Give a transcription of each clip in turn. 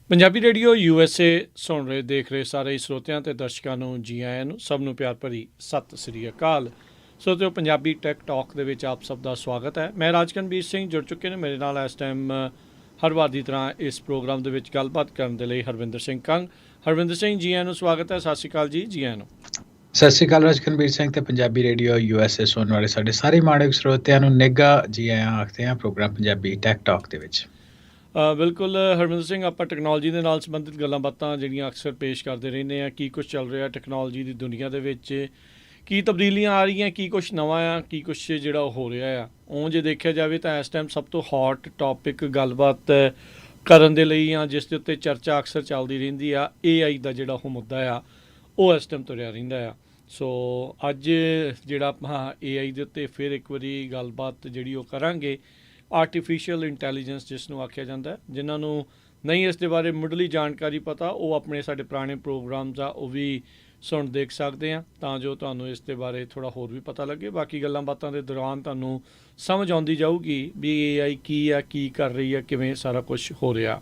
Punjabi radio USA ਸੁਣ ਰਹੇ ਦੇਖ ਰਹੇ ਸਾਰੇ ਹੀ ਸਰੋਤਿਆਂ ਤੇ ਦਰਸ਼ਕਾਂ ਨੂੰ ਜੀ ਆਇਆਂ ਨੂੰ, ਸਭ ਨੂੰ ਪਿਆਰ ਭਰੀ ਸਤਿ ਸ੍ਰੀ ਅਕਾਲ। ਸਰੋਤਿਓ, ਪੰਜਾਬੀ ਟੈਕ ਟਾਕ ਦੇ ਵਿੱਚ ਆਪ ਸਭ ਦਾ ਸਵਾਗਤ ਹੈ। ਮੈਂ ਰਾਜਕਨਵੀਰ ਸਿੰਘ ਜੁੜ ਚੁੱਕੇ ਨੇ ਮੇਰੇ ਨਾਲ ਇਸ ਟਾਈਮ ਹਰ ਵਾਰ ਦੀ ਤਰ੍ਹਾਂ ਇਸ ਪ੍ਰੋਗਰਾਮ ਦੇ ਵਿੱਚ ਗੱਲਬਾਤ ਕਰਨ ਦੇ ਲਈ ਹਰਵਿੰਦਰ ਸਿੰਘ ਕੰਗ। ਹਰਵਿੰਦਰ ਸਿੰਘ ਜੀ ਆਇਆਂ ਨੂੰ ਸਵਾਗਤ ਹੈ। ਸਤਿ ਸ੍ਰੀ ਅਕਾਲ ਜੀ, ਜੀ ਆਇਆਂ ਨੂੰ। ਸਤਿ ਸ਼੍ਰੀ ਅਕਾਲ ਰਾਜਕਨਵੀਰ ਸਿੰਘ ਤੇ ਪੰਜਾਬੀ ਰੇਡੀਓ USA ਸੁਣਨ ਵਾਲੇ ਸਾਡੇ ਸਾਰੇ ਮਾਣਯੋਗ ਸਰੋਤਿਆਂ ਨੂੰ ਨਿੱਘਾ ਜੀ ਆਇਆਂ ਆਖਦੇ ਹਾਂ ਪ੍ਰੋਗਰਾਮ ਪੰਜਾਬੀ ਟੈਕ ਟਾਕ ਦੇ ਵਿੱਚ। ਬਿਲਕੁਲ ਹਰਵਿੰਦਰ ਸਿੰਘ, ਆਪਾਂ ਟੈਕਨੋਲੋਜੀ ਦੇ ਨਾਲ ਸੰਬੰਧਿਤ ਗੱਲਾਂ ਬਾਤਾਂ ਜਿਹੜੀਆਂ ਅਕਸਰ ਪੇਸ਼ ਕਰਦੇ ਰਹਿੰਦੇ ਹਾਂ। ਕੀ ਕੁਛ ਚੱਲ ਰਿਹਾ ਟੈਕਨੋਲੋਜੀ ਦੀ ਦੁਨੀਆ ਦੇ ਵਿੱਚ, ਕੀ ਤਬਦੀਲੀਆਂ ਆ ਰਹੀਆਂ, ਕੀ ਕੁਛ ਨਵਾਂ ਆ, ਕੀ ਕੁਛ ਜਿਹੜਾ ਹੋ ਰਿਹਾ ਆ। ਉਹ ਜੇ ਦੇਖਿਆ ਜਾਵੇ ਤਾਂ ਇਸ ਟਾਈਮ ਸਭ ਤੋਂ ਹੌਟ ਟੌਪਿਕ ਗੱਲਬਾਤ ਕਰਨ ਦੇ ਲਈ ਜਾਂ ਜਿਸ ਦੇ ਉੱਤੇ ਚਰਚਾ ਅਕਸਰ ਚੱਲਦੀ ਰਹਿੰਦੀ ਆ, AI ਦਾ ਜਿਹੜਾ ਉਹ ਮੁੱਦਾ ਆ ਉਹ ਇਸ ਟਾਈਮ ਤੁਰਿਆ ਰਹਿੰਦਾ ਆ। ਸੋ ਅੱਜ ਜਿਹੜਾ ਆਪਾਂ AI ਦੇ ਉੱਤੇ ਫਿਰ ਇੱਕ ਵਾਰੀ ਗੱਲਬਾਤ ਜਿਹੜੀ ਉਹ ਕਰਾਂਗੇ। ਆਰਟੀਫਿਸ਼ੀਅਲ ਇੰਟੈਲੀਜੈਂਸ ਜਿਸ ਨੂੰ ਆਖਿਆ ਜਾਂਦਾ, ਜਿਨ੍ਹਾਂ ਨੂੰ ਨਹੀਂ ਇਸ ਦੇ ਬਾਰੇ ਮੁੱਢਲੀ ਜਾਣਕਾਰੀ ਪਤਾ, ਉਹ ਆਪਣੇ ਸਾਡੇ ਪੁਰਾਣੇ ਪ੍ਰੋਗਰਾਮਸ ਆ ਉਹ ਵੀ ਸੁਣ ਦੇਖ ਸਕਦੇ ਆ, ਤਾਂ ਜੋ ਤੁਹਾਨੂੰ ਇਸ ਦੇ ਬਾਰੇ ਥੋੜ੍ਹਾ ਹੋਰ ਵੀ ਪਤਾ ਲੱਗੇ। ਬਾਕੀ ਗੱਲਾਂ ਬਾਤਾਂ ਦੇ ਦੌਰਾਨ ਤੁਹਾਨੂੰ ਸਮਝ ਆਉਂਦੀ ਜਾਊਗੀ ਵੀ AI ਕੀ ਆ, ਕੀ ਕਰ ਰਹੀ ਆ, ਕਿਵੇਂ ਸਾਰਾ ਕੁਛ ਹੋ ਰਿਹਾ।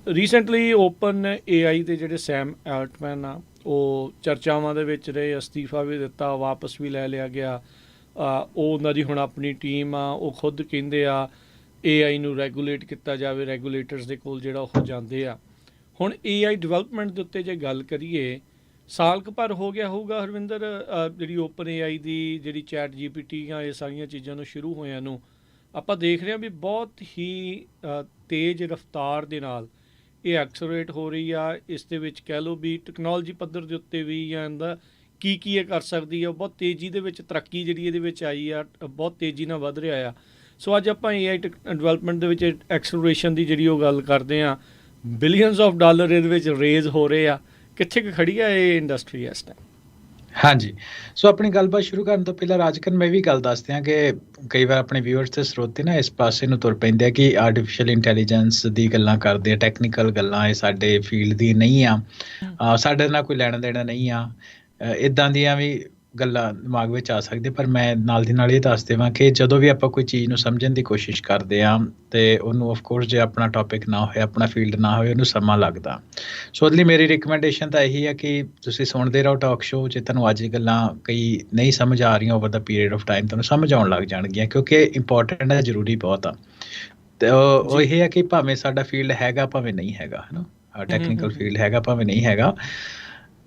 ਰੀਸੈਂਟਲੀ ਓਪਨ AI ਦੇ ਜਿਹੜੇ ਸੈਮ ਐਲਟਮੈਨ ਆ ਉਹ ਚਰਚਾਵਾਂ ਦੇ ਵਿੱਚ ਰਹੇ, ਅਸਤੀਫਾ ਵੀ ਦਿੱਤਾ, ਵਾਪਸ ਵੀ ਲੈ ਲਿਆ ਗਿਆ। ਉਹ ਉਹਨਾਂ ਦੀ ਹੁਣ ਆਪਣੀ ਟੀਮ ਆ, ਉਹ ਖੁਦ ਕਹਿੰਦੇ ਆ AI ਨੂੰ ਰੈਗੂਲੇਟ ਕੀਤਾ ਜਾਵੇ, ਰੈਗੂਲੇਟਰਸ ਦੇ ਕੋਲ ਜਿਹੜਾ ਉਹ ਜਾਂਦੇ ਆ। ਹੁਣ AI ਡਿਵੈਲਪਮੈਂਟ ਦੇ ਉੱਤੇ ਜੇ ਗੱਲ ਕਰੀਏ, ਸਾਲ ਕੁ ਭਰ ਹੋ ਗਿਆ ਹੋਊਗਾ ਹਰਵਿੰਦਰ, ਜਿਹੜੀ ਓਪਨ AI ਦੀ ਜਿਹੜੀ ਚੈਟ GPT ਜਾਂ ਇਹ ਸਾਰੀਆਂ ਚੀਜ਼ਾਂ ਨੂੰ ਸ਼ੁਰੂ ਹੋਇਆਂ ਨੂੰ। ਆਪਾਂ ਦੇਖ ਰਹੇ ਹਾਂ ਵੀ ਬਹੁਤ ਹੀ ਤੇਜ਼ ਰਫ਼ਤਾਰ ਦੇ ਨਾਲ ਇਹ ਐਕਸਲਰੇਟ ਹੋ ਰਹੀ ਆ। ਇਸ ਦੇ ਵਿੱਚ ਕਹਿ ਲਓ ਵੀ ਟੈਕਨੋਲੋਜੀ ਪੱਧਰ ਦੇ ਉੱਤੇ ਵੀ ਜਾਂ ਇਹਦਾ ਕੀ ਇਹ ਕਰ ਸਕਦੀ ਆ, ਬਹੁਤ ਤੇਜ਼ੀ ਦੇ ਵਿੱਚ ਤਰੱਕੀ ਜਿਹੜੀ ਇਹਦੇ ਵਿੱਚ ਆਈ ਆ, ਬਹੁਤ ਤੇਜ਼ੀ ਨਾਲ ਵੱਧ ਰਿਹਾ ਆ। ਸੋ ਅੱਜ ਆਪਾਂ AI ਡਿਵੈਲਪਮੈਂਟ ਦੇ ਵਿੱਚ ਐਕਸਲਰੇਸ਼ਨ ਦੀ ਜਿਹੜੀ ਉਹ ਗੱਲ ਕਰਦੇ ਹਾਂ। ਬਿਲੀਅਨਸ ਆਫ ਡਾਲਰ ਇਹਦੇ ਵਿੱਚ ਰੇਜ਼ ਹੋ ਰਹੇ ਆ। ਕਿੱਥੇ ਕੁ ਖੜੀ ਆ ਇਹ ਇੰਡਸਟਰੀ ਇਸ ਟਾਈਮ? ਹਾਂਜੀ, ਸੋ ਆਪਣੀ ਗੱਲਬਾਤ ਸ਼ੁਰੂ ਕਰਨ ਤੋਂ ਪਹਿਲਾਂ ਰਾਜਕਨ ਮੈਂ ਵੀ ਗੱਲ ਦੱਸਦੇ ਹਾਂ ਕਿ ਕਈ ਵਾਰ ਆਪਣੇ ਵਿਊਅਰਸ ਤੇ ਸਰੋਤੇ ਨਾ ਇਸ ਪਾਸੇ ਨੂੰ ਤੁਰ ਪੈਂਦੇ ਆ ਕਿ ਆਰਟੀਫਿਸ਼ੀਅਲ ਇੰਟੈਲੀਜੈਂਸ ਦੀ ਗੱਲਾਂ ਕਰਦੇ ਆ, ਟੈਕਨੀਕਲ ਗੱਲਾਂ ਇਹ ਸਾਡੇ ਫੀਲਡ ਦੀ ਨਹੀਂ ਆ, ਸਾਡੇ ਨਾਲ ਕੋਈ ਲੈਣਾ ਦੇਣਾ ਨਹੀਂ ਆ, ਇੱਦਾਂ ਦੀਆਂ ਵੀ ਗੱਲਾਂ ਦਿਮਾਗ ਵਿੱਚ ਆ ਸਕਦੀਆਂ। ਪਰ ਮੈਂ ਨਾਲ ਦੀ ਨਾਲ ਇਹ ਦੱਸ ਦੇਵਾਂ ਕਿ ਜਦੋਂ ਵੀ ਆਪਾਂ ਕੋਈ ਚੀਜ਼ ਨੂੰ ਸਮਝਣ ਦੀ ਕੋਸ਼ਿਸ਼ ਕਰਦੇ ਹਾਂ ਅਤੇ ਉਹਨੂੰ ਆਫਕੋਰਸ ਜੇ ਆਪਣਾ ਟੌਪਿਕ ਨਾ ਹੋਏ, ਆਪਣਾ ਫੀਲਡ ਨਾ ਹੋਵੇ, ਉਹਨੂੰ ਸਮਾਂ ਲੱਗਦਾ। ਸੋ ਉਹਦੇ ਲਈ ਮੇਰੀ ਰਿਕਮੈਂਡੇਸ਼ਨ ਤਾਂ ਇਹੀ ਹੈ ਕਿ ਤੁਸੀਂ ਸੁਣਦੇ ਰਹੋ ਟਾਕ ਸ਼ੋਅ। ਜੇ ਤੁਹਾਨੂੰ ਅੱਜ ਗੱਲਾਂ ਕਈ ਨਹੀਂ ਸਮਝ ਆ ਰਹੀਆਂ, over the period of time ਤੁਹਾਨੂੰ ਸਮਝ ਆਉਣ ਲੱਗ ਜਾਣਗੀਆਂ, ਕਿਉਂਕਿ ਇੰਪੋਰਟੈਂਟ ਹੈ, ਜ਼ਰੂਰੀ ਬਹੁਤ ਆ। ਅਤੇ ਉਹ ਇਹ ਹੈ ਕਿ ਭਾਵੇਂ ਸਾਡਾ ਫੀਲਡ ਹੈਗਾ ਭਾਵੇਂ ਨਹੀਂ ਹੈਗਾ, ਹੈ ਨਾ, ਟੈਕਨੀਕਲ ਫੀਲਡ ਹੈਗਾ ਭਾਵੇਂ ਨਹੀਂ ਹੈਗਾ,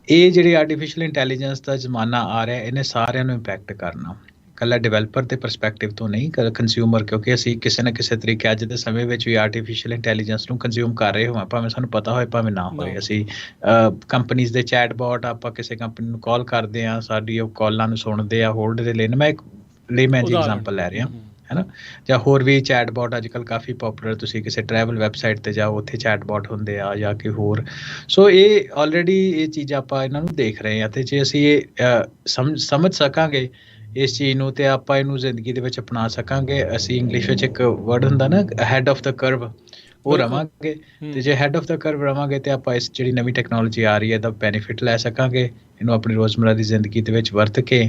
ਇਹ ਜਿਹੜੀ ਆਰਟੀਫਿਸ਼ੀਅਲ ਇੰਟੈਲੀਜੈਂਸ ਦਾ ਜ਼ਮਾਨਾ ਆ ਰਿਹਾ, ਇਹਨੇ ਸਾਰਿਆਂ ਨੂੰ ਇੰਪੈਕਟ ਕਰਨਾ। ਇਕੱਲਾ ਡਿਵੈਲਪਰ ਦੇ ਪਰਸਪੈਕਟਿਵ ਤੋਂ ਨਹੀਂ, ਕੰਜ਼ਿਊਮਰ, ਕਿਉਂਕਿ ਅਸੀਂ ਕਿਸੇ ਨਾ ਕਿਸੇ ਤਰੀਕੇ ਅੱਜ ਦੇ ਸਮੇਂ ਵਿੱਚ ਵੀ ਆਰਟੀਫਿਸ਼ੀਅਲ ਇੰਟੈਲੀਜੈਂਸ ਨੂੰ ਕੰਜ਼ਿਊਮ ਕਰ ਰਹੇ ਹੋਵਾਂ, ਭਾਵੇਂ ਸਾਨੂੰ ਪਤਾ ਹੋਏ ਭਾਵੇਂ ਨਾ ਹੋਏ। ਅਸੀਂ ਕੰਪਨੀਜ਼ ਦੇ ਚੈਟਬੋਟ, ਆਪਾਂ ਕਿਸੇ ਕੰਪਨੀ ਨੂੰ ਕਾਲ ਕਰਦੇ ਹਾਂ, ਸਾਡੀ ਉਹ ਕਾਲਾਂ ਨੂੰ ਸੁਣਦੇ ਆ, ਹੋਲਡ ਦੇ ਲੈਣ। ਮੈਂ ਇੱਕ ਲੇਮੈਨ ਜੀ ਐਗਜ਼ਾਮਪਲ ਲੈ ਰਿਹਾ, ਹੈ ਨਾ, ਜਾਂ ਹੋਰ ਵੀ ਚੈਟਬੋਟ ਅੱਜ ਕੱਲ੍ਹ ਕਾਫੀ ਪੋਪੂਲਰ। ਤੁਸੀਂ ਕਿਸੇ ਟਰੈਵਲ ਵੈਬਸਾਈਟ 'ਤੇ ਜਾਓ, ਉੱਥੇ ਚੈਟਬੋਟ ਹੁੰਦੇ ਆ ਜਾਂ ਕਿ ਹੋਰ। ਸੋ ਇਹ ਆਲਰੇਡੀ ਇਹ ਚੀਜ਼ਾਂ ਆਪਾਂ ਇਹਨਾਂ ਨੂੰ ਦੇਖ ਰਹੇ ਹਾਂ, ਅਤੇ ਜੇ ਅਸੀਂ ਇਹ ਸਮਝ ਸਕਾਂਗੇ ਇਸ ਚੀਜ਼ ਨੂੰ, ਅਤੇ ਆਪਾਂ ਇਹਨੂੰ ਜ਼ਿੰਦਗੀ ਦੇ ਵਿੱਚ ਅਪਣਾ ਸਕਾਂਗੇ। ਅਸੀਂ ਇੰਗਲਿਸ਼ ਵਿੱਚ ਇੱਕ ਵਰਡ ਹੁੰਦਾ ਨਾ, ਹੈਡ ਆਫ ਦਾ ਕਰਵ, ਉਹ ਰਵਾਂਗੇ। ਅਤੇ ਜੇ ਹੈਡ ਆਫ ਦਾ ਕਰਵ ਰਵਾਂਗੇ ਤਾਂ ਆਪਾਂ ਇਸ ਜਿਹੜੀ ਨਵੀਂ ਟੈਕਨੋਲੋਜੀ ਆ ਰਹੀ ਹੈ ਇਹਦਾ ਬੈਨੀਫਿਟ ਲੈ ਸਕਾਂਗੇ, ਇਹਨੂੰ ਆਪਣੀ ਰੋਜ਼ਮਰਾ ਦੀ ਜ਼ਿੰਦਗੀ ਦੇ ਵਿੱਚ ਵਰਤ ਕੇ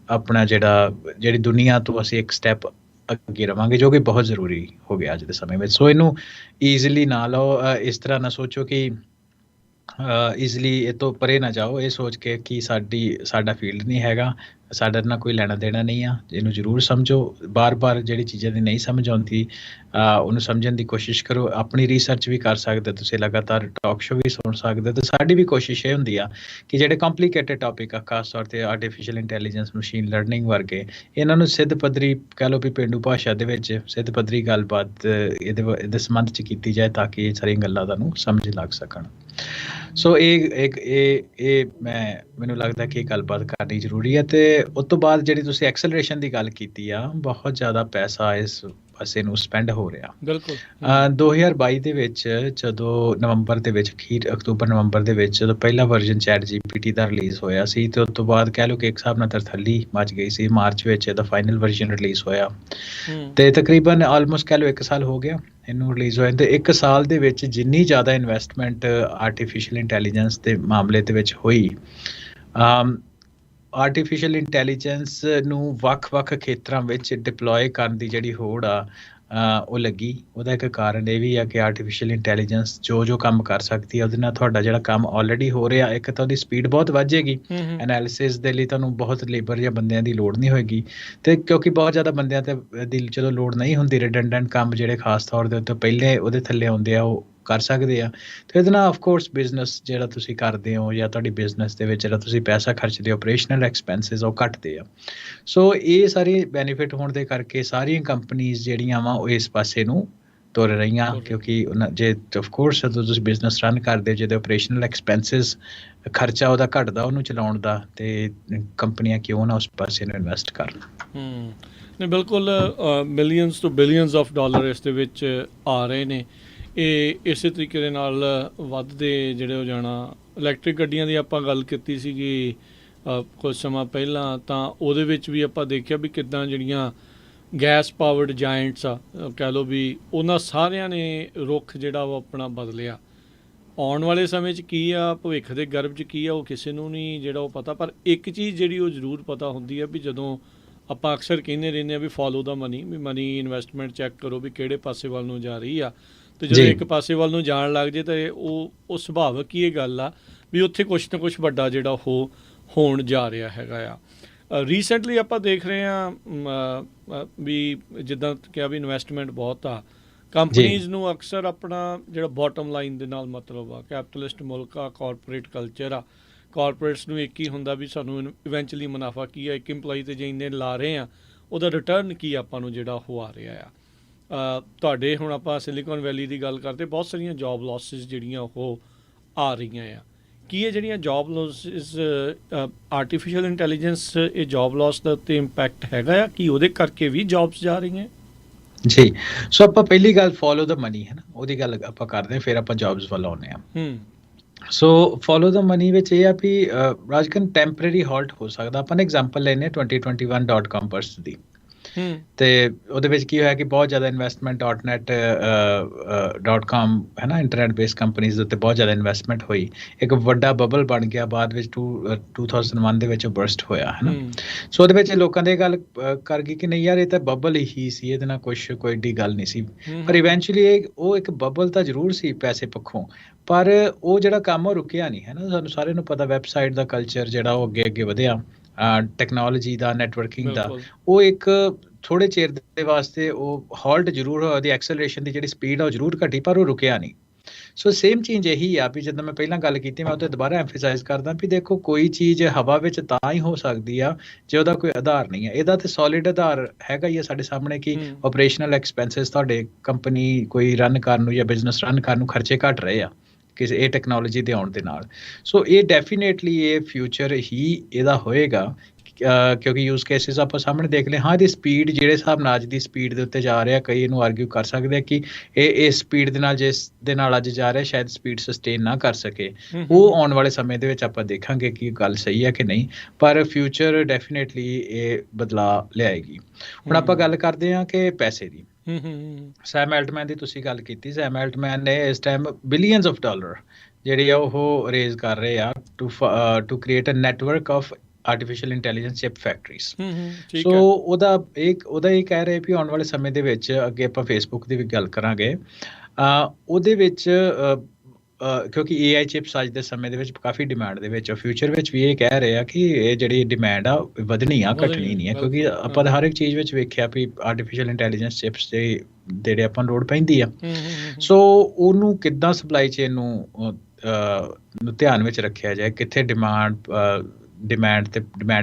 ਆਪਣਾ ਜਿਹੜੀ ਦੁਨੀਆ ਤੋਂ ਅਸੀਂ ਇੱਕ ਸਟੈਪ ਅੱਗੇ ਰਵਾਂਗੇ, ਜੋ ਕਿ ਬਹੁਤ ਜ਼ਰੂਰੀ ਹੋ ਗਿਆ ਅੱਜ ਦੇ ਸਮੇਂ ਵਿੱਚ। ਸੋ ਇਹਨੂੰ ਈਜ਼ੀਲੀ ਨਾ ਲਓ, ਇਸ ਤਰ੍ਹਾਂ ਨਾ ਸੋਚੋ ਕਿ ਈਜ਼ੀਲੀ ਇਹ ਤੋਂ ਪਰੇ ਨਾ ਜਾਓ, ਇਹ ਸੋਚ ਕੇ ਕਿ ਸਾਡਾ ਫੀਲਡ ਨਹੀਂ ਹੈਗਾ, ਸਾਡਾ ਨਾਲ ਕੋਈ ਲੈਣਾ ਦੇਣਾ ਨਹੀਂ ਆ। ਇਹਨੂੰ ਜ਼ਰੂਰ ਸਮਝੋ, ਬਾਰ ਜਿਹੜੀ ਚੀਜ਼ਾਂ ਦੀ ਨਹੀਂ ਸਮਝ ਆਉਂਦੀ ਉਹਨੂੰ ਸਮਝਣ ਦੀ ਕੋਸ਼ਿਸ਼ ਕਰੋ। ਆਪਣੀ ਰਿਸਰਚ ਵੀ ਕਰ ਸਕਦੇ, ਤੁਸੀਂ ਲਗਾਤਾਰ ਟਾਕ ਸ਼ੋ ਵੀ ਸੁਣ ਸਕਦੇ। ਅਤੇ ਸਾਡੀ ਵੀ ਕੋਸ਼ਿਸ਼ ਇਹ ਹੁੰਦੀ ਆ ਕਿ ਜਿਹੜੇ ਕੰਪਲੀਕੇਟਡ ਟਾਪਿਕ ਆ, ਖਾਸ ਤੌਰ 'ਤੇ ਆਰਟੀਫਿਸ਼ੀਅਲ ਇੰਟੈਲੀਜੈਂਸ, ਮਸ਼ੀਨ ਲਰਨਿੰਗ ਵਰਗੇ, ਇਹਨਾਂ ਨੂੰ ਸਿੱਧ ਪੱਧਰੀ, ਕਹਿ ਲਓ ਵੀ ਪੇਂਡੂ ਭਾਸ਼ਾ ਦੇ ਵਿੱਚ ਸਿੱਧ ਪੱਧਰੀ ਗੱਲਬਾਤ ਇਹਦੇ ਸੰਬੰਧ 'ਚ ਕੀਤੀ ਜਾਏ, ਤਾਂ ਕਿ ਇਹ ਸਾਰੀਆਂ ਗੱਲਾਂ ਤੁਹਾਨੂੰ ਸਮਝ ਲੱਗ ਸਕਣ। ਸੋ ਮੈਨੂੰ ਲੱਗਦਾ ਕਿ ਇਹ ਗੱਲਬਾਤ ਕਰਨੀ ਜ਼ਰੂਰੀ ਹੈ। ਅਤੇ ਉਸ ਤੋਂ ਬਾਅਦ ਜਿਹੜੀ ਤੁਸੀਂ ਐਕਸਲਰੇਸ਼ਨ ਦੀ ਗੱਲ ਕੀਤੀ ਆ, ਬਹੁਤ ਜ਼ਿਆਦਾ ਪੈਸਾ ਇਸ ਪਾਸੇ ਨੂੰ ਸਪੈਂਡ ਹੋ ਰਿਹਾ। ਬਿਲਕੁਲ 2022 ਦੇ ਵਿੱਚ ਜਦੋਂ ਨਵੰਬਰ ਦੇ ਵਿੱਚ, ਅਕਤੂਬਰ ਨਵੰਬਰ ਦੇ ਵਿੱਚ ਜਦੋਂ ਪਹਿਲਾ ਵਰਜ਼ਨ ਚੈਟ GPT ਦਾ ਰਿਲੀਜ਼ ਹੋਇਆ ਸੀ, ਅਤੇ ਉਸ ਤੋਂ ਬਾਅਦ ਕਹਿ ਲਓ ਕਿ ਇੱਕ ਹਿਸਾਬ ਨਾਲ ਤਰਥੱਲੀ ਮਚ ਗਈ ਸੀ। ਮਾਰਚ ਵਿੱਚ ਇਹਦਾ ਫਾਈਨਲ ਵਰਜ਼ਨ ਰਿਲੀਜ਼ ਹੋਇਆ, ਅਤੇ ਤਕਰੀਬਨ ਆਲਮੋਸਟ ਕਹਿ ਲਓ 1 ਸਾਲ ਹੋ ਗਿਆ ਇਹਨੂੰ ਰਿਲੀਜ਼ ਹੋਏ। ਅਤੇ 1 ਸਾਲ ਦੇ ਵਿੱਚ ਜਿੰਨੀ ਜ਼ਿਆਦਾ ਇਨਵੈਸਟਮੈਂਟ ਆਰਟੀਫਿਸ਼ੀਅਲ ਇੰਟੈਲੀਜੈਂਸ ਦੇ ਮਾਮਲੇ ਦੇ ਵਿੱਚ ਹੋਈ, ਆਰਟੀਫਿਸ਼ੀਅਲ ਇੰਟੈਲੀਜੈਂਸ ਨੂੰ ਵੱਖ-ਵੱਖ ਖੇਤਰਾਂ ਵਿੱਚ ਡਿਪਲੋਏ ਕਰਨ ਦੀ ਜਿਹੜੀ ਹੋੜ ਆ, ਉਹ ਲੱਗੀ। ਉਹਦਾ ਇੱਕ ਕਾਰਨ ਇਹ ਵੀ ਆ ਕਿ ਆਰਟੀਫਿਸ਼ੀਅਲ ਇੰਟੈਲੀਜੈਂਸ ਜੋ ਕੰਮ ਕਰ ਸਕਦੀ ਹੈ ਉਹਦੇ ਨਾਲ ਤੁਹਾਡਾ ਜਿਹੜਾ ਕੰਮ ਆਲਰੇਡੀ ਹੋ ਰਿਹਾ, ਇੱਕ ਤਾਂ ਉਹਦੀ ਸਪੀਡ ਬਹੁਤ ਵੱਧ ਜਾਏਗੀ, ਐਨਾਲਿਸਿਸ ਦੇ ਲਈ ਤੁਹਾਨੂੰ ਬਹੁਤ ਲੇਬਰ ਜਾਂ ਬੰਦਿਆਂ ਦੀ ਲੋੜ ਨਹੀਂ ਹੋਏਗੀ। ਅਤੇ ਕਿਉਂਕਿ ਬਹੁਤ ਜ਼ਿਆਦਾ ਬੰਦਿਆਂ ਦੀ ਜਦੋਂ ਲੋੜ ਨਹੀਂ ਹੁੰਦੀ, ਰਿਡੰਡੈਂਟ ਕੰਮ ਜਿਹੜੇ ਖਾਸ ਤੌਰ ਦੇ ਉੱਤੇ ਪਹਿਲੇ ਉਹਦੇ ਥੱਲੇ ਆਉਂਦੇ ਆ ਉਹ ਕਰ ਸਕਦੇ ਆ। ਅਤੇ ਇਹਦੇ ਨਾਲ ਆਫਕੋਰਸ ਬਿਜ਼ਨਸ ਜਿਹੜਾ ਤੁਸੀਂ ਕਰਦੇ ਹੋ ਜਾਂ ਤੁਹਾਡੀ ਬਿਜ਼ਨਸ ਦੇ ਵਿੱਚ ਜਿਹੜਾ ਤੁਸੀਂ ਪੈਸਾ ਖਰਚਦੇ ਹੋ, ਆਪਰੇਸ਼ਨਲ ਐਕਸਪੈਂਸਿਸ ਉਹ ਘੱਟਦੇ ਆ। ਸੋ ਇਹ ਸਾਰੇ ਬੈਨੀਫਿਟ ਹੋਣ ਦੇ ਕਰਕੇ ਸਾਰੀਆਂ ਕੰਪਨੀਜ਼ ਜਿਹੜੀਆਂ ਵਾ ਉਹ ਇਸ ਪਾਸੇ ਨੂੰ ਤੁਰ ਰਹੀਆਂ, ਕਿਉਂਕਿ ਜੇ ਆਫਕੋਰਸ ਜਦੋਂ ਤੁਸੀਂ ਬਿਜ਼ਨਸ ਰਨ ਕਰਦੇ ਹੋ, ਜਿਹਦੇ ਆਪਰੇਸ਼ਨਲ ਐਕਸਪੈਂਸਿਸ ਖਰਚਾ ਉਹਦਾ ਘੱਟਦਾ ਉਹਨੂੰ ਚਲਾਉਣ ਦਾ, ਅਤੇ ਕੰਪਨੀਆਂ ਕਿਉਂ ਨਾ ਉਸ ਪਾਸੇ ਨੂੰ ਇਨਵੈਸਟ ਕਰਨ। ਨਹੀਂ, ਬਿਲਕੁਲ millions to billions of dollar ਇਸ ਦੇ ਵਿੱਚ ਆ ਰਹੇ ਨੇ। ਇਹ ਇਸੇ ਤਰੀਕੇ ਦੇ ਨਾਲ ਵੱਧਦੇ ਜਿਹੜੇ ਹੋ ਜਾਣਾ। ਇਲੈਕਟ੍ਰਿਕ ਗੱਡੀਆਂ ਦੀ ਆਪਾਂ ਗੱਲ ਕੀਤੀ ਸੀਗੀ ਕੁਝ ਸਮਾਂ ਪਹਿਲਾਂ, ਤਾਂ ਉਹਦੇ ਵਿੱਚ ਵੀ ਆਪਾਂ ਦੇਖਿਆ ਵੀ ਕਿੱਦਾਂ ਜਿਹੜੀਆਂ ਗੈਸ ਪਾਵਰਡ ਜਾਇੰਟਸ ਆ, ਕਹਿ ਲਓ ਵੀ ਉਹਨਾਂ ਸਾਰਿਆਂ ਨੇ ਰੁੱਖ ਜਿਹੜਾ ਉਹ ਆਪਣਾ ਬਦਲਿਆ। ਆਉਣ ਵਾਲੇ ਸਮੇਂ 'ਚ ਕੀ ਆ, ਭਵਿੱਖ ਦੇ ਗਰਭ 'ਚ ਕੀ ਆ, ਉਹ ਕਿਸੇ ਨੂੰ ਨਹੀਂ ਜਿਹੜਾ ਉਹ ਪਤਾ। ਪਰ ਇੱਕ ਚੀਜ਼ ਜਿਹੜੀ ਉਹ ਜ਼ਰੂਰ ਪਤਾ ਹੁੰਦੀ ਆ ਵੀ ਜਦੋਂ ਆਪਾਂ ਅਕਸਰ ਕਹਿੰਦੇ ਰਹਿੰਦੇ ਆ ਵੀ ਫੋਲੋ ਦਾ ਮਨੀ, ਵੀ ਮਨੀ ਇਨਵੈਸਟਮੈਂਟ ਚੈੱਕ ਕਰੋ ਵੀ ਕਿਹੜੇ ਪਾਸੇ ਵੱਲ ਨੂੰ ਜਾ ਰਹੀ ਆ। ਅਤੇ ਜਦੋਂ ਇੱਕ ਪਾਸੇ ਵੱਲ ਨੂੰ ਜਾਣ ਲੱਗ ਜੇ ਤਾਂ ਉਹ ਸੁਭਾਵਿਕ ਹੀ ਇਹ ਗੱਲ ਆ ਵੀ ਉੱਥੇ ਕੁਛ ਨਾ ਕੁਛ ਵੱਡਾ ਜਿਹੜਾ ਉਹ ਹੋਣ ਜਾ ਰਿਹਾ ਹੈਗਾ ਆ। ਰੀਸੈਂਟਲੀ ਆਪਾਂ ਦੇਖ ਰਹੇ ਹਾਂ ਵੀ ਜਿੱਦਾਂ ਕਿਹਾ ਵੀ ਇਨਵੈਸਟਮੈਂਟ ਬਹੁਤ ਆ। ਕੰਪਨੀਜ਼ ਨੂੰ ਅਕਸਰ ਆਪਣਾ ਜਿਹੜਾ ਬੋਟਮ ਲਾਈਨ ਦੇ ਨਾਲ ਮਤਲਬ ਆ, ਕੈਪੀਟਲਿਸਟ ਮੁਲਕ ਆ, ਕਾਰਪੋਰੇਟ ਕਲਚਰ ਆ, ਕਾਰਪੋਰੇਟਸ ਨੂੰ ਇੱਕ ਹੀ ਹੁੰਦਾ ਵੀ ਸਾਨੂੰ ਇਵੈਂਚੁਅਲੀ ਮੁਨਾਫਾ ਕੀ ਆ, ਇੱਕ ਇੰਪਲਾਈ 'ਤੇ ਜੇ ਇੰਨੇ ਲਾ ਰਹੇ ਆ ਉਹਦਾ ਰਿਟਰਨ ਕੀ ਆਪਾਂ ਨੂੰ ਜਿਹੜਾ ਉਹ ਆ ਰਿਹਾ ਆ। ਤੁਹਾਡੇ ਹੁਣ ਆਪਾਂ ਸਿਲੀਕਨ ਵੈਲੀ ਦੀ ਗੱਲ ਕਰਦੇ, ਬਹੁਤ ਸਾਰੀਆਂ ਜੋਬ ਲੋਸਿਸ ਜਿਹੜੀਆਂ ਉਹ ਆ ਰਹੀਆਂ ਆ। ਕੀ ਇਹ ਜਿਹੜੀਆਂ ਜੋਬ ਲੋਸਿਸ ਆਰਟੀਫਿਸ਼ੀਅਲ ਇੰਟੈਲੀਜੈਂਸ ਇਹ ਜੋਬ ਲੋਸ ਦਾ ਉੱਤੇ ਇੰਪੈਕਟ ਹੈਗਾ ਆ? ਕੀ ਉਹਦੇ ਕਰਕੇ ਵੀ ਜੋਬਸ ਜਾ ਰਹੀਆਂ? ਜੀ, ਸੋ ਆਪਾਂ ਪਹਿਲੀ ਗੱਲ ਫੋਲੋ ਦਾ ਮਨੀ ਹੈ ਨਾ, ਉਹਦੀ ਗੱਲ ਆਪਾਂ ਕਰਦੇ ਹਾਂ, ਫਿਰ ਆਪਾਂ ਜੋਬਸ ਵੱਲ ਆਉਂਦੇ ਹਾਂ। ਸੋ ਫੋਲੋ ਦਾ ਮਨੀ ਵਿੱਚ ਇਹ ਆ ਵੀ ਰਾਜਕਨ ਟੈਂਪਰੇਰੀ ਹਾਲਟ ਹੋ ਸਕਦਾ। ਆਪਾਂ ਨੇ ਐਗਜ਼ਾਮਪਲ ਲੈਂਦੇ 2021.com ਬਰਸਟ ਦੀ, ਅਤੇ ਉਹਦੇ ਵਿੱਚ ਕੀ ਹੋਇਆ ਕਿ ਬਹੁਤ ਜ਼ਿਆਦਾ ਇਨਵੈਸਟਮੈਂਟ .net.com ਹੈ ਨਾ, ਇੰਟਰਨੈਟ ਬੇਸਡ ਕੰਪਨੀਜ਼ ਦੇ ਉੱਤੇ ਬਹੁਤ ਜ਼ਿਆਦਾ ਇਨਵੈਸਟਮੈਂਟ ਹੋਈ। ਇੱਕ ਵੱਡਾ ਬਬਲ ਬਣ ਗਿਆ, ਬਾਅਦ ਵਿੱਚ 2001 ਦੇ ਵਿੱਚ ਬਰਸਟ ਹੋਇਆ ਹੈ ਨਾ। ਸੋ ਉਹਦੇ ਵਿੱਚ ਲੋਕਾਂ ਦੇ ਗੱਲ ਕਰ ਗਈ ਕਿ ਨਹੀਂ ਯਾਰ ਇਹ ਤਾਂ ਬਬਲ ਹੀ ਸੀ, ਇਹਦੇ ਨਾਲ ਕੋਈ ਏਡੀ ਗੱਲ ਨਹੀਂ ਸੀ। ਪਰ ਇਵੈਂਚੁਅਲੀ ਉਹ ਇੱਕ ਬਬਲ ਤਾਂ ਜ਼ਰੂਰ ਸੀ ਪੈਸੇ ਪੱਖੋਂ, ਪਰ ਉਹ ਜਿਹੜਾ ਕੰਮ ਉਹ ਰੁਕਿਆ ਨਹੀਂ ਹੈ ਨਾ। ਸਾਨੂੰ ਸਾਰਿਆਂ ਨੂੰ ਪਤਾ ਵੈਬਸਾਈਟ ਦਾ ਕਲਚਰ ਜਿਹੜਾ ਉਹ ਅੱਗੇ ਵਧਿਆ, ਟੈਕਨੋਲੋਜੀ ਦਾ, ਨੈਟਵਰਕਿੰਗ ਦਾ, ਉਹ ਇੱਕ ਥੋੜ੍ਹੇ ਚਿਰ ਦੇ ਵਾਸਤੇ ਉਹ ਹਾਲਟ ਜ਼ਰੂਰ ਹੋਇਆ, ਉਹਦੀ ਐਕਸਲਰੇਸ਼ਨ ਦੀ ਜਿਹੜੀ ਸਪੀਡ ਆ ਉਹ ਜ਼ਰੂਰ ਘਟੀ, ਪਰ ਉਹ ਰੁਕਿਆ ਨਹੀਂ। ਸੋ ਸੇਮ ਚੀਜ਼ ਇਹੀ ਆ ਵੀ ਜਦੋਂ ਮੈਂ ਪਹਿਲਾਂ ਗੱਲ ਕੀਤੀ, ਮੈਂ ਉਹ 'ਤੇ ਦੁਬਾਰਾ ਐਮਫੇਸਾਈਜ਼ ਕਰਦਾ ਵੀ ਦੇਖੋ ਕੋਈ ਚੀਜ਼ ਹਵਾ ਵਿੱਚ ਤਾਂ ਹੀ ਹੋ ਸਕਦੀ ਆ ਜੇ ਉਹਦਾ ਕੋਈ ਆਧਾਰ ਨਹੀਂ ਹੈ। ਇਹਦਾ ਤਾਂ ਸੋਲਿਡ ਆਧਾਰ ਹੈਗਾ ਹੀ ਆ ਸਾਡੇ ਸਾਹਮਣੇ ਕਿ ਆਪਰੇਸ਼ਨਲ ਐਕਸਪੈਂਸਿਸ ਤੁਹਾਡੇ ਕੰਪਨੀ ਕੋਈ ਰਨ ਕਰਨ ਨੂੰ ਜਾਂ ਬਿਜ਼ਨਸ ਰਨ ਕਰਨ ਨੂੰ ਖਰਚੇ ਘੱਟ ਰਹੇ ਆ ਕਿਸੇ ਇਹ ਟੈਕਨੋਲੋਜੀ ਦੇ ਆਉਣ ਦੇ ਨਾਲ। ਸੋ ਇਹ ਡੈਫੀਨੇਟਲੀ ਇਹ ਫਿਊਚਰ ਹੀ ਇਹਦਾ ਹੋਏਗਾ, ਕਿਉਂਕਿ ਯੂਜ਼ ਕੇਸਿਸ ਆਪਾਂ ਸਾਹਮਣੇ ਦੇਖ ਲਏ। ਹਾਂ, ਇਹਦੀ ਸਪੀਡ ਜਿਹੜੇ ਹਿਸਾਬ ਨਾਲ ਅੱਜ ਦੀ ਸਪੀਡ ਦੇ ਉੱਤੇ ਜਾ ਰਿਹਾ, ਕਈ ਇਹਨੂੰ ਆਰਗਿਊ ਕਰ ਸਕਦੇ ਆ ਕਿ ਇਹ ਸਪੀਡ ਦੇ ਨਾਲ ਜਿਸ ਦੇ ਨਾਲ ਅੱਜ ਜਾ ਰਿਹਾ ਸ਼ਾਇਦ ਸਪੀਡ ਸਸਟੇਨ ਨਾ ਕਰ ਸਕੇ। ਉਹ ਆਉਣ ਵਾਲੇ ਸਮੇਂ ਦੇ ਵਿੱਚ ਆਪਾਂ ਦੇਖਾਂਗੇ ਕਿ ਗੱਲ ਸਹੀ ਹੈ ਕਿ ਨਹੀਂ, ਪਰ ਫਿਊਚਰ ਡੈਫੀਨੇਟਲੀ ਇਹ ਬਦਲਾਅ ਲਿਆਏਗੀ। ਹੁਣ ਆਪਾਂ ਗੱਲ ਕਰਦੇ ਹਾਂ ਕਿ ਪੈਸੇ ਦੀ। ਸੈਮ ਐਲਟਮੈਨ ਦੀ ਤੁਸੀਂ ਗੱਲ ਕੀਤੀ। ਸੈਮ ਐਲਟਮੈਨ ਨੇ ਇਸ ਟਾਈਮ ਬਿਲੀਅਨਸ ਆਫ ਡਾਲਰ ਜਿਹੜੇ ਆ ਉਹ ਰੇਜ਼ ਕਰ ਰਹੇ ਆ to create a network of artificial intelligence chip factories. So ਉਹਦਾ ਇਹ ਕਹਿ ਰਹੇ ਵੀ ਆਉਣ ਵਾਲੇ ਸਮੇਂ ਦੇ ਵਿੱਚ, ਅੱਗੇ ਆਪਾਂ ਫੇਸਬੁੱਕ ਦੀ ਵੀ ਗੱਲ ਕਰਾਂਗੇ, ਉਹਦੇ ਵਿੱਚ ਕਿਉਂਕਿ AI ਚਿਪਸ ਅੱਜ ਦੇ ਸਮੇਂ ਦੇ ਵਿੱਚ ਕਾਫੀ ਡਿਮਾਂਡ ਦੇ ਵਿੱਚ, ਫਿਊਚਰ ਵਿੱਚ ਵੀ ਇਹ ਕਹਿ ਰਹੇ ਆ ਕਿ ਇਹ ਜਿਹੜੀ ਡਿਮਾਂਡ ਆ ਵਧਣੀ ਆ, ਘਟਣੀ ਨਹੀਂ ਹੈ। ਕਿਉਂਕਿ ਆਪਾਂ ਹਰ ਇੱਕ ਚੀਜ਼ ਵਿੱਚ ਵੇਖਿਆ ਵੀ ਆਰਟੀਫਿਸ਼ੀਅਲ ਇੰਟੈਲੀਜੈਂਸ ਚਿਪਸ ਦੇ ਜਿਹੜੇ ਆਪਾਂ ਲੋੜ ਪੈਂਦੀ ਆ। ਸੋ ਉਹਨੂੰ ਕਿੱਦਾਂ ਸਪਲਾਈ ਚੇਨ ਨੂੰ ਧਿਆਨ ਵਿੱਚ ਰੱਖਿਆ ਜਾਏ, ਕਿੱਥੇ ਡਿਮਾਂਡ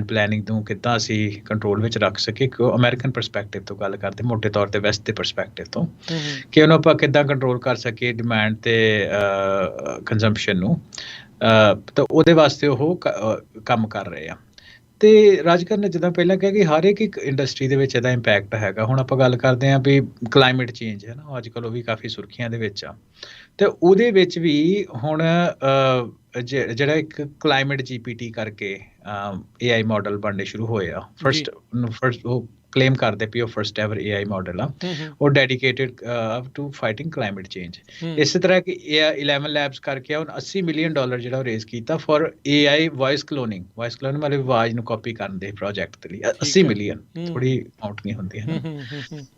ਪਲੈਨਿੰਗ ਨੂੰ ਕਿੱਦਾਂ ਅਸੀਂ ਕੰਟਰੋਲ ਵਿੱਚ ਰੱਖ ਸਕੀਏ। ਅਮਰੀਕਨ ਪਰਸਪੈਕਟਿਵ ਤੋਂ ਗੱਲ ਕਰਦੇ, ਮੋਟੇ ਤੌਰ 'ਤੇ ਵੈਸਟ ਦੇ ਪਰਸਪੈਕਟਿਵ ਤੋਂ, ਕਿ ਉਹਨੂੰ ਆਪਾਂ ਕਿੱਦਾਂ ਕੰਟਰੋਲ ਕਰ ਸਕੀਏ ਡਿਮਾਂਡ ਅਤੇ ਕੰਜ਼ੰਪਸ਼ਨ ਨੂੰ, ਤਾਂ ਉਹਦੇ ਵਾਸਤੇ ਉਹ ਕੰਮ ਕਰ ਰਹੇ ਆ। ਅਤੇ ਰਾਜਕਰ ਨੇ ਜਿੱਦਾਂ ਪਹਿਲਾਂ ਕਿਹਾ ਕਿ ਹਰ ਇੱਕ ਇੰਡਸਟਰੀ ਦੇ ਵਿੱਚ ਇਹਦਾ ਇੰਪੈਕਟ ਹੈਗਾ। ਹੁਣ ਆਪਾਂ ਗੱਲ ਕਰਦੇ ਹਾਂ ਵੀ ਕਲਾਈਮੇਟ ਚੇਂਜ ਹੈ ਨਾ, ਅੱਜ ਕੱਲ੍ਹ ਉਹ ਵੀ ਕਾਫੀ ਸੁਰਖੀਆਂ ਦੇ ਵਿੱਚ ਆ, ਅਤੇ ਉਹਦੇ ਵਿੱਚ ਵੀ ਹੁਣ ਜਿਹੜਾ ਇੱਕ ਕਲਾਈਮੇਟ GPT ਕਰਕੇ AI ਮਾਡਲ ਬਣਨੇ ਸ਼ੁਰੂ ਹੋਏ ਆ। ਫਸਟ ਉਹ ਕਲੇਮ ਕਰਦੇ ਵੀ ਉਹ ਫਰਸਟ ਐਵਰ AI ਮਾਡਲ ਆ, ਉਹ dedicated to fighting climate change. ਇਸੇ ਤਰ੍ਹਾਂ ਕਿ 11 ਲੈਬਸ ਕਰਕੇ ਹੁਣ $80 ਮਿਲੀਅਨ ਜਿਹੜਾ ਉਹ ਰੇਜ਼ ਕੀਤਾ ਫॉर AI ਵੌਇਸ ਕਲੋਨਿੰਗ ਮਤਲਬ ਆਵਾਜ਼ ਨੂੰ ਕਾਪੀ ਕਰਨ ਦੇ ਪ੍ਰੋਜੈਕਟ ਦੇ ਲਈ 80 ਮਿਲੀਅਨ, ਥੋੜੀ ਅਮਾਉਂਟ ਨਹੀਂ ਹੁੰਦੀ ਹੈ।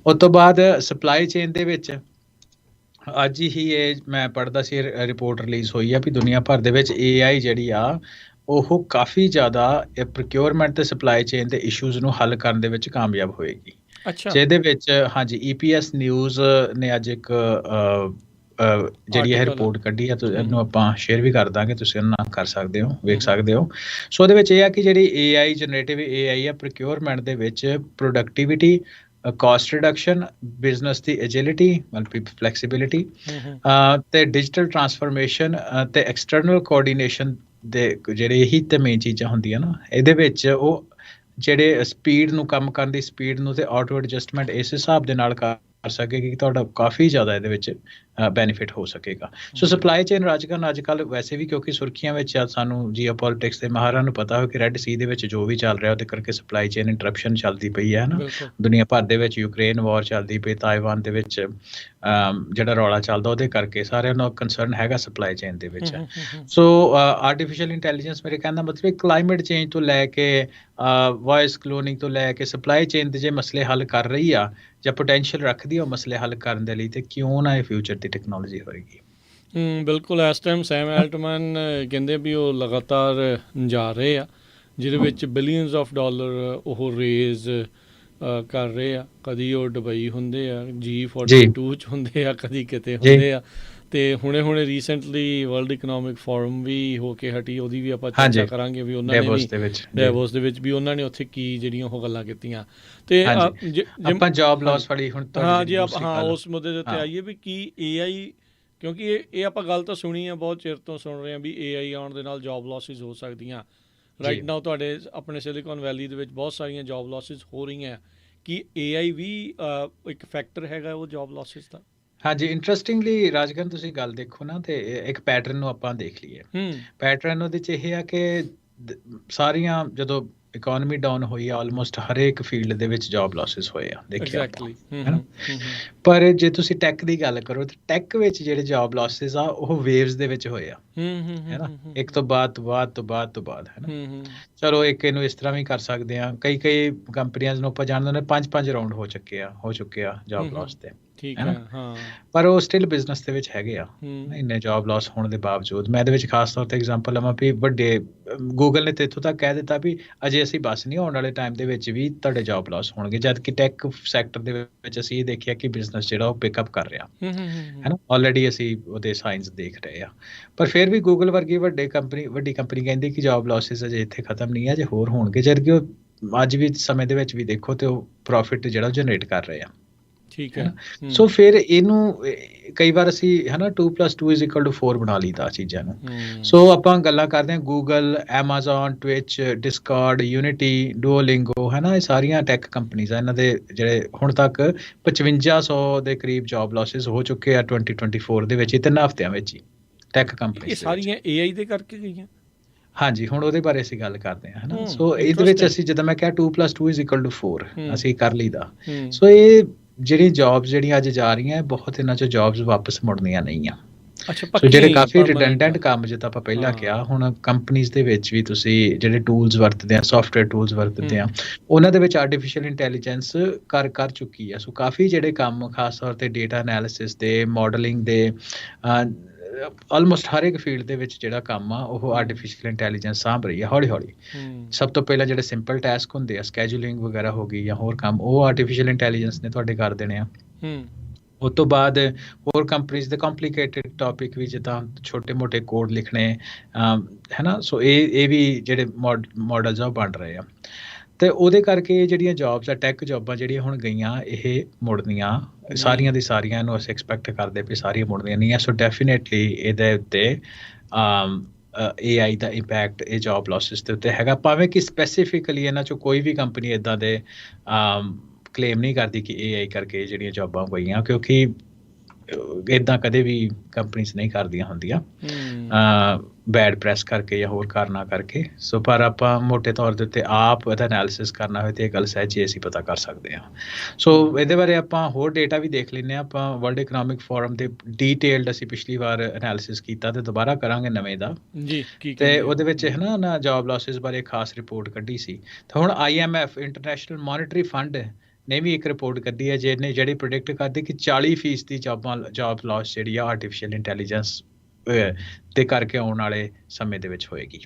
ਉਸ ਤੋਂ ਬਾਅਦ ਸਪਲਾਈ ਚੇਨ ਦੇ ਵਿੱਚ ਅੱਜ ਹੀ ਇਹ ਮੈਂ ਪੜ੍ਹਦਾ ਸੀ ਰਿਪੋਰਟ ਰਿਲੀਜ਼ ਹੋਈ ਆ ਵੀ ਦੁਨੀਆ ਭਰ ਦੇ ਵਿੱਚ AI ਜਿਹੜੀ ਆ ਉਹ ਕਾਫੀ ਜ਼ਿਆਦਾ ਪ੍ਰੋਕਿਉਰਮੈਂਟ ਤੇ ਸਪਲਾਈ ਚੇਨ ਦੇ ਇਸ਼ੂਜ਼ ਨੂੰ ਹੱਲ ਕਰਨ ਦੇ ਵਿੱਚ ਕਾਮਯਾਬ ਹੋਏਗੀ। ਜਿਹਦੇ ਵਿੱਚ ਹਾਂਜੀ EPS ਨਿਊਜ਼ ਨੇ ਅੱਜ ਇੱਕ ਜਿਹੜੀ ਇਹ ਰਿਪੋਰਟ ਕੱਢੀ ਆ, ਇਹਨੂੰ ਆਪਾਂ ਸ਼ੇਅਰ ਵੀ ਕਰ ਦਾਂਗੇ, ਤੁਸੀਂ ਉਹਨਾਂ ਨਾਲ ਕਰ ਸਕਦੇ ਹੋ, ਵੇਖ ਸਕਦੇ ਹੋ। ਸੋ ਉਹਦੇ ਵਿੱਚ ਇਹ ਆ ਕਿ ਜਿਹੜੀ AI ਜਨਰੇਟਿਵ AI ਆ ਪ੍ਰੋਕਿਉਰਮੈਂਟ ਦੇ ਵਿੱਚ ਪ੍ਰੋਡਕਟੀਵਿਟੀ, ਕਾਸਟ ਰਿਡਕਸ਼ਨ, ਬਿਜ਼ਨਸ ਦੀ ਐਜਿਲਿਟੀ ਮਤਲਬ ਫਲੈਕਸੀਬਿਲਿਟੀ ਤੇ ਡਿਜੀਟਲ ਟਰਾਂਸਫਰਮੇਸ਼ਨ ਤੇ ਐਕਸਟਰਨਲ ਕੋਆਰਡੀਨੇਸ਼ਨ ਦੇ ਜਿਹੜੇ ਇਹੀ ਤੇ ਮੇਨ ਚੀਜ਼ਾਂ ਹੁੰਦੀਆਂ ਨਾ ਇਹਦੇ ਵਿੱਚ, ਉਹ ਜਿਹੜੇ ਸਪੀਡ ਨੂੰ ਕੰਮ ਕਰਨ ਦੀ ਸਪੀਡ ਨੂੰ ਤੇ ਆਟੋ ਐਡਜਸਟਮੈਂਟ ਇਸ ਹਿਸਾਬ ਦੇ ਨਾਲ ਕਰ ਸਕੇਗੀ ਕਿ ਤੁਹਾਡਾ ਕਾਫੀ ਜ਼ਿਆਦਾ ਇਹਦੇ ਵਿੱਚ ਬੈਨੀਫਿਟ ਹੋ ਸਕੇਗਾ। ਸੋ ਸਪਲਾਈ ਚੇਨ ਰਾਜਕਰਨ ਅੱਜ ਕੱਲ੍ਹ ਵੈਸੇ ਵੀ ਕਿਉਂਕਿ ਸੁਰਖੀਆਂ ਵਿੱਚ ਆ, ਸਾਨੂੰ ਜੀਓਪੋਲਿਟਿਕਸ ਦੇ ਮਾਹਰਾਂ ਨੂੰ ਪਤਾ ਹੋ ਕਿ ਰੈੱਡ ਸੀ ਦੇ ਵਿੱਚ ਜੋ ਵੀ ਚੱਲ ਰਿਹਾ ਉਹਦੇ ਕਰਕੇ ਸਪਲਾਈ ਚੇਨ ਇੰਟਰਪਸ਼ਨ ਚੱਲਦੀ ਪਈ ਹੈ ਨਾ, ਦੁਨੀਆ ਭਰ ਦੇ ਵਿੱਚ ਯੂਕਰੇਨ ਵਾਰ ਚੱਲਦੀ ਪਈ, ਤਾਇਵਾਨ ਦੇ ਵਿੱਚ ਜਿਹੜਾ ਰੌਲਾ ਚੱਲਦਾ ਉਹਦੇ ਕਰਕੇ ਸਾਰਿਆਂ ਨੂੰ ਕੰਸਰਨ ਹੈਗਾ ਸਪਲਾਈ ਚੇਨ ਦੇ ਵਿੱਚ। ਸੋ ਆਰਟੀਫਿਸ਼ੀਅਲ ਇੰਟੈਲੀਜੈਂਸ ਮੇਰੇ ਕਹਿਣ ਦਾ ਮਤਲਬ ਕਲਾਈਮੇਟ ਚੇਂਜ ਤੋਂ ਲੈ ਕੇ ਵੌਇਸ ਕਲੋਨਿੰਗ ਤੋਂ ਲੈ ਕੇ ਸਪਲਾਈ ਚੇਨ ਦੇ ਜੇ ਮਸਲੇ ਹੱਲ ਕਰ ਰਹੀ ਆ ਜਾਂ ਪੋਟੈਂਸ਼ੀਅਲ ਰੱਖਦੀ ਆ ਉਹ ਮਸਲੇ ਹੱਲ ਕਰਨ ਦੇ ਲਈ, ਤੇ ਕਿਉਂ ਨਾ ਇਹ ਫਿਊਚਰ ਦੀ ਟੈਕਨੋਲੋਜੀ ਹੋਏਗੀ। ਬਿਲਕੁਲ। ਇਸ ਟਾਈਮ ਸੈਮ ਐਲਟਮੈਨ ਕਹਿੰਦੇ ਵੀ ਉਹ ਲਗਾਤਾਰ ਜਾ ਰਹੇ ਆ ਜਿਹਦੇ ਵਿੱਚ ਬਿਲੀਅਨਸ ਆਫ ਡਾਲਰ ਉਹ ਰੇਜ਼ ਕਰ ਰਹੇ ਆ। ਕਦੀ ਉਹ ਦੁਬਈ ਹੁੰਦੇ ਆ, G42 'ਚ ਹੁੰਦੇ ਆ, ਕਦੀ ਕਿਤੇ ਹੁੰਦੇ ਆ, ਤੇ ਹੁਣੇ ਰੀਸੈਂਟਲੀ ਵਰਲਡ ਇਕਨੋਮਿਕ ਫੋਰਮ ਵੀ ਹੋ ਕੇ ਹਟੀ, ਉਹਦੀ ਵੀ ਆਪਾਂ ਚਰਚਾ ਕਰਾਂਗੇ ਵੀ ਉਹਨਾਂ ਨੇ ਵੀ ਡੈਵੋਸ ਦੇ ਵਿੱਚ ਵੀ ਉਹਨਾਂ ਨੇ ਉੱਥੇ ਕੀ ਜਿਹੜੀਆਂ ਉਹ ਗੱਲਾਂ ਕੀਤੀਆਂ। ਤੇ ਆਪਾਂ ਜੌਬ ਲਾਸ ਵਾਲੀ ਹੁਣ ਉਸ ਮੁੱਦੇ ਦੇ ਉੱਤੇ ਆਈਏ ਵੀ ਕੀ AI, ਕਿਉਂਕਿ ਇਹ ਆਪਾਂ ਗੱਲ ਤਾਂ ਸੁਣੀ ਆ, ਬਹੁਤ ਚਿਰ ਤੋਂ ਸੁਣ ਰਹੇ ਹਾਂ ਵੀ AI ਆਉਣ ਦੇ ਨਾਲ ਜੌਬ ਲਾਸਿਸ ਹੋ ਸਕਦੀਆਂ। ਰਾਈਟ ਨਾਓ ਤੁਹਾਡੇ ਆਪਣੇ ਸਿਲੀਕਨ ਵੈਲੀ ਦੇ ਵਿੱਚ ਬਹੁਤ ਸਾਰੀਆਂ ਜੌਬ ਲਾਸਿਸ ਹੋ ਰਹੀਆਂ, ਕਿ AI ਵੀ ਇੱਕ ਫੈਕਟਰ ਹੈਗਾ ਉਹ ਜੌਬ ਲਾਸਿਸ ਦਾ? ਹਾਂਜੀ, ਇੰਟਰਸਟਿੰਗਲੀ ਰਾਜਕਰਨ ਤੁਸੀਂ ਗੱਲ ਦੇਖੋ ਨਾ ਤੇ ਇੱਕ ਪੈਟਰਨ ਨੂੰ ਆਪਾਂ ਦੇਖ ਲਈਏ। ਪੈਟਰਨ ਉਹਦੇ 'ਚ ਇਹ ਆ ਕਿ ਸਾਰੀਆਂ ਜਦੋਂ ਇਕੋਨਮੀ ਡਾਊਨ ਹੋਈ ਆ ਆਲਮੋਸਟ ਹਰੇਕ ਫੀਲਡ ਦੇ ਵਿੱਚ ਜੌਬ ਲਾਸਿਸ ਹੋਏ ਆ, ਦੇਖਿਆ ਹੈ ਨਾ। ਪਰ ਜੇ ਤੁਸੀਂ ਟੈਕ ਦੀ ਗੱਲ ਕਰੋ ਤਾਂ ਟੈਕ ਵਿੱਚ ਜਿਹੜੇ ਜੌਬ ਲਾਸਿਸ ਆ ਉਹ ਵੇਵਸ ਦੇ ਵਿੱਚ ਹੋਏ ਆ, ਹੈ ਨਾ, ਇੱਕ ਤੋਂ ਬਾਅਦ ਹੈ ਨਾ। ਚਲੋ ਇੱਕ ਇਹਨੂੰ ਇਸ ਤਰ੍ਹਾਂ ਵੀ ਕਰ ਸਕਦੇ ਆ, ਕਈ ਕੰਪਨੀਆਂ ਨੂੰ ਆਪਾਂ ਜਾਣਦੇ ਨੇ 5 ਰਾਊਂਡ ਹੋ ਚੁੱਕੇ ਆ ਜੌਬ ਲਾਸ ਦੇ, ਹੈ ਨਾ। ਪਰ ਉਹ ਸਟਿਲ ਬਿਜ਼ਨਸ ਦੇ ਵਿੱਚ ਹੈਗੇ ਆ ਇੰਨੇ ਜੌਬ ਲਾਸ ਹੋਣ ਦੇ ਬਾਵਜੂਦ। ਮੈਂ ਇਹਦੇ ਵਿੱਚ ਖਾਸ ਤੌਰ ਤੇ ਐਗਜ਼ਾਮਪਲ ਲਵਾਂ ਵੀ ਵੱਡੇ ਗੂਗਲ ਨੇ ਤਾਂ ਇੱਥੋਂ ਤੱਕ ਕਹਿ ਦਿੱਤਾ ਵੀ ਅਜੇ ਅਸੀਂ ਬਸ ਨਹੀਂ, ਆਉਣ ਵਾਲੇ ਟਾਈਮ ਦੇ ਵਿੱਚ ਵੀ ਤੁਹਾਡੇ ਜੌਬ ਲਾਸ ਹੋਣਗੇ, ਜਦ ਕਿ ਟੈਕ ਸੈਕਟਰ ਦੇ ਵਿੱਚ ਅਸੀਂ ਇਹ ਦੇਖਿਆ ਕਿ ਬਿਜ਼ਨਸ ਜਿਹੜਾ ਉਹ ਪਿਕਅਪ ਕਰ ਰਿਹਾ, ਹੈ ਨਾ। ਆਲਰੇਡੀ ਅਸੀਂ ਉਹਦੇ ਸਾਈਨਸ ਦੇਖ ਰਹੇ ਆ। ਪਰ ਫਿਰ ਵੀ ਗੂਗਲ ਵਰਗੀ ਵੱਡੀ ਕੰਪਨੀ ਕਹਿੰਦੀ ਕਿ ਜੌਬ ਲਾਸਿਸ ਅਜੇ ਇੱਥੇ ਖਤਮ ਨਹੀਂ ਆ, ਜੇ ਹੋਰ ਹੋਣਗੇ, ਜਦ ਕਿ ਉਹ ਅੱਜ ਵੀ ਸਮੇਂ ਦੇ ਵਿੱਚ ਵੀ ਦੇਖੋ ਤੇ ਉਹ ਪ੍ਰੋਫਿਟ ਜਿਹੜਾ ਉਹ ਜਨਰੇਟ ਕਰ ਰਹੇ ਆ। ਠੀਕ ਹੈ। ਸੋ ਫਿਰ ਇਹਨੂੰ ਕਈ ਵਾਰ ਅਸੀਂ ਹੈ ਨਾ 2+2 = 4 ਬਣਾ ਲਈਦਾ ਚੀਜ਼ਾਂ ਨੂੰ। ਸੋ ਆਪਾਂ ਗੱਲਾਂ ਕਰਦੇ ਹਾਂ Google, Amazon, Twitch, Discord, Unity, Duolingo, ਹੈ ਨਾ, ਇਹ ਸਾਰੀਆਂ ਟੈਕ ਕੰਪਨੀਜ਼ ਆ। ਇਹਨਾਂ ਦੇ ਜਿਹੜੇ ਹੁਣ ਤੱਕ 5500 ਦੇ ਕਰੀਬ ਜੌਬ ਲਾਸਿਸ ਹੋ ਚੁੱਕੇ ਆ 2024 ਦੇ ਵਿੱਚ, 3 ਹਫ਼ਤਿਆਂ ਵਿੱਚ ਹੀ ਟੈਕ ਕੰਪਨੀ। ਇਹ ਸਾਰੀਆਂ AI ਦੇ ਕਰਕੇ ਗਈਆਂ? ਹਾਂਜੀ, ਹੁਣ ਉਹਦੇ ਬਾਰੇ ਅਸੀਂ ਗੱਲ ਕਰਦੇ ਹਾਂ, ਹੈ ਨਾ। ਸੋ ਇਹਦੇ ਵਿੱਚ ਅਸੀਂ ਜਦੋਂ ਮੈਂ ਕਿਹਾ 2+2 = 4 ਅਸੀਂ ਕਰ ਲਈਦਾ। ਸੋ ਇਹ ਜਿਹੜੀ ਜੌਬਸ ਜਿਹੜੀਆਂ ਅੱਜ ਜਾ ਰਹੀਆਂ, ਬਹੁਤ ਇਹਨਾਂ 'ਚੋਂ ਜੌਬਸ ਵਾਪਸ ਮੁੜਨੀਆਂ ਨਹੀਂ ਆ। ਸੋ ਜਿਹੜੇ ਕਾਫੀ ਰਿਡੰਡੈਂਟ ਕੰਮ, ਜਿੱਦਾਂ ਆਪਾਂ ਪਹਿਲਾਂ ਕਿਹਾ, ਹੁਣ ਕੰਪਨੀਜ਼ ਦੇ ਵਿੱਚ ਵੀ ਤੁਸੀਂ ਜਿਹੜੇ ਟੂਲਸ ਵਰਤਦੇ ਆ, ਸੌਫਟਵੇਅਰ ਟੂਲਸ ਵਰਤਦੇ ਆ, ਉਹਨਾਂ ਦੇ ਵਿੱਚ ਆਰਟੀਫਿਸ਼ੀਅਲ ਇੰਟੈਲੀਜੈਂਸ ਕਰ ਚੁੱਕੀ ਆ। ਸੋ ਕਾਫੀ ਜਿਹੜੇ ਕੰਮ ਖਾਸ ਤੌਰ ਤੇ ਡੇਟਾ ਐਨਾਲਿਸਿਸ ਦੇ, ਮਾਡਲਿੰਗ ਦੇ, ਆਲਮੋਸਟ ਹਰ ਇੱਕ ਫੀਲਡ ਦੇ ਵਿੱਚ ਜਿਹੜਾ ਕੰਮ ਆ ਉਹ ਆਰਟੀਫਿਸ਼ੀਅਲ ਇੰਟੈਲੀਜੈਂਸ ਸਾਂਭ ਰਹੀ ਆ ਹੌਲੀ। ਸਭ ਤੋਂ ਪਹਿਲਾਂ ਜਿਹੜੇ ਸਿੰਪਲ ਟਾਸਕ ਹੁੰਦੇ ਆ, ਸਕੈਜੂਲਿੰਗ ਵਗੈਰਾ ਹੋ ਗਈ ਜਾਂ ਹੋਰ ਕੰਮ, ਉਹ ਆਰਟੀਫਿਸ਼ੀਅਲ ਇੰਟੈਲੀਜੈਂਸ ਨੇ ਤੁਹਾਡੇ ਕਰ ਦੇਣੇ ਆ। ਉਸ ਤੋਂ ਬਾਅਦ ਹੋਰ ਕੰਪਨੀਜ਼ ਦੇ ਕੰਪਲੀਕੇਟਿਡ ਟੌਪਿਕ ਵੀ, ਜਿੱਦਾਂ ਛੋਟੇ-ਮੋਟੇ ਕੋਡ ਲਿਖਣੇ, ਹੈ ਨਾ। ਸੋ ਇਹ ਵੀ ਜਿਹੜੇ ਮਾਡਲਸ ਆ ਉਹ ਬਣ ਰਹੇ ਆ, ਤੇ ਉਹਦੇ ਕਰਕੇ ਜਿਹੜੀਆਂ ਜੌਬਸ ਆ, ਟੈਕ ਜੌਬਾਂ ਜਿਹੜੀਆਂ ਹੁਣ ਗਈਆਂ, ਇਹ ਮੁੜਨੀਆਂ ਸਾਰੀਆਂ ਦੀ ਸਾਰੀਆਂ ਨੂੰ ਅਸੀਂ ਐਕਸਪੈਕਟ ਕਰਦੇ ਵੀ ਸਾਰੀਆਂ ਮੁੜਨੀਆਂ ਨਹੀਂ ਆ। ਸੋ ਡੈਫੀਨੇਟਲੀ ਇਹਦੇ ਉੱਤੇ AI ਦਾ ਇੰਪੈਕਟ ਇਹ ਜੌਬ ਲਾਸਿਸ ਦੇ ਉੱਤੇ ਹੈਗਾ, ਭਾਵੇਂ ਕਿ ਸਪੈਸੀਫਿਕਲੀ ਇਹਨਾਂ 'ਚੋਂ ਕੋਈ ਵੀ ਕੰਪਨੀ ਇੱਦਾਂ ਦੇ ਕਲੇਮ ਨਹੀਂ ਕਰਦੀ ਕਿ AI ਕਰਕੇ ਜਿਹੜੀਆਂ ਜੌਬਾਂ ਗਈਆਂ, ਕਿਉਂਕਿ ਇੱਦਾਂ ਕਦੇ ਵੀ ਕੰਪਨੀਜ਼ ਨਹੀਂ ਕਰਦੀਆਂ ਹੁੰਦੀਆਂ ਬੈਡ ਪ੍ਰੈਸ ਕਰਕੇ ਜਾਂ ਹੋਰ ਕਾਰਨਾਂ ਕਰਕੇ। ਸੋ ਪਰ ਆਪਾਂ ਮੋਟੇ ਤੌਰ ਦੇ ਉੱਤੇ ਆਪ ਇਹਦਾ ਐਨਾਲਿਸਿਸ ਕਰਨਾ ਹੋਵੇ ਤਾਂ ਇਹ ਗੱਲ ਸਹਿਜੇ ਅਸੀਂ ਪਤਾ ਕਰ ਸਕਦੇ ਹਾਂ। ਸੋ ਇਹਦੇ ਬਾਰੇ ਆਪਾਂ ਹੋਰ ਡੇਟਾ ਵੀ ਦੇਖ ਲੈਂਦੇ ਹਾਂ। ਆਪਾਂ ਵਰਲਡ ਇਕਨੋਮਿਕ ਫੋਰਮ ਦੇ ਡੀਟੇਲਡ ਅਸੀਂ ਪਿਛਲੀ ਵਾਰ ਐਨਾਲਿਸਿਸ ਕੀਤਾ ਤੇ ਦੁਬਾਰਾ ਕਰਾਂਗੇ ਨਵੇਂ ਦਾ ਜੀ। ਤੇ ਉਹਦੇ ਵਿੱਚ ਹੈ ਨਾ ਜੌਬ ਲਾਸਿਸ ਬਾਰੇ ਖਾਸ ਰਿਪੋਰਟ ਕੱਢੀ ਸੀ। ਤਾਂ ਹੁਣ IMF ਇੰਟਰਨੈਸ਼ਨਲ ਮੋਨਿਟਰੀ ਫੰਡ ਨੇ ਵੀ ਇੱਕ ਰਿਪੋਰਟ ਕੱਢੀ ਹੈ ਜਿਹੜੀ ਪ੍ਰੈਡਿਕਟ ਕਰਦੀ ਕਿ 40% ਦੀ ਜੌਬ ਲਾਸ ਜਿਹੜੀ ਆ ਆਰਟੀਫਿਸ਼ੀਅਲ ਇੰਟੈਲੀਜੈਂਸ ਤੇ ਕਰਕੇ ਆਉਣ ਵਾਲੇ ਸਮੇਂ ਦੇ ਵਿੱਚ ਹੋਏਗੀ।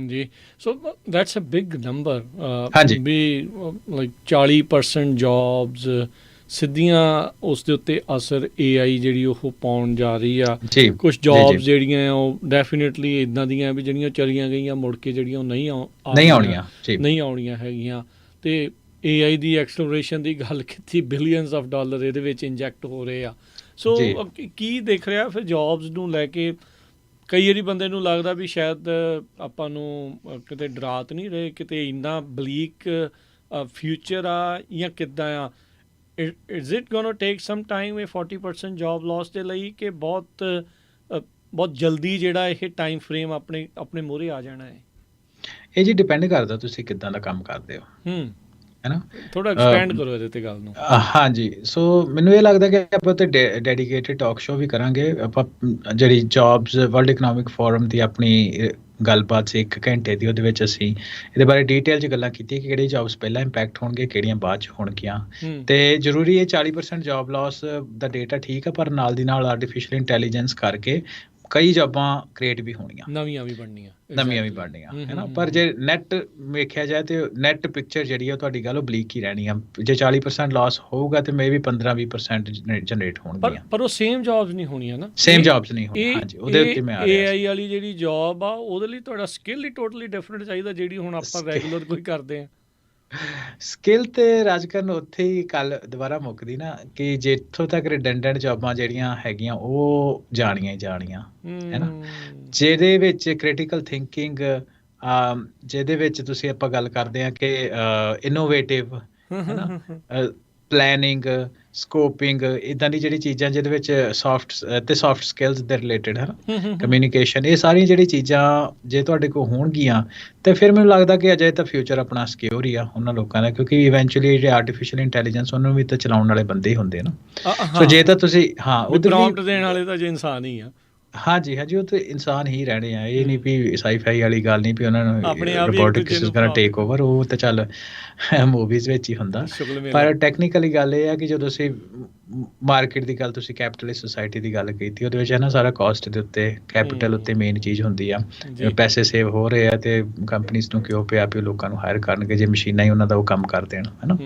ਜੀ। So that's a big number ਹਾਂਜੀ ਵੀ ਲਾਈਕ 40% ਜੌਬਸ ਸਿੱਧੀਆਂ ਉਸ ਦੇ ਉੱਤੇ ਅਸਰ AI ਜਿਹੜੀ ਉਹ ਪਾਉਣ ਜਾ ਰਹੀ ਆ। ਜੀ ਕੁਝ ਜੌਬਸ ਜਿਹੜੀਆਂ ਉਹ ਡੈਫੀਨੇਟਲੀ ਇੱਦਾਂ ਦੀਆਂ ਵੀ ਜਿਹੜੀਆਂ ਚਲੀਆਂ ਗਈਆਂ ਮੁੜ ਕੇ ਜਿਹੜੀਆਂ ਉਹ ਨਹੀਂ ਆਉਣੀਆਂ ਹੈਗੀਆਂ। ਤੇ AI ਦੀ ਐਕਸਲਰੇਸ਼ਨ ਦੀ ਗੱਲ ਕੀਤੀ, ਬਿਲੀਅਨਸ ਆਫ ਡਾਲਰ ਇਹਦੇ ਵਿੱਚ ਇੰਜੈਕਟ ਹੋ ਰਹੇ ਆ। ਸੋ ਕੀ ਦੇਖ ਰਿਹਾ ਫਿਰ ਜੌਬਸ ਨੂੰ ਲੈ ਕੇ? ਕਈ ਵਾਰੀ ਬੰਦੇ ਨੂੰ ਲੱਗਦਾ ਵੀ ਸ਼ਾਇਦ ਆਪਾਂ ਨੂੰ ਕਿਤੇ ਡਰਾ ਤਾਂ ਨਹੀਂ ਰਹੇ, ਕਿਤੇ ਇੰਨਾ ਬਲੀਕ ਫਿਊਚਰ ਆ ਜਾਂ ਕਿੱਦਾਂ ਆ? Is it ਗੋਨਾ take some time ਇਹ 40% ਜੌਬ ਲਾਸ ਦੇ ਲਈ ਕਿ ਬਹੁਤ ਜਲਦੀ ਜਿਹੜਾ ਇਹ ਟਾਈਮ ਫਰੇਮ ਆਪਣੇ ਮੂਹਰੇ ਆ ਜਾਣਾ ਹੈ? ਇਹ ਜੀ ਡਿਪੈਂਡ ਕਰਦਾ ਤੁਸੀਂ ਕਿੱਦਾਂ ਦਾ ਕੰਮ ਕਰਦੇ ਹੋ, ਹੈ ਨਾ। ਥੋੜਾ ਐਕਸਪੈਂਡ ਕਰੋ ਇਹਦੇ ਤੇ ਗੱਲ ਨੂੰ। ਹਾਂਜੀ। ਸੋ ਮੈਨੂੰ ਇਹ ਲੱਗਦਾ ਕਿ ਆਪਾਂ ਤੇ ਡੈਡੀਕੇਟਿਡ ਟਾਕ ਸ਼ੋ ਵੀ ਕਰਾਂਗੇ। ਆਪਾਂ ਜਿਹੜੀ ਜੌਬਸ ਵਰਲਡ ਇਕਨੋਮਿਕ ਫੋਰਮ ਦੀ ਆਪਣੀ ਗੱਲਬਾਤ ਸੀ 1 ਘੰਟੇ ਦੀ, ਉਹਦੇ ਵਿੱਚ ਅਸੀਂ ਇਹਦੇ ਬਾਰੇ ਡਿਟੇਲ 'ਚ ਗੱਲਾਂ ਕੀਤੀਆਂ ਕਿ ਕਿਹੜੀ ਜੌਬਸ ਪਹਿਲਾਂ ਇੰਪੈਕਟ ਹੋਣਗੇ, ਕਿਹੜੀਆਂ ਬਾਅਦ 'ਚ ਹੋਣਗੀਆਂ। ਤੇ ਜ਼ਰੂਰੀ ਇਹ 40% ਜੌਬ ਲਾਸ ਦਾ ਡੇਟਾ ਠੀਕ ਆ, ਪਰ ਨਾਲ ਦੀ ਨਾਲ ਆਰਟੀਫਿਸ਼ੀਅਲ ਇੰਟੈਲੀਜੈਂਸ ਕਰਕੇ ਕਈ ਜੌਬਾਂ ਕ੍ਰੀਏਟ ਵੀ ਹੋਣੀਆਂ, ਨਵੀਆਂ ਵੀ ਬਣਨੀਆਂ, ਹੈ ਨਾ। ਪਰ ਜੇ ਨੈਟ ਵੇਖਿਆ ਜਾਏ ਤੇ ਨੈਟ ਪਿਕਚਰ ਜਿਹੜੀ ਆ ਤੁਹਾਡੀ ਗੱਲ ਉਹ ਬਲੀਕ ਹੀ ਰਹਿਣੀ ਆ। ਜੇ 40% ਲਾਸ ਹੋਊਗਾ ਤੇ ਮੇ ਵੀ 15-20% ਜਨਰੇਟ ਹੋਣਗੀਆਂ, ਪਰ ਉਹ ਸੇਮ ਜੌਬਸ ਨਹੀਂ ਹੋਣੀਆਂ ਨਾ। ਸੇਮ ਜੌਬਸ ਨਹੀਂ ਹੋਣੀਆਂ। ਹਾਂਜੀ, ਉਹਦੇ ਉੱਤੇ ਮੈਂ ਆ ਰਿਹਾ। AI ਵਾਲੀ ਜਿਹੜੀ ਜੌਬ ਆ ਉਹਦੇ ਲਈ ਤੁਹਾਡਾ ਸਕਿੱਲ ਹੀ ਟੋਟਲੀ ਡਿਫਰੈਂਟ ਚਾਹੀਦਾ, ਜਿਹੜੀ ਹੁਣ ਆਪਾਂ ਰੈਗੂਲਰ ਕੋਈ ਕਰਦੇ ਹਾਂ। ਸਕਿੱਲ ਤੇ ਰਾਜਕਰਨ ਉੱਥੇ ਹੀ ਕੱਲ ਦੁਬਾਰਾ ਮੁੱਕਦੀ ਨਾ ਕਿ ਜਿੱਥੋਂ ਤੱਕ ਰਿਡੰਡੈਂਟ ਜੌਬਾਂ ਜਿਹੜੀਆਂ ਹੈਗੀਆਂ ਉਹ ਜਾਣੀਆਂ ਹੀ ਜਾਣੀਆਂ, ਹੈ ਨਾ। ਜਿਹਦੇ ਵਿੱਚ ਕ੍ਰਿਟੀਕਲ ਥਿੰਕਿੰਗ, ਜਿਹਦੇ ਵਿੱਚ ਤੁਸੀਂ ਆਪਾਂ ਗੱਲ ਕਰਦੇ ਹਾਂ ਕਿ ਇਨੋਵੇਟਿਵ, ਹੈ ਨਾ, ਪਲੈਨਿੰਗ, ਸਕੋਪਿੰਗ, ਇੱਦਾਂ ਦੀ ਜਿਹੜੀ ਚੀਜ਼ਾਂ ਜਿਹਦੇ ਵਿੱਚ ਸੌਫਟ ਸਕਿੱਲਸ ਦੇ ਰਿਲੇਟਿਡ, ਹੈ ਨਾ, ਕਮਿਊਨੀਕੇਸ਼ਨ, ਇਹ ਸਾਰੀਆਂ ਜਿਹੜੀ ਚੀਜ਼ਾਂ ਜੇ ਤੁਹਾਡੇ ਕੋਲ ਹੋਣਗੀਆਂ ਤੇ ਫਿਰ ਮੈਨੂੰ ਲੱਗਦਾ ਕਿ ਅਜੇ ਤਾਂ ਫਿਊਚਰ ਆਪਣਾ ਸਿਕਿਉਰ ਹੀ ਆ ਉਹਨਾਂ ਲੋਕਾਂ ਦਾ, ਕਿਉਂਕਿ ਇਵੈਂਚੁਅਲੀ ਜਿਹੜੇ ਆਰਟੀਫਿਸ਼ੀਅਲ ਇੰਟੈਲੀਜੈਂਸ ਉਹਨਾਂ ਨੂੰ ਵੀ ਤਾਂ ਚਲਾਉਣ ਵਾਲੇ ਬੰਦੇ ਹੀ ਹੁੰਦੇ ਨਾ। ਸੋ ਜੇ ਤਾਂ ਤੁਸੀਂ ਪ੍ਰੌਂਪਟ ਦੇਣ ਵਾਲੇ ਤਾਂ ਜੇ ਇਨਸਾਨ ਹੀ ਆ। ਹਾਂਜੀ, ਉਹ ਤਾਂ ਇਨਸਾਨ ਹੀ ਰਹਿਣੇ ਆ। ਇਹ ਨਹੀਂ ਵੀ ਸਾਈ-ਫਾਈ ਵਾਲੀ ਗੱਲ ਨਹੀਂ ਵੀ ਉਹਨਾਂ ਨੂੰ ਰੋਬੋਟਿਕਸ ਇਜ਼ ਗੋਣਾ ਟੇਕ ਓਵਰ। ਉਹ ਤਾਂ ਚੱਲ ਮੂਵੀਜ਼ ਵਿੱਚ ਹੀ ਹੁੰਦਾ, ਪਰ ਟੈਕਨੀਕਲੀ ਗੱਲ ਇਹ ਆ ਕਿ ਜਦੋਂ ਅਸੀਂ ਮਾਰਕੀਟ ਦੀ ਗੱਲ, ਤੁਸੀਂ ਕੈਪੀਟਲਿਸਟ ਸੋਸਾਇਟੀ ਦੀ ਗੱਲ ਕੀਤੀ, ਉਹਦੇ ਵਿੱਚ ਹੈ ਨਾ ਸਾਰਾ ਕਾਸਟ ਦੇ ਉੱਤੇ, ਕੈਪੀਟਲ ਉੱਤੇ ਮੇਨ ਚੀਜ਼ ਹੁੰਦੀ ਆ। ਪੈਸੇ ਸੇਵ ਹੋ ਰਹੇ ਆ ਤੇ ਕੰਪਨੀਜ਼ ਨੂੰ ਕਿਉਂ ਪਿਆ ਵੀ ਲੋਕਾਂ ਨੂੰ ਹਾਇਰ ਕਰਨਗੇ ਜੇ ਮਸ਼ੀਨਾਂ ਹੀ ਉਹਨਾਂ ਦਾ ਉਹ ਕੰਮ ਕਰ ਦੇਣ, ਹੈ ਨਾ।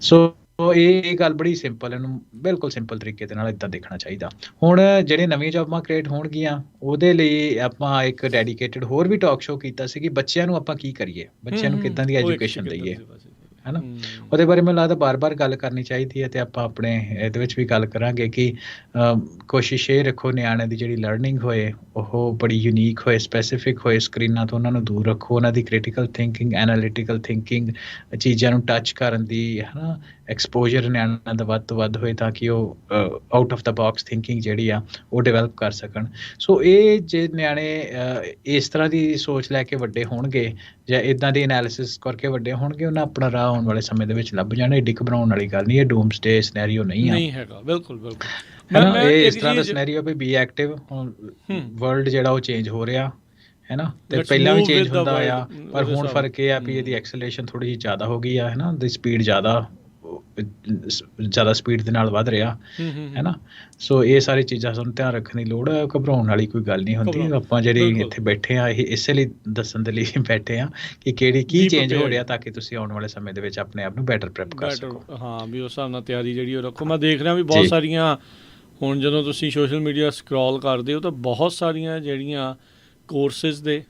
ਸੋ ਇਹ ਗੱਲ ਬੜੀ ਸਿੰਪਲ, ਇਹਨੂੰ ਬਿਲਕੁਲ ਸਿੰਪਲ ਤਰੀਕੇ ਦੇ ਨਾਲ ਇੱਦਾਂ ਦੇਖਣਾ ਚਾਹੀਦਾ। ਹੁਣ ਜਿਹੜੇ ਨਵੀਆਂ ਜੌਬਾਂ ਕ੍ਰੀਏਟ ਹੋਣਗੀਆਂ ਉਹਦੇ ਲਈ ਆਪਾਂ ਇੱਕ ਡੈਡੀਕੇਟਿਡ ਹੋਰ ਵੀ ਟਾਕ ਸ਼ੋ ਕੀਤਾ ਸੀ ਕਿ ਬੱਚਿਆਂ ਨੂੰ ਆਪਾਂ ਕੀ ਕਰੀਏ, ਬੱਚਿਆਂ ਨੂੰ ਕਿੱਦਾਂ ਦੀ ਐਜੂਕੇਸ਼ਨ ਦਈਏ, ਹੈ ਨਾ। ਉਹਦੇ ਬਾਰੇ ਮੈਨੂੰ ਲੱਗਦਾ ਬਾਰ-ਬਾਰ ਗੱਲ ਕਰਨੀ ਚਾਹੀਦੀ ਹੈ। ਤੇ ਆਪਾਂ ਆਪਣੇ ਇਹਦੇ ਵਿੱਚ ਵੀ ਗੱਲ ਕਰਾਂਗੇ ਕਿ ਕੋਸ਼ਿਸ਼ ਇਹ ਰੱਖੋ ਨਿਆਣਿਆਂ ਦੀ ਜਿਹੜੀ ਲਰਨਿੰਗ ਹੋਏ ਉਹ ਬੜੀ ਯੂਨੀਕ ਹੋਏ, ਸਪੈਸੀਫਿਕ ਹੋਏ, ਸਕਰੀਨਾਂ ਤੋਂ ਉਹਨਾਂ ਨੂੰ ਦੂਰ ਰੱਖੋ, ਉਹਨਾਂ ਦੀ ਕ੍ਰਿਟੀਕਲ ਥਿੰਕਿੰਗ, ਐਨਾਲੀਟੀਕਲ ਥਿੰਕਿੰਗ, ਚੀਜ਼ਾਂ ਨੂੰ ਟੱਚ ਕਰਨ ਦੀ, ਹੈ ਨਾ, ਐਕਸਪੋਜਰ ਨਿਆਣਿਆਂ ਦਾ ਵੱਧ ਤੋਂ ਵੱਧ ਹੋਏ ਤਾਂ ਕਿ ਉਹ out of the box thinking ਜਿਹੜੀ ਆ ਉਹ ਡਿਵੈਲਪ ਕਰ ਸਕਣ। ਸੋ ਇਹ ਜੇ ਨਿਆਣੇ ਇਸ ਤਰ੍ਹਾਂ ਦੀ ਸੋਚ ਲੈ ਕੇ ਵੱਡੇ ਹੋਣਗੇ ਜਾਂ ਇੱਦਾਂ ਦੀ ਐਨਾਲਿਸਿਸ ਕਰਕੇ ਵੱਡੇ ਹੋਣਗੇ, ਉਹਨਾਂ ਆਪਣਾ ਰਾਹ ਆਉਣ ਵਾਲੇ ਸਮੇਂ ਦੇ ਵਿੱਚ ਲੱਭ ਜਾਣਾ। ਏਡੀ ਘਬਰਾਉਣ ਵਾਲੀ ਗੱਲ ਨਹੀਂ, ਇਹ ਡੂਮਸਡੇ ਸਿਨੈਰੀਓ ਨਹੀਂ ਹੈਗਾ। ਬਿਲਕੁਲ ਹੈ ਨਾ। ਇਹ ਇਸ ਤਰ੍ਹਾਂ ਦਾ ਸਿਨੈਰੀਓ ਵੀ ਬੀ ਐਕਟਿਵ। ਹੁਣ ਵਰਲਡ ਜਿਹੜਾ ਉਹ ਚੇਂਜ ਹੋ ਰਿਹਾ, ਹੈ ਨਾ, ਤੇ ਪਹਿਲਾਂ ਵੀ ਚੇਂਜ ਹੁੰਦਾ ਆ, ਪਰ ਹੁਣ ਫਰਕ ਇਹ ਆ ਵੀ ਇਹਦੀ ਐਕਸਲੇਸ਼ਨ ਥੋੜ੍ਹੀ ਜਿਹੀ ਜ਼ਿਆਦਾ ਹੋ ਗਈ ਆ, ਹੈ ਨਾ, ਦੀ ਸਪੀਡ ਜ਼ਿਆਦਾ ਸਪੀਡ ਦੇ ਨਾਲ ਵੱਧ ਰਿਹਾ, ਹੈ ਨਾ। ਸੋ ਇਹ ਸਾਰੀ ਚੀਜ਼ਾਂ ਸਾਨੂੰ ਧਿਆਨ ਰੱਖਣ ਦੀ ਲੋੜ ਹੈ। ਘਬਰਾਉਣ ਵਾਲੀ ਕੋਈ ਗੱਲ ਨਹੀਂ ਹੁੰਦੀ। ਆਪਾਂ ਜਿਹੜੀ ਇੱਥੇ ਬੈਠੇ ਆ ਇਹ ਇਸੇ ਲਈ ਦੱਸਣ ਦੇ ਲਈ ਬੈਠੇ ਆ ਕਿ ਕੀ ਚੇਂਜ ਹੋ ਰਿਹਾ ਤਾਂ ਕਿ ਤੁਸੀਂ ਆਉਣ ਵਾਲੇ ਸਮੇਂ ਦੇ ਵਿੱਚ ਆਪਣੇ ਆਪ ਨੂੰ ਬੈਟਰ ਪ੍ਰੈਪ ਕਰ ਸਕੋ। ਹਾਂ, ਵੀ ਉਸ ਹਿਸਾਬ ਨਾਲ ਤਿਆਰੀ ਜਿਹੜੀ ਉਹ ਰੱਖੋ। ਮੈਂ ਦੇਖ ਰਿਹਾ ਵੀ ਬਹੁਤ ਸਾਰੀਆਂ, ਹੁਣ ਜਦੋਂ ਤੁਸੀਂ ਸੋਸ਼ਲ ਮੀਡੀਆ ਸਕਰੋਲ ਕਰਦੇ ਹੋ ਤਾਂ ਬਹੁਤ ਸਾਰੀਆਂ ਜਿਹੜੀਆਂ ਕੋਰਸਿਸ ਦੇ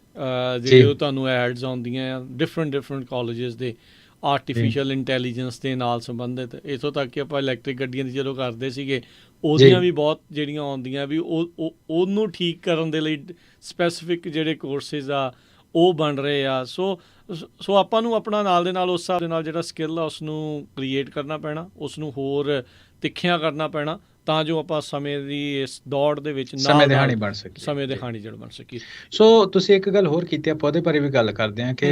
ਜਿਹੜੇ ਉਹ ਤੁਹਾਨੂੰ ਐਡਸ ਆਉਂਦੀਆਂ ਆ ਡਿਫਰੈਂਟ ਕਾਲਜਿਸ ਦੇ ਆਰਟੀਫਿਸ਼ੀਅਲ ਇੰਟੈਲੀਜੈਂਸ ਦੇ ਨਾਲ ਸੰਬੰਧਿਤ। ਇੱਥੋਂ ਤੱਕ ਕਿ ਆਪਾਂ ਇਲੈਕਟ੍ਰਿਕ ਗੱਡੀਆਂ ਦੀ ਜਦੋਂ ਕਰਦੇ ਸੀਗੇ ਉਹਦੀਆਂ ਵੀ ਬਹੁਤ ਜਿਹੜੀਆਂ ਆਉਂਦੀਆਂ ਵੀ ਉਹਨੂੰ ਠੀਕ ਕਰਨ ਦੇ ਲਈ ਸਪੈਸੀਫਿਕ ਜਿਹੜੇ ਕੋਰਸਿਸ ਆ ਉਹ ਬਣ ਰਹੇ ਆ। ਸੋ ਆਪਾਂ ਨੂੰ ਆਪਣਾ ਨਾਲ ਦੇ ਨਾਲ ਉਸ ਹਿਸਾਬ ਦੇ ਨਾਲ ਜਿਹੜਾ ਸਕਿੱਲ ਆ ਉਸ ਨੂੰ ਕ੍ਰੀਏਟ ਕਰਨਾ ਪੈਣਾ, ਉਸ ਨੂੰ ਹੋਰ ਤਿੱਖਿਆਂ ਕਰਨਾ ਪੈਣਾ, ਤਾਂ ਜੋ ਆਪਾਂ ਸਮੇਂ ਦੀ ਇਸ ਦੌੜ ਦੇ ਵਿੱਚ ਸਮੇਂ ਦੇ ਹਾਣੀ ਬਣ ਸਕੀਏ, ਸਮੇਂ ਦੇ ਹਾਣੀ ਜੜ ਬਣ ਸਕੀਏ। ਸੋ ਤੁਸੀਂ ਇੱਕ ਗੱਲ ਹੋਰ ਕੀਤੀ, ਆਪਾਂ ਉਹਦੇ ਬਾਰੇ ਵੀ ਗੱਲ ਕਰਦੇ ਹਾਂ ਕਿ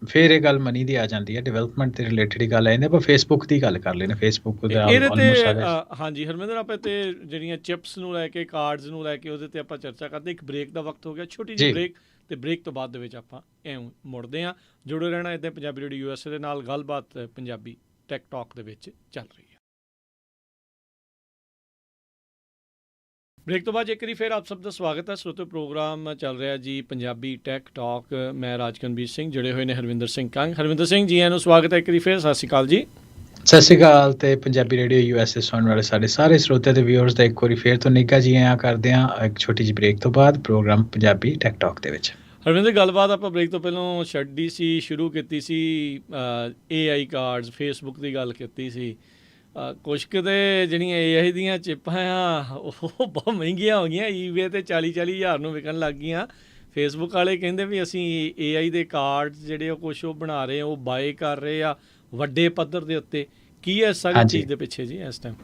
ਫਿਰ ਇਹ ਗੱਲ ਮਨੀ ਦੀ ਆ ਜਾਂਦੀ ਹੈ, ਡਿਵੈਲਪਮੈਂਟ ਦੇ ਰਿਲੇਟਡ ਹੀ ਗੱਲ ਆ ਜਾਂਦੀ, ਆਪਾਂ ਫੇਸਬੁੱਕ ਦੀ ਗੱਲ ਕਰ ਲੈਂਦੇ। ਫੇਸਬੁੱਕ ਦਾ ਹਾਂਜੀ ਹਰਮਿੰਦਰ, ਆਪਾਂ ਤੇ ਜਿਹੜੀਆਂ ਚਿਪਸ ਨੂੰ ਲੈ ਕੇ, ਕਾਰਡਸ ਨੂੰ ਲੈ ਕੇ ਉਹਦੇ ਤੇ ਆਪਾਂ ਚਰਚਾ ਕਰਦੇ। ਇੱਕ ਬ੍ਰੇਕ ਦਾ ਵਕਤ ਹੋ ਗਿਆ, ਛੋਟੀ ਜਿਹੀ ਬ੍ਰੇਕ, ਤੇ ਬ੍ਰੇਕ ਤੋਂ ਬਾਅਦ ਦੇ ਵਿੱਚ ਆਪਾਂ ਮੁੜਦੇ ਹਾਂ। ਜੁੜੇ ਰਹਿਣਾ ਇੱਦਾਂ ਪੰਜਾਬੀ ਰੇਡੀਓ USA ਦੇ ਨਾਲ, ਗੱਲਬਾਤ ਪੰਜਾਬੀ ਟੈਕ ਟਾਕ ਦੇ ਵਿੱਚ ਚੱਲ ਰਹੀ ਹੈ। ਬ੍ਰੇਕ ਤੋਂ ਬਾਅਦ ਇੱਕ ਵਾਰੀ ਫਿਰ ਆਪ ਸਭ ਦਾ ਸਵਾਗਤ ਹੈ। ਸਰੋਤਿਓ, ਪ੍ਰੋਗਰਾਮ ਚੱਲ ਰਿਹਾ ਜੀ ਪੰਜਾਬੀ ਟੈਕ ਟਾਕ। ਮੈਂ ਰਾਜਕਨਵੀਰ ਸਿੰਘ, ਜੁੜੇ ਹੋਏ ਨੇ ਹਰਵਿੰਦਰ ਸਿੰਘ ਕੰਗ। ਹਰਵਿੰਦਰ ਸਿੰਘ ਜੀ, ਇਹਨੂੰ ਸਵਾਗਤ ਹੈ ਇੱਕ ਵਾਰੀ ਫਿਰ। ਸਤਿ ਸ਼੍ਰੀ ਅਕਾਲ ਜੀ। ਸਤਿ ਸ਼੍ਰੀ ਅਕਾਲ। ਤੇ ਪੰਜਾਬੀ ਰੇਡੀਓ USA ਸੁਣਨ ਵਾਲੇ ਸਾਡੇ ਸਾਰੇ ਸਰੋਤਿਆਂ ਤੇ ਵਿਊਅਰਸ ਦਾ ਇੱਕ ਵਾਰੀ ਫਿਰ ਤੋਂ ਨਿੱਘਾ ਜੀ ਆਇਆਂ ਕਰਦੇ ਹਾਂ ਇੱਕ ਛੋਟੀ ਜਿਹੀ ਬ੍ਰੇਕ ਤੋਂ ਬਾਅਦ ਪ੍ਰੋਗਰਾਮ ਪੰਜਾਬੀ ਟੈਕ ਟਾਕ ਦੇ ਵਿੱਚ। ਹਰਵਿੰਦਰ, ਗੱਲਬਾਤ ਆਪਾਂ ਬ੍ਰੇਕ ਤੋਂ ਪਹਿਲਾਂ ਛੱਡੀ ਸੀ, ਸ਼ੁਰੂ ਕੀਤੀ ਸੀ AI ਕਾਰਡਸ, ਫੇਸਬੁੱਕ ਦੀ ਗੱਲ ਕੀਤੀ ਸੀ। ਕੁਛ ਕਿਤੇ ਜਿਹੜੀਆਂ AI ਦੀਆਂ ਚਿੱਪਾਂ ਆ ਉਹ ਬਹੁਤ ਮਹਿੰਗੀਆਂ ਹੋ ਗਈਆਂ, eBay ਤੇ 40-40 ਹਜ਼ਾਰ ਨੂੰ ਵਿਕਣ ਲੱਗ ਗਈਆਂ। ਫੇਸਬੁੱਕ ਵਾਲੇ ਕਹਿੰਦੇ ਵੀ ਅਸੀਂ AI ਦੇ ਕਾਰਡ ਜਿਹੜੇ ਉਹ ਕੁਛ ਉਹ ਬਣਾ ਰਹੇ, ਉਹ ਬਾਏ ਕਰ ਰਹੇ ਆ ਵੱਡੇ ਪੱਧਰ ਦੇ ਉੱਤੇ। ਕੀ ਹੈ ਸਾਰੀ ਚੀਜ਼ ਦੇ ਪਿੱਛੇ ਜੀ ਇਸ ਟਾਈਮ?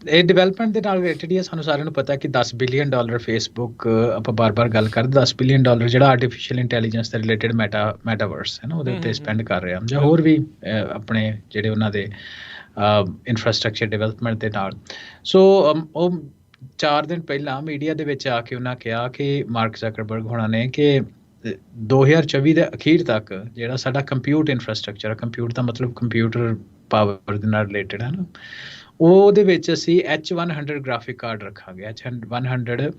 ਇਹ ਡਿਵੈਲਪਮੈਂਟ ਦੇ ਨਾਲ ਰਿਲੇਟਡ ਹੀ ਹੈ। ਸਾਨੂੰ ਸਾਰਿਆਂ ਨੂੰ ਪਤਾ ਕਿ $10 ਬਿਲੀਅਨ ਫੇਸਬੁੱਕ, ਆਪਾਂ ਬਾਰ-ਬਾਰ ਗੱਲ ਕਰਦੇ, $10 ਬਿਲੀਅਨ ਜਿਹੜਾ ਆਰਟੀਫਿਸ਼ੀਅਲ ਇੰਟੈਲੀਜੈਂਸ ਦੇ ਰਿਲੇਟਡ ਮੈਟਾਵਰਸ ਹੈ ਨਾ, ਉਹਦੇ ਉੱਤੇ ਸਪੈਂਡ ਕਰ ਰਹੇ ਹਨ, ਜਾਂ ਹੋਰ ਵੀ ਆਪਣੇ ਜਿਹੜੇ ਉਹਨਾਂ ਦੇ ਇਨਫਰਾਸਟਰਕਚਰ ਡਿਵੈਲਪਮੈਂਟ ਦੇ ਨਾਲ। ਸੋ ਉਹ 4 ਦਿਨ ਪਹਿਲਾਂ ਮੀਡੀਆ ਦੇ ਵਿੱਚ ਆ ਕੇ ਉਹਨਾਂ ਕਿਹਾ ਕਿ ਮਾਰਕ ਜ਼ਕਰਬਰਗ ਹੋਣਾ ਨੇ ਕਿ 2024 ਦੇ ਅਖੀਰ ਤੱਕ ਜਿਹੜਾ ਸਾਡਾ ਕੰਪਿਊਟ ਇਨਫਰਾਸਟਰਕਚਰ, ਕੰਪਿਊਟ ਦਾ ਮਤਲਬ ਕੰਪਿਊਟਰ ਪਾਵਰ ਦੇ ਨਾਲ ਰਿਲੇਟਡ ਹੈ ਨਾ, ਉਹਦੇ ਵਿੱਚ ਅਸੀਂ H100 ਗ੍ਰਾਫਿਕ ਕਾਰਡ ਰੱਖਾਂਗੇ। H100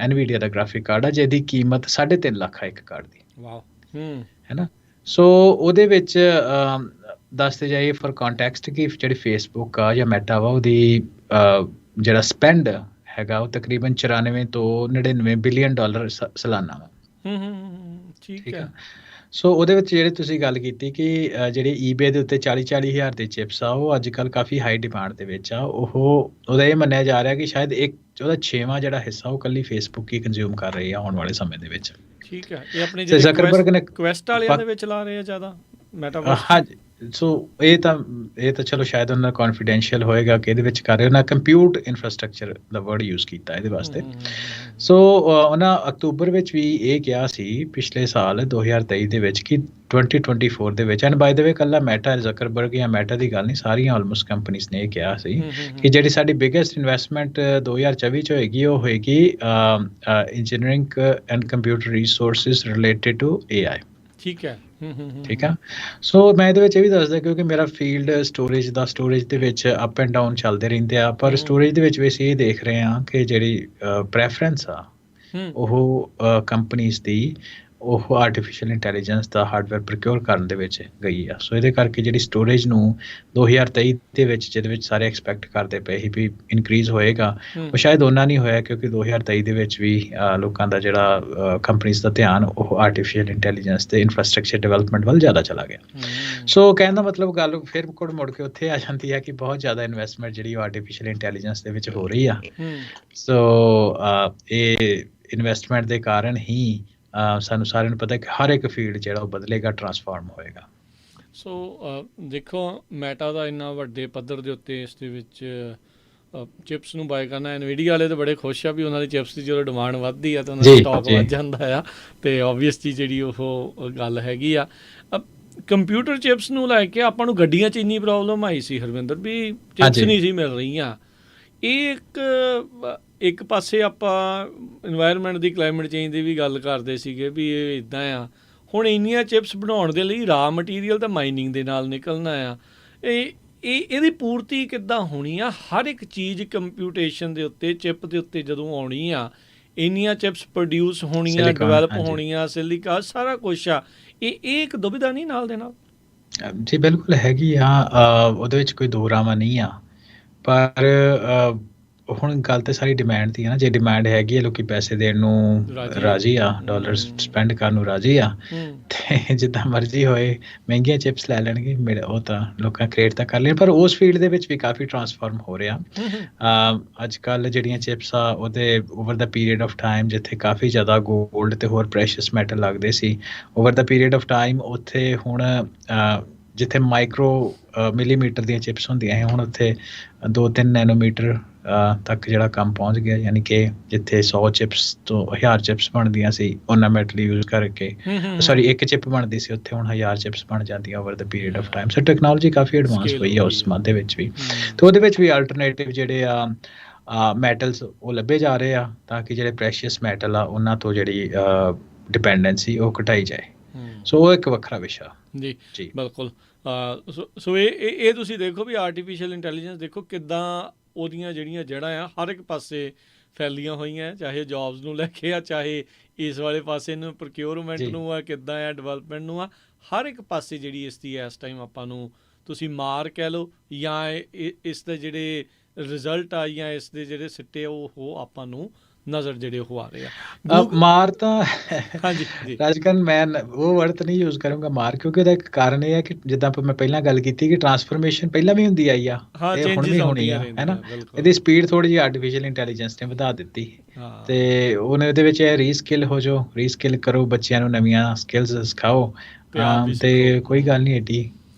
NVIDIA ਦਾ ਗ੍ਰਾਫਿਕ ਕਾਰਡ ਆ, ਜਿਹਦੀ ਕੀਮਤ 3.5 ਲੱਖ ਹੈ ਇੱਕ ਕਾਰਡ ਦੀ। ਵਾਓ। ਹੈ ਨਾ। ਸੋ ਉਹਦੇ ਵਿੱਚ ਦੱਸਦੇ ਜਾਈਏ ਫॉर ਕੰਟੈਕਸਟ ਕਿ ਜਿਹੜੀ ਫੇਸਬੁੱਕ ਆ ਜਾਂ ਮੈਟਾ ਵਾ, ਉਹਦੀ ਜਿਹੜਾ ਸਪੈਂਡ ਹੈਗਾ ਉਹ ਤਕਰੀਬਨ 94 ਤੋਂ 99 ਬਿਲੀਅਨ ਡਾਲਰ ਸਾਲਾਨਾ ਵਾ। ਠੀਕ ਹੈ। ਸੋ ਉਹਦੇ ਵਿੱਚ ਜਿਹੜੇ ਤੁਸੀਂ ਗੱਲ ਕੀਤੀ ਕਿ ਜਿਹੜੇ eBay ਦੇ ਉੱਤੇ 40-40 ਹਜ਼ਾਰ ਦੇ ਚਿਪਸ ਆ, ਉਹ ਅੱਜ ਕੱਲ੍ਹ ਕਾਫੀ ਹਾਈ ਡਿਮਾਂਡ ਦੇ ਵਿੱਚ ਆ। ਉਹਦਾ ਇਹ ਮੰਨਿਆ ਜਾ ਰਿਹਾ ਕਿ ਸ਼ਾਇਦ ਉਹਦਾ 6ਵਾਂ ਜਿਹੜਾ ਹਿੱਸਾ ਉਹ ਇਕੱਲੀ ਫੇਸਬੁੱਕ ਹੀ ਕੰਜ਼ਿਊਮ ਕਰ ਰਹੀ ਆ ਆਉਣ ਵਾਲੇ ਸਮੇਂ ਦੇ ਵਿੱਚ। ਠੀਕ ਹੈ। ਇਹ ਆਪਣੇ ਜ਼ਕਰਬਰਗ ਨੇ ਕੁਐਸਟ ਵਾਲਿਆਂ ਦੇ ਵਿੱਚ ਲਾ ਰਹੇ ਆ ਜ਼ਿਆਦਾ ਮੈਟਾਵਰਸ। ਹਾਂਜੀ। ਸੋ ਇਹ ਤਾਂ ਚਲੋ ਸ਼ਾਇਦ ਉਹਨਾਂ ਦਾ ਕੌਨਫੀਡੈਂਸ਼ੀਅਲ ਹੋਏਗਾ ਕਿ ਇਹਦੇ ਵਿੱਚ ਕਰ ਰਹੇ, ਉਹਨਾਂ ਕੰਪਿਊਟ ਇਨਫਰਾਸਟਰਕਚਰ ਦਾ ਵਰਡ ਯੂਜ਼ ਕੀਤਾ ਇਹਦੇ ਵਾਸਤੇ। ਸੋ ਉਹਨਾਂ ਅਕਤੂਬਰ ਵਿੱਚ ਵੀ ਇਹ ਕਿਹਾ ਸੀ ਪਿਛਲੇ ਸਾਲ 2023 ਦੇ ਵਿੱਚ ਕਿ 2024 ਦੇ ਵਿੱਚ, ਐਂਡ ਬਾਏ ਦ ਵੇ ਇਕੱਲਾ ਮੈਟਾ ਜ਼ਕਰਬਰਗ ਜਾਂ ਮੈਟਾ ਦੀ ਗੱਲ ਨਹੀਂ, ਸਾਰੀਆਂ ਆਲਮੋਸਟ ਕੰਪਨੀਜ਼ ਨੇ ਇਹ ਕਿਹਾ ਸੀ ਕਿ ਜਿਹੜੀ ਸਾਡੀ ਬਿਗੇਸਟ ਇਨਵੈਸਟਮੈਂਟ 2024 ਚ ਹੋਏਗੀ ਉਹ ਹੋਏਗੀ engineering and computer resources related to AI। ਠੀਕ ਹੈ। ਠੀਕ ਆ। ਸੋ ਮੈਂ ਇਹਦੇ ਵਿੱਚ ਇਹ ਵੀ ਦੱਸਦਾ ਕਿਉਂਕਿ ਮੇਰਾ ਫੀਲਡ ਸਟੋਰੇਜ ਦੇ ਵਿੱਚ ਅਪ ਐਂਡ ਡਾਊਨ ਚੱਲਦੇ ਰਹਿੰਦੇ ਆ, ਪਰ ਸਟੋਰੇਜ ਦੇ ਵਿੱਚ ਵੀ ਅਸੀਂ ਇਹ ਦੇਖ ਰਹੇ ਹਾਂ ਕਿ ਜਿਹੜੀ ਪ੍ਰੈਫਰੈਂਸ ਆ ਉਹ ਕੰਪਨੀਜ਼ ਦੀ ਉਹ ਆਰਟੀਫਿਸ਼ੀਅਲ ਇੰਟੈਲੀਜੈਂਸ ਦਾ ਹਾਰਡਵੇਅਰ ਪ੍ਰੋਕਿਓਰ ਕਰਨ ਦੇ ਵਿੱਚ ਗਈ ਆ। ਸੋ ਇਹਦੇ ਕਰਕੇ ਜਿਹੜੀ ਸਟੋਰੇਜ ਨੂੰ 2023 ਦੇ ਵਿੱਚ, ਜਿਹਦੇ ਵਿੱਚ ਸਾਰੇ ਐਕਸਪੈਕਟ ਕਰਦੇ ਪਏ ਸੀ ਵੀ ਇਨਕਰੀਜ਼ ਹੋਏਗਾ, ਉਹ ਸ਼ਾਇਦ ਉਹਨਾਂ ਨਹੀਂ ਹੋਇਆ ਕਿਉਂਕਿ 2023 ਦੇ ਵਿੱਚ ਵੀ ਲੋਕਾਂ ਦਾ ਜਿਹੜਾ ਕੰਪਨੀਜ਼ ਦਾ ਧਿਆਨ ਉਹ ਆਰਟੀਫਿਸ਼ੀਅਲ ਇੰਟੈਲੀਜੈਂਸ ਦੇ ਇਨਫਰਾਸਟਰਕਚਰ ਡਿਵੈਲਪਮੈਂਟ ਵੱਲ ਜ਼ਿਆਦਾ ਚਲਾ ਗਿਆ। ਸੋ ਕਹਿਣ ਦਾ ਮਤਲਬ ਗੱਲ ਫਿਰ ਮੁੜ ਕੇ ਉੱਥੇ ਆ ਜਾਂਦੀ ਹੈ ਕਿ ਬਹੁਤ ਜ਼ਿਆਦਾ ਇਨਵੈਸਟਮੈਂਟ ਜਿਹੜੀ ਉਹ ਆਰਟੀਫਿਸ਼ੀਅਲ ਇੰਟੈਲੀਜੈਂਸ ਦੇ ਵਿੱਚ ਹੋ ਰਹੀ ਆ। ਸੋ ਇਹ ਇਨਵੈਸਟਮੈਂਟ ਦੇ ਕਾਰਨ ਹੀ ਸਾਨੂੰ ਸਾਰਿਆਂ ਨੂੰ ਪਤਾ ਕਿ ਹਰ ਇੱਕ ਫੀਲਡ ਜਿਹੜਾ ਉਹ ਬਦਲੇਗਾ, ਟਰਾਂਸਫਾਰਮ ਹੋਏਗਾ। ਸੋ ਦੇਖੋ, ਮੈਟਾ ਦਾ ਇੰਨਾ ਵੱਡੇ ਪੱਧਰ ਦੇ ਉੱਤੇ ਇਸ ਦੇ ਵਿੱਚ ਚਿਪਸ ਨੂੰ ਬਾਏ ਕਰਨਾ, NVIDIA ਵਾਲੇ ਤਾਂ ਬੜੇ ਖੁਸ਼ ਆ ਵੀ ਉਹਨਾਂ ਦੀ ਚਿਪਸ ਦੀ ਜਦੋਂ ਡਿਮਾਂਡ ਵੱਧਦੀ ਆ ਤਾਂ ਉਹਨਾਂ ਦਾ ਸਟਾਕ ਵੱਧ ਜਾਂਦਾ ਆ, ਅਤੇ ਓਬਵੀਅਸਲੀ ਜਿਹੜੀ ਉਹ ਗੱਲ ਹੈਗੀ ਆ। ਕੰਪਿਊਟਰ ਚਿਪਸ ਨੂੰ ਲੈ ਕੇ ਆਪਾਂ ਨੂੰ ਗੱਡੀਆਂ 'ਚ ਇੰਨੀ ਪ੍ਰੋਬਲਮ ਆਈ ਸੀ ਹਰਵਿੰਦਰ, ਵੀ ਚਿਪਸ ਨਹੀਂ ਸੀ ਮਿਲ ਰਹੀਆਂ। ਇਹ ਇੱਕ ਪਾਸੇ ਆਪਾਂ ਇਨਵਾਇਰਮੈਂਟ ਦੀ, ਕਲਾਈਮੇਟ ਚੇਂਜ ਦੀ ਵੀ ਗੱਲ ਕਰਦੇ ਸੀਗੇ ਵੀ ਇਹ ਇੱਦਾਂ ਆ। ਹੁਣ ਇੰਨੀਆਂ ਚਿਪਸ ਬਣਾਉਣ ਦੇ ਲਈ ਰਾ ਮਟੀਰੀਅਲ ਤਾਂ ਮਾਈਨਿੰਗ ਦੇ ਨਾਲ ਨਿਕਲਣਾ ਆ। ਇਹਦੀ ਪੂਰਤੀ ਕਿੱਦਾਂ ਹੋਣੀ ਆ? ਹਰ ਇੱਕ ਚੀਜ਼ ਕੰਪਿਊਟੇਸ਼ਨ ਦੇ ਉੱਤੇ, ਚਿਪ ਦੇ ਉੱਤੇ ਜਦੋਂ ਆਉਣੀ ਆ, ਇੰਨੀਆਂ ਚਿਪਸ ਪ੍ਰੋਡਿਊਸ ਹੋਣੀਆਂ, ਡਿਵੈਲਪ ਹੋਣੀਆਂ, ਸਿਲਿਕਾ ਸਾਰਾ ਕੁਛ ਆ। ਇਹ ਇੱਕ ਦੁਬਿਧਾ ਨਹੀਂ ਨਾਲ ਦੇ ਨਾਲ? ਜੀ ਬਿਲਕੁਲ ਹੈਗੀ ਆ, ਉਹਦੇ ਵਿੱਚ ਕੋਈ ਦੋ ਰਾਵਾਂ ਨਹੀਂ ਆ, ਪਰ ਹੁਣ ਗੱਲ ਤੇ ਸਾਰੀ ਡਿਮਾਂਡ ਦੀ ਹੈ ਨਾ, ਜੇ ਡਿਮਾਂਡ ਹੈਗੀ ਹੈ ਲੋਕੀ ਪੈਸੇ ਦੇਣ ਨੂੰ ਰਾਜੀ ਆ, ਡਾਲਰ ਸਪੈਂਡ ਕਰਨ ਨੂੰ ਰਾਜੀ ਆ, ਤੇ ਜਿੱਦਾਂ ਮਰਜ਼ੀ ਹੋਏ ਮਹਿੰਗੀਆਂ ਚਿਪਸ ਲੈ ਲੈਣਗੇ, ਮੇਰੇ ਉਹ ਤਾਂ ਲੋਕਾਂ ਕ੍ਰੀਏਟ ਤਾਂ ਕਰ ਲੈਣ। ਪਰ ਉਸ ਫੀਲਡ ਦੇ ਵਿੱਚ ਵੀ ਕਾਫੀ ਟਰਾਂਸਫਾਰਮ ਹੋ ਰਿਹਾ। ਅੱਜ ਕੱਲ੍ਹ ਜਿਹੜੀਆਂ ਚਿਪਸ ਆ ਉਹਦੇ over the period of time, ਜਿੱਥੇ ਕਾਫੀ ਜ਼ਿਆਦਾ ਗੋਲਡ ਤੇ ਹੋਰ ਪ੍ਰੈਸ਼ੀਅਸ ਮੈਟਲ ਲੱਗਦੇ ਸੀ, over the period of time ਉੱਥੇ ਹੁਣ ਜਿੱਥੇ ਮਾਈਕਰੋ ਮਿਲੀਮੀਟਰ ਦੀਆਂ ਚਿਪਸ ਹੁੰਦੀਆਂ ਹੈ, ਹੁਣ ਉੱਥੇ 2-3 ਨੈਨੋਮੀਟਰ ਤੱਕ ਜਿਹੜਾ ਕੰਮ ਪਹੁੰਚ ਗਿਆ। ਯਾਨੀ ਕਿ ਜਿੱਥੇ 100 ਚਿਪਸ ਤੋਂ 1000 ਚਿਪਸ ਬਣਦੀਆਂ ਸੀ ਉਹਨਾਂ ਮੈਟਲ ਯੂਜ਼ ਕਰਕੇ, ਸੌਰੀ ਇੱਕ ਚਿਪ ਬਣਦੀ ਸੀ, ਉੱਥੇ ਹੁਣ 1000 ਚਿਪਸ ਬਣ ਜਾਂਦੀਆਂ over the period of time. So technology coffee advance ਹੋਈ ਆ ਉਸ ਸੰਬੰਧ ਦੇ ਵਿੱਚ ਵੀ, ਤੇ ਉਹਦੇ ਵਿੱਚ ਵੀ ਆਲਟਰਨੇਟਿਵ ਜਿਹੜੇ ਆ ਮੈਟਲਸ ਉਹ ਲੱਭੇ ਜਾ ਰਹੇ ਆ, ਤਾਂ ਕਿ ਜਿਹੜੇ ਪ੍ਰੈਸ਼ੀਅਸ ਮੈਟਲ ਆ ਉਹਨਾਂ ਤੋਂ ਜਿਹੜੀ ਡਿਪੈਂਡੈਂਸੀ ਉਹ ਘਟਾਈ ਜਾਏ। ਸੋ ਉਹ ਇੱਕ ਵੱਖਰਾ ਵਿਸ਼ਾ ਜੀ ਜੀ ਬਿਲਕੁਲ। ਸੋ ਇਹ ਤੁਸੀਂ ਦੇਖੋ ਵੀ ਆਰਟੀਫਿਸ਼ੀਅਲ ਇੰਟੈਲੀਜੈਂਸ ਦੇਖੋ ਕਿੱਦਾਂ ਉਹਦੀਆਂ ਜਿਹੜੀਆਂ ਜੜ੍ਹਾਂ ਆ ਹਰ ਇੱਕ ਪਾਸੇ ਫੈਲੀਆਂ ਹੋਈਆਂ, ਚਾਹੇ ਜੋਬਸ ਨੂੰ ਲੈ ਕੇ ਆ, ਚਾਹੇ ਇਸ ਵਾਲੇ ਪਾਸੇ ਨੂੰ ਪ੍ਰੋਕਿਉਰਮੈਂਟ ਨੂੰ ਆ, ਕਿੱਦਾਂ ਆ ਡਿਵੈਲਪਮੈਂਟ ਨੂੰ ਆ, ਹਰ ਇੱਕ ਪਾਸੇ ਜਿਹੜੀ ਇਸ ਦੀ ਇਸ ਟਾਈਮ ਆਪਾਂ ਨੂੰ ਤੁਸੀਂ ਮਾਰ ਕਹਿ ਲਓ ਜਾਂ ਇਸ ਦੇ ਜਿਹੜੇ ਰਿਜ਼ਲਟ ਆ ਜਾਂ ਇਸ ਦੇ ਜਿਹੜੇ ਸਿੱਟੇ ਉਹ ਆਪਾਂ ਨੂੰ ਨਜ਼ਰ ਜਿਹੜੇ ਉਹ ਆ ਰਹੇ ਆ। ਮਾਰ ਤਾਂ ਹਾਂਜੀ ਰਾਜਕਰਨ ਮੈਂ ਉਹ ਵਰਡ ਨਹੀਂ ਯੂਜ਼ ਕਰੂੰਗਾ ਮਾਰ, ਕਿਉਂਕਿ ਉਹਦਾ ਇੱਕ ਕਾਰਨ ਇਹ ਹੈ ਕਿ ਜਿੱਦਾਂ ਮੈਂ ਪਹਿਲਾਂ ਗੱਲ ਕੀਤੀ ਕਿ ਟਰਾਂਸਫਰਮੇਸ਼ਨ ਪਹਿਲਾਂ ਵੀ ਹੁੰਦੀ ਆਈ ਆ, ਇਹ ਹੁਣ ਵੀ ਹੋਣੀ ਆ, ਹੈ ਨਾ। ਇਹਦੀ ਸਪੀਡ ਥੋੜ੍ਹੀ ਜਿਹੀ ਆਰਟੀਫਿਸ਼ੀਅਲ ਇੰਟੈਲੀਜੈਂਸ ਨੇ ਵਧਾ ਦਿੱਤੀ, ਤੇ ਉਹਨੇ ਉਹਦੇ ਵਿੱਚ ਇਹ ਰੀਸਕਿਲ ਹੋ ਜਾਓ, ਰੀਸਕਿਲ ਕਰੋ, ਬੱਚਿਆਂ ਨੂੰ ਨਵੀਆਂ ਸਕਿੱਲਸ ਸਿਖਾਓ, ਤੇ ਕੋਈ ਗੱਲ ਨਹੀਂ ਏਡੀ।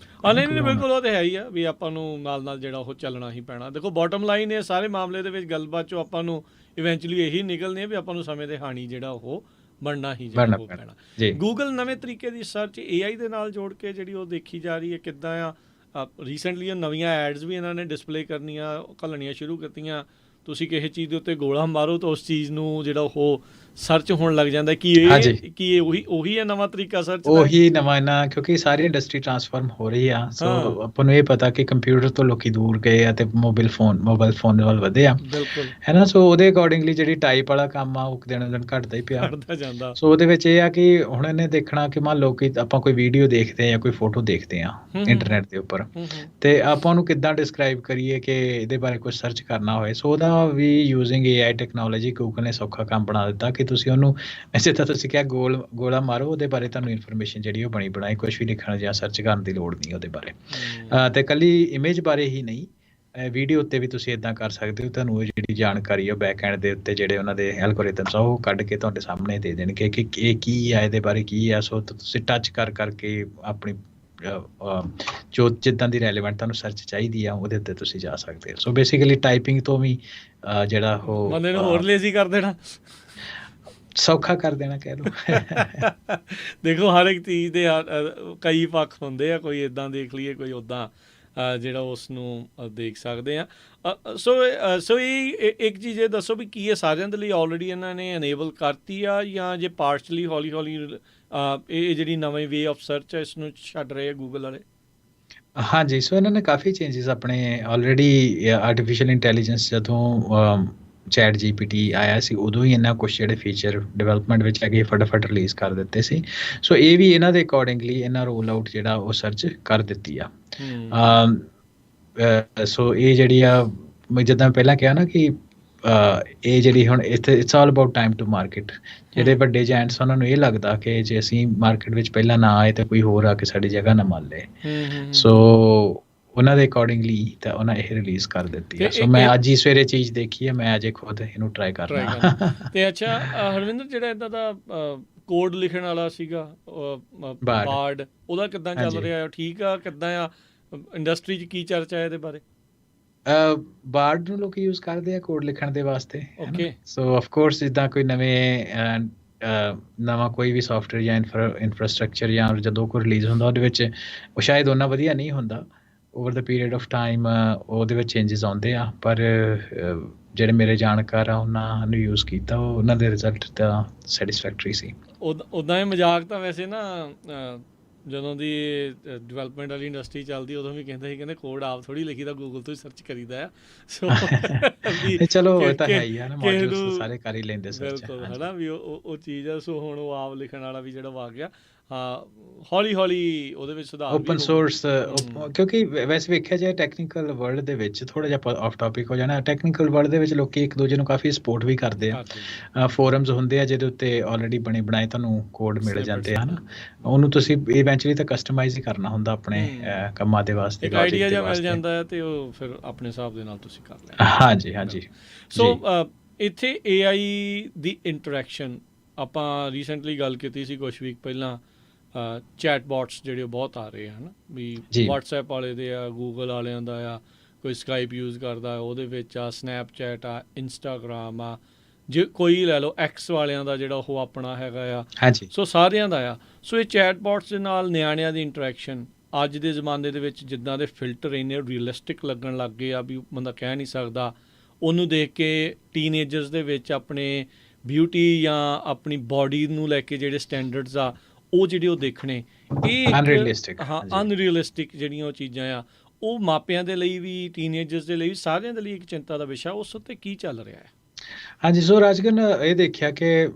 ਨਹੀਂ ਬਿਲਕੁਲ ਉਹ ਤਾਂ ਹੈ ਹੀ ਆ ਵੀ ਆਪਾਂ ਨੂੰ ਨਾਲ ਜਿਹੜਾ ਉਹ ਚੱਲਣਾ ਹੀ ਪੈਣਾ। ਦੇਖੋ ਬਾਟਮ ਲਾਈਨ ਇਹ ਸਾਰੇ ਮਾਮਲੇ ਦੇ ਵਿੱਚ ਗੱਲਬਾਤ 'ਚੋਂ ਆਪਾਂ ਨੂੰ ਇਵੈਂਚੁਅਲੀ ਇਹੀ ਨਿਕਲਣੀ ਹੈ ਵੀ ਆਪਾਂ ਨੂੰ ਸਮੇਂ ਦੇ ਹਾਣੀ ਜਿਹੜਾ ਉਹ ਬਣਨਾ ਹੀ ਜਿਹੜਾ ਉਹ ਪੈਣਾ। ਗੂਗਲ ਨਵੇਂ ਤਰੀਕੇ ਦੀ ਸਰਚ AI ਦੇ ਨਾਲ ਜੋੜ ਕੇ ਜਿਹੜੀ ਉਹ ਦੇਖੀ ਜਾ ਰਹੀ ਹੈ ਕਿੱਦਾਂ ਆ। ਰੀਸੈਂਟਲੀ ਨਵੀਆਂ ਐਡਸ ਵੀ ਇਹਨਾਂ ਨੇ ਡਿਸਪਲੇ ਕਰਨੀਆਂ ਘੱਲਣੀਆਂ ਸ਼ੁਰੂ ਕੀਤੀਆਂ। ਤੁਸੀਂ ਕਿਸੇ ਚੀਜ਼ ਦੇ ਉੱਤੇ ਗੋਲਾ ਮਾਰੋ ਤਾਂ ਉਸ ਚੀਜ਼ ਨੂੰ ਜਿਹੜਾ ਉਹ ਸਰਚ ਹੋਣ ਲੱਗ ਜਾਂਦਾ। ਕੀ ਇਹ ਉਹੀ ਹੈ ਨਵਾਂ ਤਰੀਕਾ ਸਰਚ ਦਾ? ਉਹੀ ਨਵਾਂ ਇਹਨਾਂ, ਕਿਉਂਕਿ ਸਾਰੀ ਇੰਡਸਟਰੀ ਟਰਾਂਸਫਾਰਮ ਹੋ ਰਹੀ ਆ। ਸੋ ਆਪਾਂ ਨੂੰ ਇਹ ਪਤਾ ਕਿ ਕੰਪਿਊਟਰ ਤੋਂ ਲੋਕੀ ਦੂਰ ਗਏ ਆ ਤੇ ਮੋਬਾਈਲ ਫੋਨ ਵੱਲ ਵਧੇ ਆ, ਹੈ ਨਾ। ਸੋ ਉਹਦੇ ਅਕੋਰਡਿੰਗਲੀ ਜਿਹੜੀ ਟਾਈਪ ਵਾਲਾ ਕੰਮ ਆ ਉਹ ਦਿਨੋਂ ਦਿਨ ਘਟਦਾ ਹੀ ਪਿਆ ਜਾਂਦਾ। ਸੋ ਉਹਦੇ ਵਿੱਚ ਇਹ ਆ ਕਿ ਹੁਣ ਇਹਨੇ ਦੇਖਣਾ ਕਿ ਮੰਨ ਲਓ ਕਿ ਆਪਾਂ ਕੋਈ ਵੀਡੀਓ ਦੇਖਦੇ ਆ ਜਾਂ ਕੋਈ ਫੋਟੋ ਦੇਖਦੇ ਆ ਇੰਟਰਨੈਟ ਦੇ ਉੱਪਰ, ਤੇ ਆਪਾਂ ਉਹਨੂੰ ਕਿੱਦਾਂ ਡਿਸਕ੍ਰਾਈਬ ਕਰੀਏ ਕਿ ਇਹਦੇ ਬਾਰੇ ਕੁਝ ਸਰਚ ਕਰਨਾ ਹੋਏ। ਸੋ ਉਹਦਾ ਵੀ ਯੂਜ਼ਿੰਗ AI ਟੈਕਨੋਲੋਜੀ ਗੂਗਲ ਨੇ ਸੌਖਾ ਕੰਮ ਬਣਾ ਦਿੱਤਾ ਕਿ ਤੁਸੀਂ ਉਹਨੂੰ ਜਿੱਦਾਂ ਤੁਸੀਂ ਕਿਹਾ ਗੋਲਾ ਮਾਰੋ, ਉਹਦੇ ਬਾਰੇ ਤੁਹਾਨੂੰ ਇਨਫੋਰਮੇਸ਼ਨ ਜਿਹੜੀ ਉਹ ਬਣੀ ਬਣਾਈ, ਕੁਛ ਵੀ ਲਿਖਣ ਜਾਂ ਸਰਚ ਕਰਨ ਦੀ ਲੋੜ ਨਹੀਂ ਉਹਦੇ ਬਾਰੇ। ਤੇ ਇਕੱਲੀ ਇਮੇਜ ਬਾਰੇ ਹੀ ਨਹੀਂ, ਵੀਡੀਓ ਉੱਤੇ ਵੀ ਤੁਸੀਂ ਇੱਦਾਂ ਕਰ ਸਕਦੇ ਹੋ। ਤੁਹਾਨੂੰ ਉਹ ਜਿਹੜੀ ਜਾਣਕਾਰੀ ਆ ਬੈਕ ਐਂਡ ਦੇ ਉੱਤੇ ਜਿਹੜੇ ਉਹਨਾਂ ਦੇ ਐਲਗੋਰਿਥਮਸ ਆ ਉਹ ਕੱਢ ਕੇ ਤੁਹਾਡੇ ਸਾਹਮਣੇ ਦੇ ਦੇਣਗੇ ਕਿ ਇਹ ਕੀ ਆ, ਇਹਦੇ ਬਾਰੇ ਕੀ ਆ। ਸੋ ਤੁਸੀਂ ਟੱਚ ਕਰਕੇ ਆਪਣੀ ਜੋ ਜਿੱਦਾਂ ਦੀ ਰੈਲੇਵੈਂਟ ਤੁਹਾਨੂੰ ਸਰਚ ਚਾਹੀਦੀ ਆ ਉਹਦੇ ਉੱਤੇ ਤੁਸੀਂ ਜਾ ਸਕਦੇ ਹੋ। ਸੋ ਬੇਸਿਕਲੀ ਟਾਈਪਿੰਗ ਤੋਂ ਵੀ ਜਿਹੜਾ ਉਹ ਬੰਦੇ ਨੂੰ ਹੋਰ ਲੇਜ਼ੀ ਕਰ ਦੇਣਾ, ਸੌਖਾ ਕਰ ਦੇਣਾ ਕਹਿ ਲਓ। ਦੇਖੋ ਹਰ ਇੱਕ ਚੀਜ਼ ਦੇ ਕਈ ਪੱਖ ਹੁੰਦੇ ਆ, ਕੋਈ ਇੱਦਾਂ ਦੇਖ ਲਈਏ, ਕੋਈ ਉੱਦਾਂ ਜਿਹੜਾ ਉਸ ਨੂੰ ਦੇਖ ਸਕਦੇ ਆ। ਸੋ ਇਹ ਇੱਕ ਚੀਜ਼ ਇਹ ਦੱਸੋ ਵੀ ਕੀ ਇਹ ਸਾਰਿਆਂ ਦੇ ਲਈ ਆਲਰੇਡੀ ਇਹਨਾਂ ਨੇ ਅਨੇਬਲ ਕਰਤੀ ਆ ਜਾਂ ਜੇ ਪਾਰਸ਼ਲੀ ਹੌਲੀ ਇਹ ਜਿਹੜੀ ਨਵੀਂ ਵੇ ਆਫ ਸਰਚ ਹੈ ਇਸ ਨੂੰ ਛੱਡ ਰਹੇ ਆ ਗੂਗਲ ਵਾਲੇ? ਹਾਂਜੀ, ਸੋ ਇਹਨਾਂ ਨੇ ਕਾਫੀ ਚੇਂਜਿਸ ਆਪਣੇ ਆਲਰੇਡੀ ਆਰਟੀਫਿਸ਼ੀਅਲ ਇੰਟੈਲੀਜੈਂਸ ਜਦੋਂ ਚੈਟ GPT ਆਇਆ ਸੀ ਉਦੋਂ ਹੀ ਇਹਨਾਂ ਕੁਛ ਜਿਹੜੇ ਫੀਚਰ ਡਿਵੈਲਪਮੈਂਟ ਵਿੱਚ ਹੈਗੇ ਫਟਾਫਟ ਰਿਲੀਜ਼ ਕਰ ਦਿੱਤੇ ਸੀ। ਸੋ ਇਹ ਵੀ ਇਹਨਾਂ ਦੇ ਅਕੋਰਡਿੰਗਲੀ ਇਹਨਾਂ ਰੋਲ ਆਊਟ ਜਿਹੜਾ ਉਹ ਸਰਚ ਕਰ ਦਿੱਤੀ ਆ। ਸੋ ਇਹ ਜਿਹੜੀ ਆ ਜਿੱਦਾਂ ਪਹਿਲਾਂ ਕਿਹਾ ਨਾ ਕਿ ਇਹ ਜਿਹੜੀ ਹੁਣ it's all about time to market. ਜਿਹੜੇ ਵੱਡੇ ਜੈਂਟਸ ਉਹਨਾਂ ਨੂੰ ਇਹ ਲੱਗਦਾ ਕਿ ਜੇ ਅਸੀਂ ਮਾਰਕੀਟ ਵਿੱਚ ਪਹਿਲਾਂ ਨਾ ਆਏ ਤਾਂ ਕੋਈ ਹੋਰ ਆ ਕੇ ਸਾਡੀ ਜਗ੍ਹਾ ਨਾ ਮੰਨ ਲਏ। ਸੋ ਉਹਨਾਂ ਦੇ ਅਕੋਰਡਿੰਗਲੀ ਤਾਂ ਉਹਨਾਂ ਇਹ ਰਿਲੀਜ਼ ਕਰ ਦਿੱਤੀ ਹੈ। ਸੋ ਮੈਂ ਅੱਜ ਹੀ ਸਵੇਰੇ ਚੀਜ਼ ਦੇਖੀ ਹੈ, ਮੈਂ ਅਜੇ ਖੁਦ ਇਹਨੂੰ ਟਰਾਈ ਕਰਨਾ। ਤੇ ਅੱਛਾ ਹਰਵਿੰਦਰ, ਜਿਹੜਾ ਇੱਦਾਂ ਦਾ ਕੋਡ ਲਿਖਣ ਵਾਲਾ ਸੀਗਾ ਬਾਰਡ, ਉਹਦਾ ਕਿੱਦਾਂ ਚੱਲ ਰਿਹਾ? ਠੀਕ ਆ? ਕਿੱਦਾਂ ਆ ਇੰਡਸਟਰੀ 'ਚ ਕੀ ਚਰਚਾ ਹੈ ਇਹਦੇ ਬਾਰੇ? ਬਾਰਡ ਨੂੰ ਲੋਕ ਯੂਜ਼ ਕਰਦੇ ਆ ਕੋਡ ਲਿਖਣ ਦੇ ਵਾਸਤੇ। ਓਕੇ, ਸੋ ਆਫ ਕੋਰਸ ਜਿੱਦਾਂ ਕੋਈ ਨਵਾਂ ਕੋਈ ਵੀ ਸੌਫਟਵੇਅਰ ਜਾਂ ਇਨਫਰਾਸਟਰਕਚਰ ਜਾਂ ਜਦੋਂ ਕੋਈ ਰਿਲੀਜ਼ ਹੁੰਦਾ ਉਹਦੇ ਵਿੱਚ ਉਹ ਸ਼ਾਇਦ ਓਨਾ ਵਧੀਆ ਨਹੀਂ ਹੁੰਦਾ। Over the period of time ਉਹਦੇ ਵਿੱਚ ਚੇਂਜਸ ਆਉਂਦੇ ਆ, ਪਰ ਜਿਹੜੇ ਮੇਰੇ ਜਾਣਕਾਰ ਆ ਉਹਨਾਂ ਨੂੰ ਯੂਜ਼ ਕੀਤਾ, ਉਹਨਾਂ ਦੇ ਰਿਜ਼ਲਟ ਤਾਂ ਸੈਟਿਸਫੈਕਟਰੀ ਸੀ। ਉੱਦਾਂ ਇਹ ਮਜ਼ਾਕ ਤਾਂ ਵੈਸੇ ਨਾ ਜਦੋਂ ਦੀ ਡਿਵੈਲਪਮੈਂਟ ਵਾਲੀ ਇੰਡਸਟਰੀ ਚੱਲਦੀ ਉਦੋਂ ਵੀ ਕਹਿੰਦੇ ਕੋਡ ਆਪ ਥੋੜ੍ਹੀ ਲਿਖੀਦਾ, ਗੂਗਲ ਤੋਂ ਹੀ ਸਰਚ ਕਰੀਦਾ ਆ। ਸੋ ਚਲੋ ਉਹ ਤਾਂ ਹੈ ਹੀ ਆ ਨਾ, ਮੋਡਿਊਲਸ ਸਾਰੇ ਕਰ ਹੀ ਲੈਂਦੇ ਸਰਚ, ਬਿਲਕੁਲ, ਹੈ ਨਾ ਵੀ ਉਹ ਚੀਜ਼ ਆ। ਸੋ ਹੁਣ ਉਹ ਆਪ ਲਿਖਣ ਵਾਲਾ ਵੀ ਜਿਹੜਾ ਆ ਗਿਆ। ਹਾਂ ਹੌਲੀ ਹੌਲੀ ਉਹਦੇ ਵਿੱਚ ਸੁਧਾਰ ਵੀ ਓਪਨ ਹੋਊਗਾ। ਸੋਰਸ ਹੂੰ। ਕਿਉਂਕਿ ਵੈਸੇ ਵੇਖਿਆ ਜਾਏ ਟੈਕਨੀਕਲ ਵਰਲਡ ਦੇ ਵਿੱਚ ਥੋੜਾ ਜਿਹਾ ਆਫ ਟਾਪਿਕ ਹੋ ਜਾਣਾ, ਟੈਕਨੀਕਲ ਵਰਲਡ ਦੇ ਵਿੱਚ ਲੋਕੀ ਇੱਕ ਦੂਜੇ ਨੂੰ ਕਾਫੀ ਸਪੋਰਟ ਵੀ ਕਰਦੇ ਕਰ ਦਿੰਦੇ ਆ। ਫੋਰਮਸ ਹੁੰਦੇ ਆ ਜਿਹਦੇ ਉੱਤੇ ਆਲਰੇਡੀ ਬਣੇ ਬਣਾਏ ਤੁਹਾਨੂੰ ਕੋਡ ਮਿਲ Snippets ਜਾਂਦੇ ਆ, ਮਿਲ ਹਨਾ। ਉਹਨੂੰ ਤੁਸੀਂ ਇਵੈਂਚੁਅਲੀ ਤਾਂ ਕਸਟਮਾਈਜ਼ ਹੀ ਕਰਨਾ ਹੁੰਦਾ ਆਪਣੇ ਹੂੰ। ਕੰਮਾਂ ਦੇ ਵਾਸਤੇ, ਇੱਕ ਲੌਜਿਕ ਆਈਡੀਆ ਦੇ ਜਿਹਾ ਮਿਲ ਵਾਸਤੇ। ਜਾਂਦਾ ਹੈ ਤੇ ਉਹ ਫਿਰ ਆਪਣੇ ਹਿਸਾਬ ਦੇ ਨਾਲ ਤੁਸੀਂ ਕਰ ਲੈਂਦੇ ਹਾਂਜੀ ਹਾਂਜੀ ਸੋ ਜੀ ਇੱਥੇ AI ਦੀ ਇੰਟਰੈਕਸ਼ਨ ਆਪਾਂ ਰੀਸੈਂਟਲੀ ਗੱਲ ਕੀਤੀ ਸੀ ਕੁਛ ਵੀਕ ਪਹਿਲਾਂ, ਚੈਟ ਬੋਟਸ ਜਿਹੜੇ ਉਹ ਬਹੁਤ ਆ ਰਹੇ ਹਨ ਵੀ ਜੀ WhatsApp ਵਾਲੇ ਦੇ ਆ, ਗੂਗਲ ਵਾਲਿਆਂ ਦਾ ਆ, ਕੋਈ ਸਕਾਈਪ ਯੂਜ਼ ਕਰਦਾ ਉਹਦੇ ਵਿੱਚ ਆ, ਸਨੈਪਚੈਟ ਆ, ਇੰਸਟਾਗ੍ਰਾਮ ਆ, ਜੇ ਕੋਈ ਲੈ ਲਓ ਐਕਸ ਵਾਲਿਆਂ ਦਾ ਜਿਹੜਾ ਉਹ ਆਪਣਾ ਹੈਗਾ ਆ। ਹਾਂਜੀ ਸੋ ਸਾਰਿਆਂ ਦਾ ਆ। ਸੋ ਇਹ ਚੈਟ ਬੋਟਸ ਦੇ ਨਾਲ ਨਿਆਣਿਆਂ ਦੀ ਇੰਟਰੈਕਸ਼ਨ ਅੱਜ ਦੇ ਜ਼ਮਾਨੇ ਦੇ ਵਿੱਚ ਜਿੱਦਾਂ ਦੇ ਫਿਲਟਰ ਇੰਨੇ ਰੀਅਲਿਸਟਿਕ ਲੱਗਣ ਲੱਗ ਗਏ ਆ ਵੀ ਬੰਦਾ ਕਹਿ ਨਹੀਂ ਸਕਦਾ। ਉਹਨੂੰ ਦੇਖ ਕੇ ਟੀਨਏਜਰਸ ਦੇ ਵਿੱਚ ਆਪਣੇ ਬਿਊਟੀ ਜਾਂ ਆਪਣੀ ਬਾਡੀ ਨੂੰ ਲੈ ਕੇ ਜਿਹੜੇ ਸਟੈਂਡਰਡਸ ਆ ਉਹ ਜਿਹੜੇ ਉਹ ਦੇਖਣੇ, ਇਹ Unrealistic, ਹਾਂ ਹਾਂਜੀ। ਅਨਰੀਅਲਿਸਟਿਕ ਜਿਹੜੀਆਂ ਉਹ ਚੀਜ਼ਾਂ ਆ, ਉਹ ਮਾਪਿਆਂ ਦੇ ਲਈ ਵੀ ਟੀਨਏਜਰਸ ਦੇ ਲਈ ਵੀ ਸਾਰਿਆਂ ਦੇ ਲਈ ਇੱਕ ਚਿੰਤਾ ਦਾ ਵਿਸ਼ਾ। ਉਸ ਉੱਤੇ ਕੀ ਚੱਲ ਰਿਹਾ ਹੈ? ਹਾਂਜੀ ਸੋ ਰਾਜਗਨ ਇਹ ਦੇਖਿਆ ਕਿ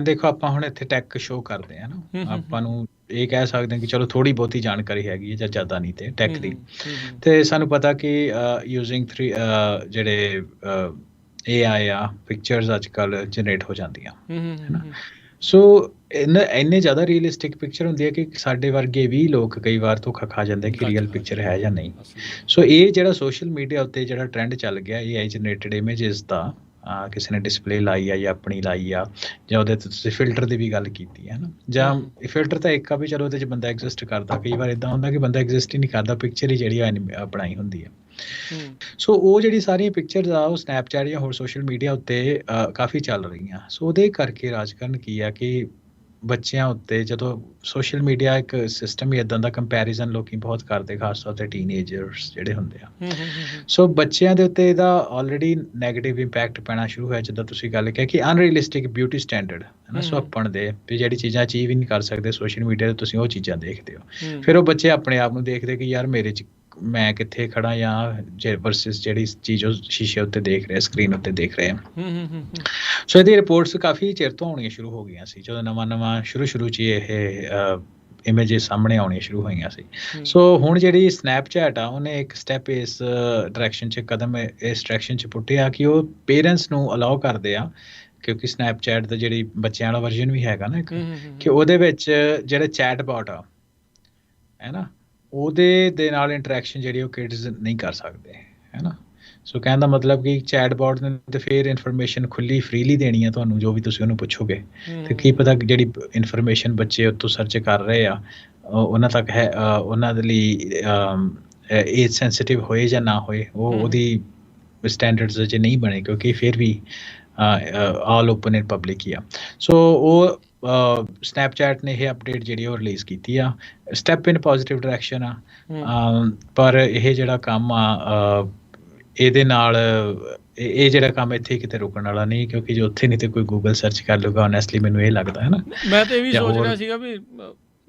ਦੇਖੋ ਆਪਾਂ ਹੁਣ ਇੱਥੇ ਟੈਕ ਸ਼ੋਅ ਕਰਦੇ ਆ ਨਾ, ਆਪਾਂ ਨੂੰ ਇਹ ਕਹਿ ਸਕਦੇ ਹਾਂ ਕਿ ਚਲੋ ਥੋੜੀ ਬਹੁਤੀ ਜਾਣਕਾਰੀ ਹੈਗੀ ਹੈ ਜਾਂ ਜ਼ਿਆਦਾ ਨਹੀਂ ਤੇ ਟੈਕ ਦੀ। ਤੇ ਸਾਨੂੰ ਪਤਾ ਕਿ ਯੂਜ਼ਿੰਗ ਜਿਹੜੇ AI ਆ, ਪਿਕਚਰਸ ਅੱਜ ਕੱਲ੍ਹ ਜਨਰੇਟ ਹੋ ਜਾਂਦੀਆਂ ਹੈ ਨਾ। ਸੋ ਇੰਨੇ ਜ਼ਿਆਦਾ ਰੀਅਲਿਸਟਿਕ ਪਿਕਚਰ ਹੁੰਦੀ ਹੈ ਕਿ ਸਾਡੇ ਵਰਗੇ ਵੀ ਲੋਕ ਕਈ ਵਾਰ ਧੋਖਾ ਖਾ ਜਾਂਦੇ ਕਿ ਰੀਅਲ ਪਿਕਚਰ ਹੈ ਜਾਂ ਨਹੀਂ। ਸੋ ਇਹ ਜਿਹੜਾ ਸੋਸ਼ਲ ਮੀਡੀਆ ਉੱਤੇ ਜਿਹੜਾ ਟਰੈਂਡ ਚੱਲ ਗਿਆ AI ਜਨਰੇਟਡ ਇਮੇਜਸ ਦਾ, ਕਿਸੇ ਨੇ ਡਿਸਪਲੇ ਲਾਈ ਆ ਜਾਂ ਆਪਣੀ ਲਾਈ ਆ, ਜਾਂ ਉਹਦੇ 'ਤੇ ਤੁਸੀਂ ਫਿਲਟਰ ਦੀ ਵੀ ਗੱਲ ਕੀਤੀ ਹੈ ਨਾ, ਜਾਂ ਫਿਲਟਰ ਤਾਂ ਇੱਕ ਆ ਵੀ ਚਲੋ ਉਹਦੇ 'ਚ ਬੰਦਾ ਐਗਜ਼ਿਸਟ ਕਰਦਾ, ਕਈ ਵਾਰ ਇੱਦਾਂ ਹੁੰਦਾ ਕਿ ਬੰਦਾ ਐਗਜ਼ਿਸਟ ਹੀ ਨਹੀਂ ਕਰਦਾ, ਪਿਕਚਰ ਹੀ ਜਿਹੜੀ ਬਣਾਈ ਹੁੰਦੀ ਹੈ। ਸੋ ਉਹ ਜਿਹੜੀ ਸਾਰੀਆਂ ਪਿਕਚਰਸ ਆ ਉਹ ਸਨੈਪਚੈਟ ਜਾਂ ਹੋਰ ਸੋਸ਼ਲ ਮੀਡੀਆ ਉੱਤੇ ਕਾਫੀ ਚੱਲ ਰਹੀਆਂ। ਸੋ ਉਹਦੇ ਕਰਕੇ ਰਾਜਕਰਨ ਕੀ ਆ ਕਿ ਬੱਚਿਆਂ ਉੱਤੇ ਜਦੋਂ ਸੋਸ਼ਲ ਮੀਡੀਆ ਇੱਕ ਸਿਸਟਮ ਹੀ ਇੱਦਾਂ ਦਾ, ਕੰਪੈਰੀਜ਼ਨ ਲੋਕੀ ਬਹੁਤ ਕਰਦੇ, ਖਾਸ ਤੌਰ 'ਤੇ ਟੀਨਏਜਰਸ ਜਿਹੜੇ ਹੁੰਦੇ ਆ। ਸੋ ਬੱਚਿਆਂ ਦੇ ਉੱਤੇ ਇਹਦਾ ਆਲਰੇਡੀ ਨੈਗੇਟਿਵ ਇੰਪੈਕਟ ਪੈਣਾ ਸ਼ੁਰੂ ਹੋਇਆ, ਜਿੱਦਾਂ ਤੁਸੀਂ ਗੱਲ ਕਿਹਾ ਕਿ ਅਨਰੀਅਲਿਸਟਿਕ ਬਿਊਟੀ ਸਟੈਂਡਰਡ ਹੈ ਨਾ, ਸੁਹੱਪਣ ਦੇ ਵੀ ਜਿਹੜੀ ਚੀਜ਼ਾਂ ਅਚੀਵ ਹੀ ਨਹੀਂ ਕਰ ਸਕਦੇ ਸੋਸ਼ਲ ਮੀਡੀਆ 'ਤੇ, ਤੁਸੀਂ ਉਹ ਚੀਜ਼ਾਂ ਦੇਖਦੇ ਹੋ। ਫਿਰ ਉਹ ਬੱਚੇ ਆਪਣੇ ਆਪ ਨੂੰ ਦੇਖਦੇ ਕਿ ਯਾਰ ਮੇਰੇ 'ਚ ਮੈਂ ਕਿੱਥੇ ਖੜਾ ਜਾਂ ਵਰਸਿਸ ਜਿਹੜੀ ਚੀਜ਼ ਉਹ ਸ਼ੀਸ਼ੇ ਉੱਤੇ ਦੇਖ ਰਹੇ, ਸਕਰੀਨ ਉੱਤੇ ਦੇਖ ਰਹੇ ਆ। ਸੋ ਇਹਦੀ ਰਿਪੋਰਟਸ ਕਾਫੀ ਚਿਰ ਤੋਂ ਆਉਣੀਆਂ ਸ਼ੁਰੂ ਹੋ ਗਈਆਂ ਸੀ, ਜਦੋਂ ਨਵਾਂ ਸ਼ੁਰੂ 'ਚ ਇਹ ਇਮੇਜਸ ਸਾਹਮਣੇ ਆਉਣੀਆਂ ਸ਼ੁਰੂ ਹੋਈਆਂ ਸੀ। ਸੋ ਹੁਣ ਜਿਹੜੀ ਸਨੈਪਚੈਟ ਆ ਉਹਨੇ ਇੱਕ ਸਟੈਪ ਇਸ ਡਾਇਰੈਕਸ਼ਨ 'ਚ, ਕਦਮ ਇਸ ਡਾਇਰੈਕਸ਼ਨ 'ਚ ਪੁੱਟਿਆ ਕਿ ਉਹ ਪੇਰੈਂਟਸ ਨੂੰ ਅਲਾਓ ਕਰਦੇ ਆ, ਕਿਉਂਕਿ ਸਨੈਪਚੈਟ ਦਾ ਜਿਹੜੀ ਬੱਚਿਆਂ ਵਾਲਾ ਵਰਜ਼ਨ ਵੀ ਹੈਗਾ ਨਾ ਇੱਕ, ਕਿ ਉਹਦੇ ਵਿੱਚ ਜਿਹੜੇ ਚੈਟ ਬੋਟ ਆ ਹੈ ਨਾ, ਉਹਦੇ ਦੇ ਨਾਲ ਇੰਟਰੈਕਸ਼ਨ ਜਿਹੜੀ ਉਹ ਕਿਡਸ ਨਹੀਂ ਕਰ ਸਕਦੇ ਹੈ ਨਾ। ਸੋ ਕਹਿਣ ਦਾ ਮਤਲਬ ਕਿ ਚੈਟ ਬੋਟ ਨੇ ਤੇ ਫਿਰ ਇਨਫੋਰਮੇਸ਼ਨ ਖੁੱਲੀ ਫ੍ਰੀਲੀ ਦੇਣੀ ਆ ਤੁਹਾਨੂੰ, ਜੋ ਵੀ ਤੁਸੀਂ ਉਹਨੂੰ ਪੁੱਛੋਗੇ, ਤੇ ਕੀ ਪਤਾ ਜਿਹੜੀ ਇਨਫੋਰਮੇਸ਼ਨ ਬੱਚੇ ਉੱਤੋਂ ਸਰਚ ਕਰ ਰਹੇ ਆ ਉਹਨਾਂ ਤੱਕ ਹੈ, ਉਹਨਾਂ ਦੇ ਲਈ ਏਜ ਸੈਂਸਿਟਿਵ ਹੋਏ ਜਾਂ ਨਾ ਹੋਏ, ਉਹਦੀ ਸਟੈਂਡਰਡਸ ਅਜੇ ਨਹੀਂ ਬਣੇ, ਕਿਉਂਕਿ ਫਿਰ ਵੀ ਆਲ ਓਪਨ ਇਨ ਪਬਲਿਕ ਹੀ ਆ। ਸੋ ਉਹ ਸਨੈਪਚੈਟ ਨੇ ਇਹ ਅਪਡੇਟ ਜਿਹੜੀ ਉਹ ਰਿਲੀਜ਼ ਕੀਤੀ ਆ, ਸਟੈਪ ਇਨ ਪੋਜ਼ਿਟਿਵ ਡਾਇਰੈਕਸ਼ਨ ਆ। ਪਰ ਇਹ ਜਿਹੜਾ ਕੰਮ ਆ ਇਹਦੇ ਨਾਲ ਇਹ ਜਿਹੜਾ ਕੰਮ ਇੱਥੇ ਕਿਤੇ ਰੁਕਣ ਵਾਲਾ ਨਹੀਂ, ਕਿਉਂਕਿ ਜੇ ਉੱਥੇ ਨਹੀਂ ਤੇ ਕੋਈ ਗੂਗਲ ਸਰਚ ਕਰ ਲੂਗਾ, ਓਨੈਸਟਲੀ ਮੈਨੂੰ ਇਹ ਲੱਗਦਾ ਹੈ ਨਾ। ਮੈਂ ਤਾਂ ਇਹ ਵੀ ਸੋਚ ਰਿਹਾ ਸੀਗਾ ਵੀ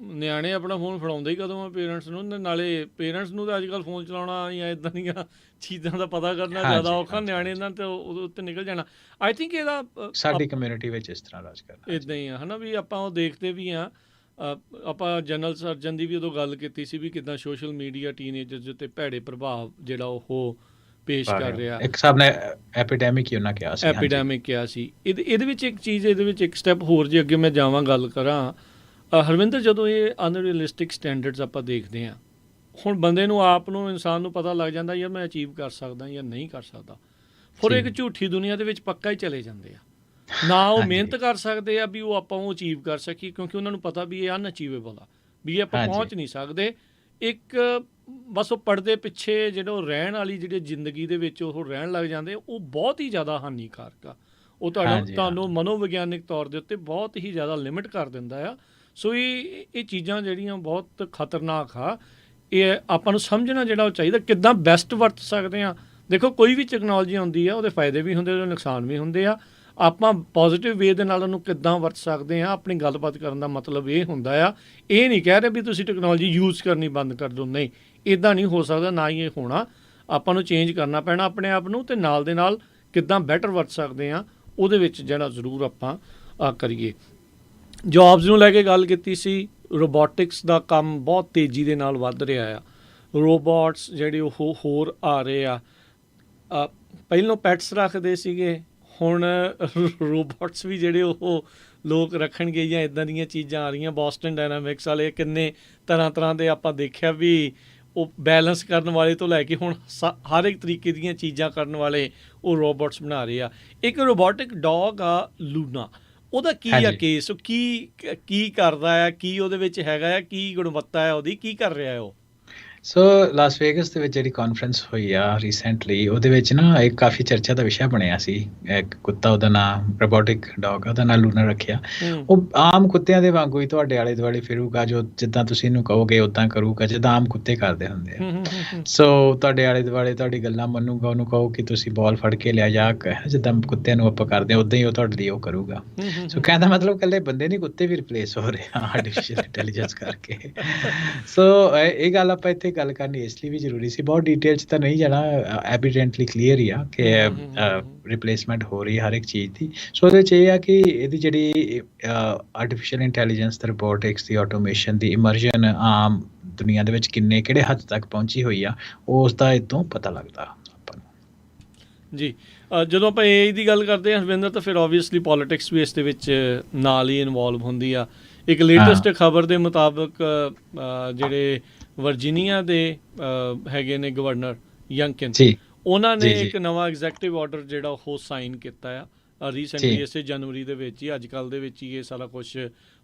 ਨਿਆਣੇ ਆਪਣਾ ਫੋਨ ਫੜਾਉਂਦੇ ਹੀ ਕਦੋਂ ਆ ਪੇਰੈਂਟਸ ਨੂੰ, ਨਾਲੇ ਪੇਰੈਂਟਸ ਨੂੰ ਤਾਂ ਅੱਜ ਕੱਲ੍ਹ ਫੋਨ ਚਲਾਉਣਾ ਜਾਂ ਇੱਦਾਂ ਦੀਆਂ ਚੀਜ਼ਾਂ ਦਾ ਪਤਾ ਕਰਨਾ ਜ਼ਿਆਦਾ ਔਖਾ, ਨਿਆਣੇ ਨਾਲ ਤਾਂ ਉਹਦੇ ਉੱਤੇ ਨਿਕਲ ਜਾਣਾ। ਆਈ ਥਿੰਕ ਇਹਦਾ ਸਾਡੀ ਕਮਿਊਨਿਟੀ ਵਿੱਚ ਇਸ ਤਰ੍ਹਾਂ ਰਾਜ ਕਰਨਾ ਇੱਦਾਂ ਹੀ ਆ ਹੈ ਨਾ, ਵੀ ਆਪਾਂ ਉਹ ਦੇਖਦੇ ਵੀ ਹਾਂ। ਆਪਾਂ ਜਨਰਲ ਸਰਜਨ ਦੀ ਵੀ ਉਦੋਂ ਗੱਲ ਕੀਤੀ ਸੀ ਵੀ ਕਿੱਦਾਂ ਸੋਸ਼ਲ ਮੀਡੀਆ ਟੀਨਏਜਰਸ ਉੱਤੇ ਭੈੜੇ ਪ੍ਰਭਾਵ ਜਿਹੜਾ ਉਹ ਪੇਸ਼ ਕਰ ਰਿਹਾ, ਇੱਕ ਹਿਸਾਬ ਨਾਲ ਐਪੀਡੈਮਿਕ ਹੀ ਉਹਨਾਂ ਕਿਹਾ ਸੀ, ਐਪੀਡੈਮਿਕ ਕਿਹਾ ਸੀ। ਇਹਦੇ ਵਿੱਚ ਇੱਕ ਚੀਜ਼, ਇਹਦੇ ਵਿੱਚ ਇੱਕ ਸਟੈਪ ਹੋਰ ਜੇ ਅੱਗੇ ਮੈਂ ਜਾਵਾਂ ਗੱਲ ਕਰਾਂ, ਹਰਵਿੰਦਰ, ਜਦੋਂ ਇਹ ਅਨਰੀਅਲਿਸਟਿਕ ਸਟੈਂਡਰਡਸ ਆਪਾਂ ਦੇਖਦੇ ਹਾਂ, ਹੁਣ ਬੰਦੇ ਨੂੰ ਆਪ ਨੂੰ, ਇਨਸਾਨ ਨੂੰ ਪਤਾ ਲੱਗ ਜਾਂਦਾ ਯਾਰ ਮੈਂ ਅਚੀਵ ਕਰ ਸਕਦਾ ਜਾਂ ਨਹੀਂ ਕਰ ਸਕਦਾ, ਫਿਰ ਇੱਕ ਝੂਠੀ ਦੁਨੀਆ ਦੇ ਵਿੱਚ ਪੱਕਾ ਹੀ ਚਲੇ ਜਾਂਦੇ ਆ। ਨਾ ਉਹ ਮਿਹਨਤ ਕਰ ਸਕਦੇ ਆ ਵੀ ਉਹ ਆਪਾਂ ਉਹ ਅਚੀਵ ਕਰ ਸਕੀਏ, ਕਿਉਂਕਿ ਉਹਨਾਂ ਨੂੰ ਪਤਾ ਵੀ ਇਹ ਅਨਅਚੀਵੇਬਲ ਆ, ਵੀ ਇਹ ਆਪਾਂ ਪਹੁੰਚ ਨਹੀਂ ਸਕਦੇ। ਇੱਕ ਬਸ ਉਹ ਪਰਦੇ ਪਿੱਛੇ ਜਿਹੜਾ ਉਹ ਰਹਿਣ ਵਾਲੀ ਜਿਹੜੀ ਜ਼ਿੰਦਗੀ ਦੇ ਵਿੱਚ ਉਹ ਰਹਿਣ ਲੱਗ ਜਾਂਦੇ, ਉਹ ਬਹੁਤ ਹੀ ਜ਼ਿਆਦਾ ਹਾਨੀਕਾਰਕ ਆ। ਉਹ ਤੁਹਾਨੂੰ ਮਨੋਵਿਗਿਆਨਿਕ ਤੌਰ ਦੇ ਉੱਤੇ ਬਹੁਤ ਹੀ ਜ਼ਿਆਦਾ ਲਿਮਿਟ ਕਰ ਦਿੰਦਾ ਆ। ਸੋ ਇਹ ਚੀਜ਼ਾਂ ਜਿਹੜੀਆਂ ਬਹੁਤ ਖਤਰਨਾਕ ਆ, ਇਹ ਆਪਾਂ ਨੂੰ ਸਮਝਣਾ ਜਿਹੜਾ ਉਹ ਚਾਹੀਦਾ, ਕਿੱਦਾਂ ਬੈਸਟ ਵਰਤ ਸਕਦੇ ਹਾਂ। ਦੇਖੋ ਕੋਈ ਵੀ ਟੈਕਨੋਲੋਜੀ ਆਉਂਦੀ ਆ, ਉਹਦੇ ਫਾਇਦੇ ਵੀ ਹੁੰਦੇ, ਉਹਦੇ ਨੁਕਸਾਨ ਵੀ ਹੁੰਦੇ ਆ। ਆਪਾਂ ਪੋਜ਼ੀਟਿਵ ਵੇ ਦੇ ਨਾਲ ਉਹਨੂੰ ਕਿੱਦਾਂ ਵਰਤ ਸਕਦੇ ਹਾਂ, ਆਪਣੀ ਗੱਲਬਾਤ ਕਰਨ ਦਾ ਮਤਲਬ ਇਹ ਹੁੰਦਾ ਆ। ਇਹ ਨਹੀਂ ਕਹਿ ਰਹੇ ਵੀ ਤੁਸੀਂ ਟੈਕਨੋਲੋਜੀ ਯੂਜ਼ ਕਰਨੀ ਬੰਦ ਕਰ ਦਿਓ, ਨਹੀਂ, ਇੱਦਾਂ ਨਹੀਂ ਹੋ ਸਕਦਾ, ਨਾ ਹੀ ਇਹ ਹੋਣਾ। ਆਪਾਂ ਨੂੰ ਚੇਂਜ ਕਰਨਾ ਪੈਣਾ ਆਪਣੇ ਆਪ ਨੂੰ, ਅਤੇ ਨਾਲ ਦੇ ਨਾਲ ਕਿੱਦਾਂ ਬੈਟਰ ਵਰਤ ਸਕਦੇ ਹਾਂ ਉਹਦੇ ਵਿੱਚ ਜਿਹੜਾ ਜ਼ਰੂਰ ਆਪਾਂ ਕਰੀਏ। ਜੌਬਸ ਨੂੰ ਲੈ ਕੇ ਗੱਲ ਕੀਤੀ ਸੀ। ਰੋਬੋਟਿਕਸ ਦਾ ਕੰਮ ਬਹੁਤ ਤੇਜ਼ੀ ਦੇ ਨਾਲ ਵੱਧ ਰਿਹਾ ਆ। ਰੋਬੋਟਸ ਜਿਹੜੇ ਉਹ ਹੋਰ ਆ ਰਹੇ ਆ। ਪਹਿਲਾਂ ਪੈਟਸ ਰੱਖਦੇ ਸੀਗੇ, ਹੁਣ ਰੋਬੋਟਸ ਵੀ ਜਿਹੜੇ ਉਹ ਲੋਕ ਰੱਖਣਗੇ ਜਾਂ ਇੱਦਾਂ ਦੀਆਂ ਚੀਜ਼ਾਂ ਆ ਰਹੀਆਂ। ਬੋਸਟਨ ਡਾਇਨਾਮਿਕਸ ਵਾਲੇ ਕਿੰਨੇ ਤਰ੍ਹਾਂ ਦੇ ਆਪਾਂ ਦੇਖਿਆ ਵੀ ਉਹ ਬੈਲੈਂਸ ਕਰਨ ਵਾਲੇ ਤੋਂ ਲੈ ਕੇ ਹੁਣ ਹਰ ਇੱਕ ਤਰੀਕੇ ਦੀਆਂ ਚੀਜ਼ਾਂ ਕਰਨ ਵਾਲੇ ਉਹ ਰੋਬੋਟਸ ਬਣਾ ਰਹੇ ਆ। ਇੱਕ ਰੋਬੋਟਿਕ ਡੌਗ ਆ ਲੂਨਾ, ਉਹਦਾ ਕੀ ਆ ਕੇਸ? ਉਹ ਕੀ ਕਰਦਾ ਆ? ਕੀ ਉਹਦੇ ਵਿੱਚ ਹੈਗਾ ਆ? ਕੀ ਗੁਣਵੱਤਾ ਹੈ ਉਹਦੀ? ਕੀ ਕਰ ਰਿਹਾ ਉਹ? ਸੋ ਲਾਸ ਵੇਗਸ ਦੇ ਵਿੱਚ ਜਿਹੜੀ ਕਾਨਫਰੰਸ ਹੋਈ ਆ ਰੀਸੈਂਟਲੀ, ਉਹਦੇ ਵਿੱਚ ਨਾ ਇੱਕ ਕਾਫੀ ਚਰਚਾ ਦਾ ਵਿਸ਼ਾ ਬਣਿਆ ਸੀ। ਇੱਕ ਕੁੱਤਾ, ਉਹਦਾ ਨਾਮ ਰੋਬੋਟਿਕ ਡੌਗ, ਉਹਦਾ ਨਾਮ ਲੂਨਾ ਰੱਖਿਆ। ਉਹ ਆਮ ਕੁੱਤਿਆਂ ਦੇ ਵਾਂਗੂ ਹੀ ਤੁਹਾਡੇ ਆਲੇ ਦੁਆਲੇ ਫਿਰੂਗਾ, ਜੋ ਜਿੱਦਾਂ ਤੁਸੀਂ ਇਹਨੂੰ ਕਹੋਗੇ ਉਦਾਂ ਕਰੂਗਾ, ਜਿੱਦਾਂ ਆਮ ਕੁੱਤੇ ਕਰਦੇ ਹੁੰਦੇ ਆ। ਸੋ ਤੁਹਾਡੇ ਆਲੇ ਦੁਆਲੇ ਤੁਹਾਡੀ ਗੱਲਾਂ ਮੰਨੂਗਾ। ਉਹਨੂੰ ਕਹੋ ਕਿ ਤੁਸੀਂ ਬਾਲ ਫੜ ਕੇ ਲਿਆ ਜਾ, ਜਿੱਦਾਂ ਕੁੱਤਿਆਂ ਨੂੰ ਆਪਾਂ ਕਰਦੇ ਹਾਂ ਉਦਾਂ ਹੀ ਉਹ ਤੁਹਾਡੇ ਲਈ ਉਹ ਕਰੂਗਾ। ਸੋ ਕਹਿਣ ਦਾ ਮਤਲਬ ਇਕੱਲੇ ਬੰਦੇ ਨਹੀਂ, ਕੁੱਤੇ ਵੀ ਰਿਪਲੇਸ ਹੋ ਰਹੇ ਆ ਆਰਟੀਫਿਸ਼ੀਅਲ ਇੰਟੈਲੀਜੈਂਸ ਕਰਕੇ। ਸੋ ਇਹ ਗੱਲ ਆਪਾਂ ਇੱਥੇ ਗੱਲ ਕਰਨੀ ਇਸ ਲਈ ਵੀ ਜ਼ਰੂਰੀ ਸੀ। ਬਹੁਤ ਡਿਟੇਲ 'ਚ ਤਾਂ ਨਹੀਂ ਜਾਣਾ, ਐਵੀਡੈਂਟਲੀ ਕਲੀਅਰ ਹੀ ਆ ਕਿ ਰਿਪਲੇਸਮੈਂਟ ਹੋ ਰਹੀ ਹਰ ਇੱਕ ਚੀਜ਼ ਦੀ। ਸੋ ਉਹਦੇ 'ਚ ਇਹ ਆ ਕਿ ਇਹਦੀ ਜਿਹੜੀ ਆਰਟੀਫਿਸ਼ੀਅਲ ਇੰਟੈਲੀਜੈਂਸ ਤੇ ਰੋਬੋਟਿਕਸ ਦੀ ਆਟੋਮੇਸ਼ਨ ਦੀ ਇਮਰਜਨ ਆਮ ਦੁਨੀਆ ਦੇ ਵਿੱਚ ਕਿਹੜੇ ਹੱਦ ਤੱਕ ਪਹੁੰਚੀ ਹੋਈ ਆ, ਉਸ ਦਾ ਇੱਥੋਂ ਪਤਾ ਲੱਗਦਾ ਆਪਾਂ ਨੂੰ। ਜੀ, ਜਦੋਂ ਆਪਾਂ AI ਦੀ ਗੱਲ ਕਰਦੇ ਹਾਂ ਹਰਵਿੰਦਰ, ਤਾਂ ਫਿਰ ਓਬਵੀਅਸਲੀ ਪੋਲੀਟਿਕਸ ਵੀ ਇਸ ਦੇ ਵਿੱਚ ਨਾਲ ਹੀ ਇਨਵੋਲਵ ਹੁੰਦੀ ਆ। ਇੱਕ ਲੇਟੈਸਟ ਖਬਰ ਦੇ ਮੁਤਾਬਕ ਜਿਹੜੇ ਵਰਜੀਨੀਆ ਦੇ ਹੈਗੇ ਨੇ ਗਵਰਨਰ ਯੰਕਿਨ, ਉਹਨਾਂ ਨੇ ਇੱਕ ਨਵਾਂ ਐਗਜ਼ੈਕਟਿਵ ਆਰਡਰ ਜਿਹੜਾ ਉਹ ਸਾਈਨ ਕੀਤਾ ਆ ਰੀਸੈਂਟਲੀ, ਇਸੇ ਜਨਵਰੀ ਦੇ ਵਿੱਚ ਹੀ। ਅੱਜ ਕੱਲ੍ਹ ਦੇ ਵਿੱਚ ਹੀ ਇਹ ਸਾਰਾ ਕੁਛ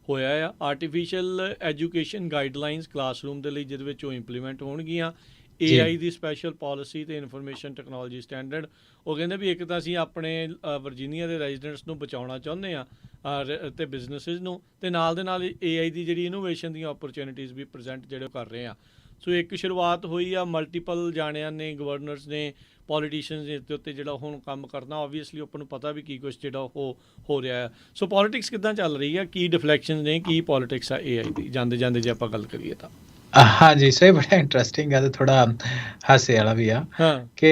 ਹੋਇਆ ਆ। ਆਰਟੀਫਿਸ਼ੀਅਲ ਐਜੂਕੇਸ਼ਨ ਗਾਈਡਲਾਈਨਸ ਕਲਾਸਰੂਮ ਦੇ ਲਈ, ਜਿਹਦੇ ਵਿੱਚ ਉਹ ਇੰਪਲੀਮੈਂਟ ਹੋਣਗੀਆਂ। AI ਦੀ ਸਪੈਸ਼ਲ ਪਾਲਿਸੀ ਤੇ ਇਨਫੋਰਮੇਸ਼ਨ ਟੈਕਨੋਲੋਜੀ ਸਟੈਂਡਰਡ। ਉਹ ਕਹਿੰਦੇ ਵੀ ਇੱਕ ਤਾਂ ਅਸੀਂ ਆਪਣੇ ਵਰਜੀਨੀਆ ਦੇ ਰੈਜ਼ੀਡੈਂਟਸ ਨੂੰ ਬਚਾਉਣਾ ਚਾਹੁੰਦੇ ਹਾਂ ਅਤੇ ਬਿਜ਼ਨਸਿਸ ਨੂੰ, ਅਤੇ ਨਾਲ ਦੇ ਨਾਲ AI ਦੀ ਜਿਹੜੀ ਇਨੋਵੇਸ਼ਨ ਦੀਆਂ ਓਪਰਚੁਨਿਟੀਜ਼ ਵੀ ਪ੍ਰੈਜ਼ੈਂਟ ਜਿਹੜੇ ਉਹ ਕਰ ਰਹੇ ਆ। ਸੋ ਇੱਕ ਸ਼ੁਰੂਆਤ ਹੋਈ ਆ, ਮਲਟੀਪਲ ਜਾਣਿਆਂ ਨੇ, ਗਵਰਨਰਸ ਨੇ, ਪੋਲੀਟੀਸ਼ੀਅਨਸ ਦੇ ਉੱਤੇ ਜਿਹੜਾ ਹੁਣ ਕੰਮ ਕਰਨਾ। ਓਬਵੀਅਸਲੀ ਆਪਾਂ ਨੂੰ ਪਤਾ ਵੀ ਕੀ ਕੁਛ ਜਿਹੜਾ ਉਹ ਹੋ ਰਿਹਾ ਹੈ। ਸੋ ਪੋਲੀਟਿਕਸ ਕਿੱਦਾਂ ਚੱਲ ਰਹੀ ਆ? ਕੀ ਡਿਫਲੈਕਸ਼ਨ ਨੇ? ਕੀ ਪੋਲੀਟਿਕਸ ਆ AI ਦੀ? ਜਾਂਦੇ ਜੇ ਆਪਾਂ ਗੱਲ ਕਰੀਏ ਤਾਂ ਹਾਂਜੀ, ਸੋ ਇਹ ਬੜਾ ਇੰਟਰਸਟਿੰਗ ਆ ਤੇ ਥੋੜਾ ਹਾਸੇ ਵਾਲਾ ਵੀ ਆ ਕਿ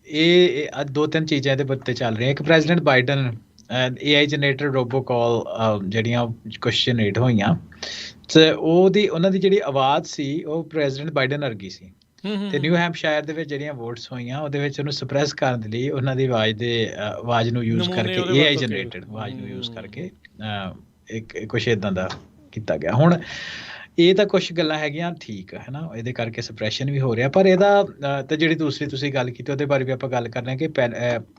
ਇਹ ਦੋ ਤਿੰਨ ਚੀਜ਼ਾਂ ਇਹਦੇ ਉੱਤੇ ਚੱਲ ਰਹੀਆਂ। ਇੱਕ president Biden AI generated robo ਕਾਲ ਜਿਹੜੀਆਂ ਕੁਛ ਜਨਰੇਟ ਹੋਈਆਂ, ਤੇ ਉਹਨਾਂ ਦੀ ਜਿਹੜੀ ਆਵਾਜ਼ ਸੀ ਉਹ ਪ੍ਰੈਜ਼ੀਡੈਂਟ ਬਾਈਡਨ ਵਰਗੀ ਸੀ। ਤੇ ਨਿਊ ਹੈਂਪਸ਼ਾਇਰ ਦੇ ਵਿੱਚ ਜਿਹੜੀਆਂ ਵੋਟਸ ਹੋਈਆਂ, ਉਹਦੇ ਵਿੱਚ ਉਹਨੂੰ ਸਪਰੈਸ ਕਰਨ ਦੇ ਲਈ ਉਹਨਾਂ ਦੀ ਆਵਾਜ਼ ਨੂੰ ਯੂਜ਼ ਕਰਕੇ, AI ਜਨਰੇਟਡ ਆਵਾਜ਼ ਨੂੰ ਯੂਜ਼ ਕਰਕੇ ਇੱਕ ਕੁਛ ਇੱਦਾਂ ਦਾ ਕੀਤਾ ਗਿਆ। ਹੁਣ ਇਹ ਤਾਂ ਕੁਛ ਗੱਲਾਂ ਹੈਗੀਆਂ ਠੀਕ ਹੈ ਨਾ, ਇਹਦੇ ਕਰਕੇ ਸਪਰੈਸ਼ਨ ਵੀ ਹੋ ਰਿਹਾ। ਪਰ ਇਹਦਾ ਤੇ ਜਿਹੜੀ ਦੂਸਰੀ ਤੁਸੀਂ ਗੱਲ ਕੀਤੀ, ਉਹਦੇ ਬਾਰੇ ਵੀ ਆਪਾਂ ਗੱਲ ਕਰਨਾ ਕਿ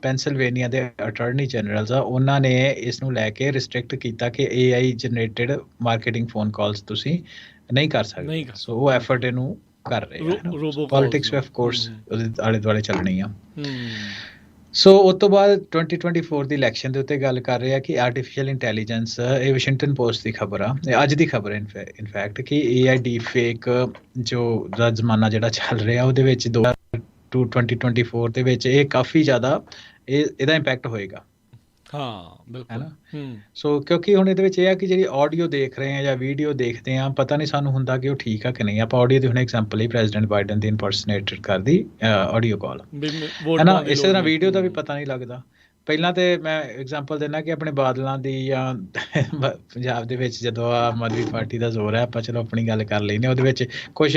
ਪੈਨਸਿਲਵੇਨੀਆ ਦੇ ਅਟਾਰਨੀ ਜਨਰਲਸ ਆ, ਉਹਨਾਂ ਨੇ ਇਸ ਨੂੰ ਲੈ ਕੇ ਰਿਸਟ੍ਰਿਕਟ ਕੀਤਾ ਕਿ AI ਜਨਰੇਟਡ ਮਾਰਕੀਟਿੰਗ ਫੋਨ ਕਾਲਸ ਤੁਸੀਂ ਨਹੀਂ ਕਰ ਸਕਦੇ। ਸੋ ਉਹ ਐਫਰਟ ਇਹਨੂੰ ਕਰ ਰਹੇ ਆ। ਪੋਲੀਟਿਕਸ ਵੀ ਆਫ ਕੋਰਸ ਉਹਦੇ ਆਲੇ ਦੁਆਲੇ ਚੱਲਣੀ ਆ। ਸੋ ਉਸ ਤੋਂ ਬਾਅਦ 2024 ਦੀ ਇਲੈਕਸ਼ਨ ਦੇ ਉੱਤੇ ਗੱਲ ਕਰ ਰਹੇ ਆ ਕਿ ਆਰਟੀਫਿਸ਼ੀਅਲ ਇੰਟੈਲੀਜੈਂਸ, ਇਹ ਵਾਸ਼ਿੰਗਟਨ ਪੋਸਟ ਦੀ ਖਬਰ ਆ, ਅੱਜ ਦੀ ਖਬਰ ਇਨਫੈਕਟ, ਕਿ AI ਡੀਪ ਫੇਕ ਜੋ ਦਾ ਜ਼ਮਾਨਾ ਜਿਹੜਾ ਚੱਲ ਰਿਹਾ, ਉਹਦੇ ਵਿੱਚ 2024 ਦੇ ਵਿੱਚ ਇਹ ਕਾਫੀ ਜ਼ਿਆਦਾ ਇਹਦਾ ਇੰਪੈਕਟ ਹੋਏਗਾ। ਹਾਂ, ਬਿਲਕੁਲ। ਸੋ ਕਿਉਂਕਿ ਹੁਣ ਇਹਦੇ ਵਿੱਚ ਇਹ ਆ ਕਿ ਜਿਹੜੀ ਆਡੀਓ ਦੇਖ ਰਹੇ ਆ ਜਾਂ ਵੀਡੀਓ ਦੇਖਦੇ ਆ, ਪਤਾ ਨਹੀਂ ਸਾਨੂੰ ਹੁੰਦਾ ਕਿ ਉਹ ਠੀਕ ਆ ਕਿ ਨਹੀਂ। ਆਪਾਂ ਆਡੀਓ ਦੀ ਹੁਣ ਐਗਜ਼ਾਮਪਲ ਹੀ ਪ੍ਰੈਜ਼ੀਡੈਂਟ ਬਾਈਡਨ ਦੀ ਇੰਪਰਸਨੇਟਡ ਕਰਦੀ ਆਡੀਓ ਕਾਲ ਹੈ ਨਾ, ਇਸੇ ਤਰ੍ਹਾਂ ਵੀਡੀਓ ਦਾ ਵੀ ਪਤਾ ਨਹੀਂ ਲੱਗਦਾ। ਪਹਿਲਾਂ ਤੇ ਮੈਂ ਐਗਜ਼ਾਮਪਲ ਦਿੰਦਾ ਕਿ ਆਪਣੇ ਬਾਦਲਾਂ ਦੀ ਜਾਂ ਪੰਜਾਬ ਦੇ ਵਿੱਚ ਜਦੋਂ ਆਮ ਆਦਮੀ ਪਾਰਟੀ ਦਾ ਜ਼ੋਰ ਹੈ, ਆਪਾਂ ਚਲੋ ਆਪਣੀ ਗੱਲ ਕਰ ਲੈਂਦੇ, ਉਹਦੇ ਵਿੱਚ ਕੁਛ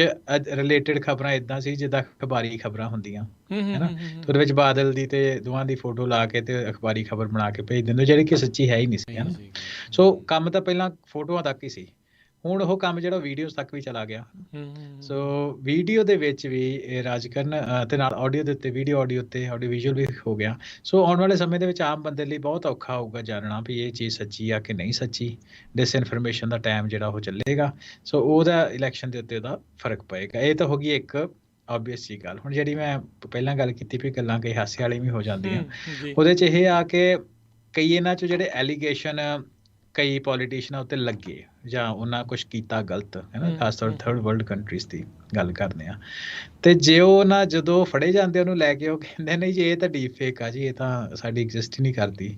ਰਿਲੇਟਡ ਖਬਰਾਂ ਇੱਦਾਂ ਸੀ ਜਿੱਦਾਂ ਅਖਬਾਰੀ ਖਬਰਾਂ ਹੁੰਦੀਆਂ ਹੈ ਨਾ, ਉਹਦੇ ਵਿੱਚ ਬਾਦਲ ਦੀ ਤੇ ਦੋਵਾਂ ਦੀ ਫੋਟੋ ਲਾ ਕੇ ਤੇ ਅਖਬਾਰੀ ਖਬਰ ਬਣਾ ਕੇ ਭੇਜ ਦਿੰਦੇ, ਜਿਹੜੀ ਕਿ ਸੱਚੀ ਹੈ ਹੀ ਨਹੀਂ ਸੀ, ਹੈ ਨਾ। ਸੋ ਕੰਮ ਤਾਂ ਪਹਿਲਾਂ ਫੋਟੋਆਂ ਤੱਕ ਹੀ ਸੀ, ਹੁਣ ਉਹ ਕੰਮ ਜਿਹੜਾ ਵੀਡੀਓਜ਼ ਤੱਕ ਵੀ ਚਲਾ ਗਿਆ। ਸੋ ਵੀਡੀਓ ਦੇ ਵਿੱਚ ਵੀ ਰਾਜ ਕਰਨ ਤੇ ਨਾਲ ਆਡੀਓ ਦੇ ਉੱਤੇ, ਵੀਡੀਓ ਆਡੀਓ ਉੱਤੇ ਆਡੀਓ ਵਿਜ਼ੂਅਲ ਵੀ ਹੋ ਗਿਆ। ਸੋ ਆਉਣ ਵਾਲੇ ਸਮੇਂ ਦੇ ਵਿੱਚ ਆਮ ਬੰਦੇ ਲਈ ਬਹੁਤ ਔਖਾ ਹੋਊਗਾ ਜਾਣਨਾ ਵੀ ਇਹ ਚੀਜ਼ ਸੱਚੀ ਆ ਕਿ ਨਹੀਂ ਸੱਚੀ। ਡਿਸਇਨਫੋਰਮੇਸ਼ਨ ਦਾ ਟਾਈਮ ਜਿਹੜਾ ਉਹ ਚੱਲੇਗਾ। ਸੋ ਉਹਦਾ ਇਲੈਕਸ਼ਨ ਦੇ ਉੱਤੇ ਉਹਦਾ ਫਰਕ ਪਏਗਾ। ਇਹ ਤਾਂ ਹੋ ਗਈ ਇੱਕ ਓਬਵੀਅਸ ਜੀ ਗੱਲ। ਹੁਣ ਜਿਹੜੀ ਮੈਂ ਪਹਿਲਾਂ ਗੱਲ ਕੀਤੀ ਵੀ ਗੱਲਾਂ ਕਈ ਹਾਸੇ ਵਾਲੀ ਵੀ ਹੋ ਜਾਂਦੀਆਂ, ਉਹਦੇ 'ਚ ਇਹ ਆ ਕਿ ਕਈ ਇਹਨਾਂ 'ਚ ਜਿਹੜੇ ਐਲੀਗੇਸ਼ਨ ਕਈ ਪੋਲੀਟੀਸ਼ੀਅਨਾਂ ਉੱਤੇ ਲੱਗੇ ਜਾਂ ਉਹਨਾਂ ਕੁਛ ਕੀਤਾ ਗਲਤ, ਹੈ ਨਾ, ਖਾਸ ਤੌਰ ਥਰਡ ਵਰਲਡ ਕੰਟਰੀਜ਼ ਦੀ ਗੱਲ ਕਰਦੇ ਆ, ਤੇ ਜੇ ਉਹ ਨਾ ਜਦੋਂ ਫੜੇ ਜਾਂਦੇ ਉਹਨੂੰ ਲੈ ਕੇ ਉਹ ਕਹਿੰਦੇ ਨਹੀਂ ਜੀ ਇਹ ਤਾਂ ਡੀਪ ਫੇਕ ਆ ਜੀ, ਇਹ ਤਾਂ ਸਾਡੀ ਐਗਜ਼ਿਸਟ ਹੀ ਨਹੀਂ ਕਰਦੀ,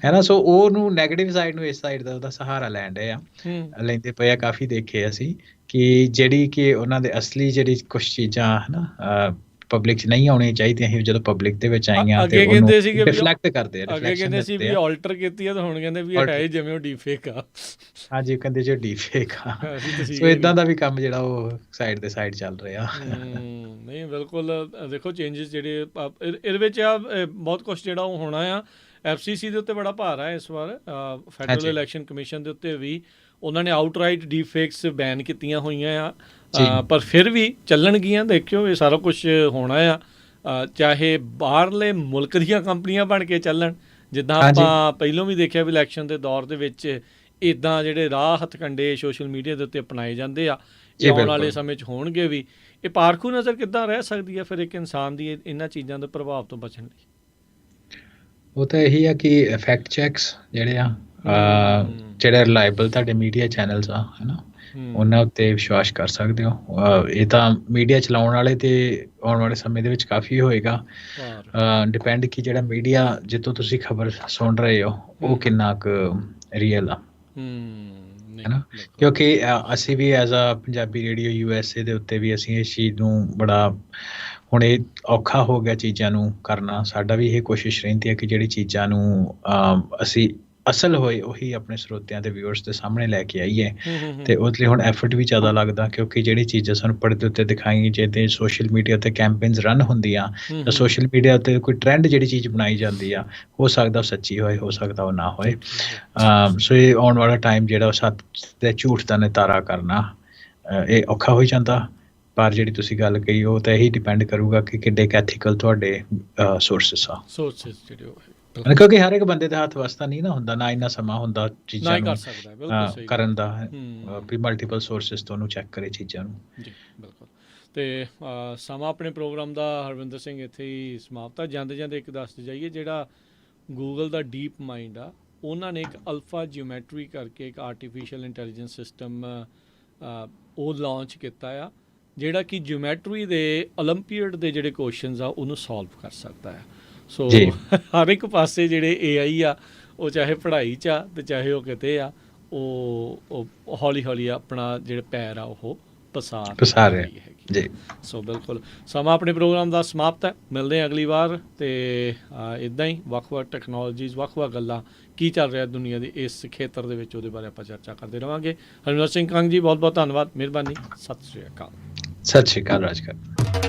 ਹੈ ਨਾ। ਸੋ ਉਹਨੂੰ ਨੈਗੇਟਿਵ ਸਾਈਡ ਨੂੰ, ਇਸ ਸਾਈਡ ਦਾ ਉਹਦਾ ਸਹਾਰਾ ਲੈਂਦੇ ਪਏ ਆ। ਕਾਫੀ ਦੇਖੇ ਅਸੀਂ ਕਿ ਜਿਹੜੀ ਕਿ ਉਹਨਾਂ ਦੇ ਅਸਲੀ ਜਿਹੜੀ ਕੁਛ ਚੀਜ਼ਾਂ ਹੈ ਨਾ ਪਬਲਿਕ 'ਚ ਨਹੀਂ ਆਉਣੀਆਂ ਚਾਹੀਦੀਆਂ ਸੀ, ਜਦੋਂ ਪਬਲਿਕ ਦੇ ਵਿੱਚ ਆਈਆਂ ਤੇ ਅੱਗੇ ਉਹਨੂੰ ਕਹਿੰਦੇ ਸੀਗੇ ਵੀ ਰਿਫਲੈਕਟ ਕਰਦੇ ਆ, ਅੱਗੇ ਰਿਫਲੈਕਸ਼ਨ ਕਹਿੰਦੇ ਸੀ ਦਿੰਦੇ ਵੀ ਆ। ਆਲਟਰ ਕੀਤੀ ਆ, ਤਾਂ ਹੁਣ ਕਹਿੰਦੇ ਵੀ ਇਹ ਹੈ ਹੀ ਜਿਵੇਂ ਉਹ ਡੀਫੇਕ ਆ। ਹਾਂਜੀ, ਕਹਿੰਦੇ ਜੋ ਡੀਫੇਕ ਆ। ਅਸੀਂ ਤਾਂ ਸੋ ਸੀਗੇ ਇਦਾਂ ਵੀ। ਦਾ ਵੀ ਕੰਮ ਜਿਹੜਾ ਉਹ ਸਾਈਡ ਦੇ ਸਾਈਡ ਚੱਲ ਰਿਹਾ। ਨਹੀਂ ਬਿਲਕੁਲ, ਦੇਖੋ ਚੇਂਜਸ ਜਿਹੜੇ ਇਹਦੇ ਵਿੱਚ ਆ, ਬਹੁਤ ਕੁਛ ਜਿਹੜਾ ਉਹ ਹੋਣਾ ਆ। FCC ਦੇ ਉੱਤੇ ਬੜਾ ਭਾਰ ਆ ਇਸ ਵਾਰ, ਫੈਡਰਲ ਹਾਂਜੀ। ਇਲੈਕਸ਼ਨ ਕਮਿਸ਼ਨ ਦੇ ਉੱਤੇ ਵੀ ਉਹਨਾਂ ਨੇ ਆਊਟਰਾਈਟ ਡੀਫੇਕਸ ਬੈਨ ਕੀਤੀਆਂ ਹੋਈਆਂ ਆ। ਜੀ। ਪਰ ਫਿਰ ਵੀ ਚੱਲਣਗੀਆਂ, ਦੇਖਿਓ ਇਹ ਸਾਰਾ ਕੁਝ ਹੋਣਾ ਆ। ਚਾਹੇ ਬਾਹਰਲੇ ਮੁਲਕ ਦੀਆਂ ਕੰਪਨੀਆਂ ਬਣ ਕੇ ਚੱਲਣ, ਜਿੱਦਾਂ ਹਾਂਜੀ। ਆਪਾਂ ਪਹਿਲਾਂ ਵੀ ਦੇਖਿਆ ਵੀ ਇਲੈਕਸ਼ਨ ਦੇ ਦੌਰ ਦੇ ਵਿੱਚ ਇੱਦਾਂ ਜਿਹੜੇ ਰਾਹ ਹੱਥਕੰਡੇ ਸੋਸ਼ਲ ਮੀਡੀਆ ਦੇ ਉੱਤੇ ਅਪਣਾਏ ਜਾਂਦੇ ਆ, ਜੀ, ਇਹ ਆਉਣ ਬਿਲਕੁਲ। ਵਾਲੇ ਸਮੇਂ 'ਚ ਹੋਣਗੇ ਵੀ। ਇਹ ਪਾਰਖੂ ਨਜ਼ਰ ਕਿੱਦਾਂ ਰਹਿ ਸਕਦੀ ਹੈ ਫਿਰ ਇੱਕ ਇਨਸਾਨ ਦੀ ਇਹਨਾਂ ਚੀਜ਼ਾਂ ਦੇ ਪ੍ਰਭਾਵ ਤੋਂ ਬਚਣ ਲਈ? ਉਹ ਤਾਂ ਇਹੀ ਆ ਕਿ ਫੈਕਟ ਚੈਕਸ ਜਿਹੜੇ ਆ, ਜਿਹੜੇ ਰਿਲਾਇਬਲ ਤੁਹਾਡੇ ਮੀਡੀਆ ਚੈਨਲਸ ਆ, ਹੈ ਨਾ, ਉਹਨਾਂ ਉੱਤੇ ਵਿਸ਼ਵਾਸ ਕਰ ਸਕਦੇ ਹੋ। ਇਹ ਤਾਂ ਮੀਡੀਆ ਚਲਾਉਣ ਵਾਲੇ ਤੇ ਆਉਣ ਵਾਲੇ ਸਮੇਂ ਦੇ ਵਿੱਚ ਕਾਫੀ ਹੋਏਗਾ ਡਿਪੈਂਡ ਕਿ ਜਿਹੜਾ ਮੀਡੀਆ ਜਿੱਥੋਂ ਤੁਸੀਂ ਖਬਰ ਸੁਣ ਰਹੇ ਹੋ ਉਹ ਕਿੰਨਾ ਕੁ ਰੀਅਲ ਆ, ਹੈ ਨਾ। ਕਿਉਂਕਿ ਅਸੀਂ ਵੀ as a Punjabi radio USA ਦੇ ਉੱਤੇ ਵੀ ਅਸੀਂ ਇਸ ਚੀਜ਼ ਨੂੰ ਬੜਾ, ਹੁਣ ਇਹ ਔਖਾ ਹੋ ਗਿਆ ਚੀਜ਼ਾਂ ਨੂੰ ਕਰਨਾ। ਸਾਡਾ ਵੀ ਇਹ ਕੋਸ਼ਿਸ਼ ਰਹਿੰਦੀ ਹੈ ਕਿ ਜਿਹੜੀ ਚੀਜ਼ਾਂ ਨੂੰ ਅਸੀਂ ਅਸਲ ਹੋਏ ਉਹੀ ਆਪਣੇ ਸਰੋਤਿਆਂ ਦੇ ਵਿਊਅਰਸ ਦੇ ਸਾਹਮਣੇ ਲੈ ਕੇ ਆਈਏ, ਤੇ ਉਹਦੇ ਲਈ ਹੁਣ ਐਫਰਟ ਵੀ ਜ਼ਿਆਦਾ ਲੱਗਦਾ, ਕਿਉਂਕਿ ਜਿਹੜੀ ਚੀਜ਼ਾਂ ਸਾਨੂੰ ਪਰਦੇ ਉੱਤੇ ਦਿਖਾਈਆਂ, ਜੇ ਸੋਸ਼ਲ ਮੀਡੀਆ 'ਤੇ ਕੈਂਪੇਨਸ ਰਨ ਹੁੰਦੀਆਂ ਤਾਂ ਸੋਸ਼ਲ ਮੀਡੀਆ 'ਤੇ ਕੋਈ ਟਰੈਂਡ ਜਿਹੜੀ ਚੀਜ਼ ਬਣਾਈ ਜਾਂਦੀ ਆ, ਹੋ ਸਕਦਾ ਉਹ ਸੱਚੀ ਹੋਏ, ਹੋ ਸਕਦਾ ਉਹ ਨਾ ਹੋਏ। ਸੋ ਇਹ ਆਉਣ ਵਾਲਾ ਟਾਈਮ ਜਿਹੜਾ ਉਹ ਸੱਚ ਤੇ ਝੂਠ ਦਾ ਨਿਤਾਰਾ ਕਰਨਾ ਇਹ ਔਖਾ ਹੋ ਜਾਂਦਾ। ਪਰ ਜਿਹੜੀ ਤੁਸੀਂ ਗੱਲ ਕਹੀ ਉਹ ਤਾਂ ਇਹੀ ਡਿਪੈਂਡ ਕਰੂਗਾ ਕਿ ਕਿੱਡੇ ਐਥੀਕਲ ਤੁਹਾਡੇ ਸੋਰਸਿਸ ਆ, ਜਿਹੜੇ ਉਹ ਕਿਉਂਕਿ ਹਰ ਇੱਕ ਬੰਦੇ ਦੇ ਹੱਥ ਵਸਤਾ ਨਹੀਂ ਨਾ ਹੁੰਦਾ, ਨਾ ਇੰਨਾ ਸਮਾਂ ਹੁੰਦਾ ਚੀਜ਼ਾਂ ਨੂੰ ਕਰਨ ਦਾ ਵੀ ਮਲਟੀਪਲ ਸੋਰਸਿਸ ਤੋਂ ਉਹਨੂੰ ਚੈੱਕ ਕਰੇ ਚੀਜ਼ਾਂ ਨੂੰ। ਜੀ ਬਿਲਕੁਲ। ਤੇ ਸਮਾਂ ਆਪਣੇ ਪ੍ਰੋਗਰਾਮ ਦਾ ਹਰਵਿੰਦਰ ਸਿੰਘ ਇੱਥੇ ਹੀ ਸਮਾਪਤ ਆ। ਜਾਂਦੇ ਜਾਂਦੇ ਇੱਕ ਦੱਸਦੇ ਜਾਈਏ, ਜਿਹੜਾ ਗੂਗਲ ਦਾ ਡੀਪ ਮਾਈਂਡ ਆ, ਉਹਨਾਂ ਨੇ ਇੱਕ ਅਲਫਾ ਜਿਓਮੈਟਰੀ ਕਰਕੇ ਇੱਕ ਆਰਟੀਫਿਸ਼ੀਅਲ ਇੰਟੈਲੀਜੈਂਸ ਸਿਸਟਮ ਉਹ ਲਾਂਚ ਕੀਤਾ ਆ, ਜਿਹੜਾ ਕਿ ਜਿਓਮੈਟਰੀ ਦੇ ਓਲੰਪੀਅਡ ਦੇ ਜਿਹੜੇ ਕੁਐਸਚਨਸ ਆ ਉਹਨੂੰ ਸੋਲਵ ਕਰ ਸਕਦਾ ਆ। ਸੋ ਹਰ ਇੱਕ ਪਾਸੇ ਜਿਹੜੇ AI ਆ, ਉਹ ਚਾਹੇ ਪੜ੍ਹਾਈ 'ਚ ਆ ਅਤੇ ਚਾਹੇ ਉਹ ਕਿਤੇ ਆ, ਉਹ ਹੌਲੀ ਹੌਲੀ ਆਪਣਾ ਜਿਹੜੇ ਪੈਰ ਆ ਉਹ ਪਸਾਰ ਰਹੀ ਹੈਗੀ ਜੀ। ਸੋ ਬਿਲਕੁਲ, ਸਮਾਂ ਆਪਣੇ ਪ੍ਰੋਗਰਾਮ ਦਾ ਸਮਾਪਤ ਹੈ। ਮਿਲਦੇ ਹਾਂ ਅਗਲੀ ਵਾਰ, ਅਤੇ ਇੱਦਾਂ ਹੀ ਵੱਖ-ਵੱਖ ਟੈਕਨੋਲੋਜੀਜ਼, ਵੱਖ-ਵੱਖ ਗੱਲਾਂ ਕੀ ਚੱਲ ਰਿਹਾ ਦੁਨੀਆ ਦੀ ਇਸ ਖੇਤਰ ਦੇ ਵਿੱਚ, ਉਹਦੇ ਬਾਰੇ ਆਪਾਂ ਚਰਚਾ ਕਰਦੇ ਰਹਾਂਗੇ। ਹਰਵਿੰਦਰ ਸਿੰਘ ਕੰਗ ਜੀ, ਬਹੁਤ ਬਹੁਤ ਧੰਨਵਾਦ, ਮਿਹਰਬਾਨੀ, ਸਤਿ ਸ਼੍ਰੀ ਅਕਾਲ। ਸਤਿ ਸ਼੍ਰੀ ਅਕਾਲ ਰਾਜਕਰ।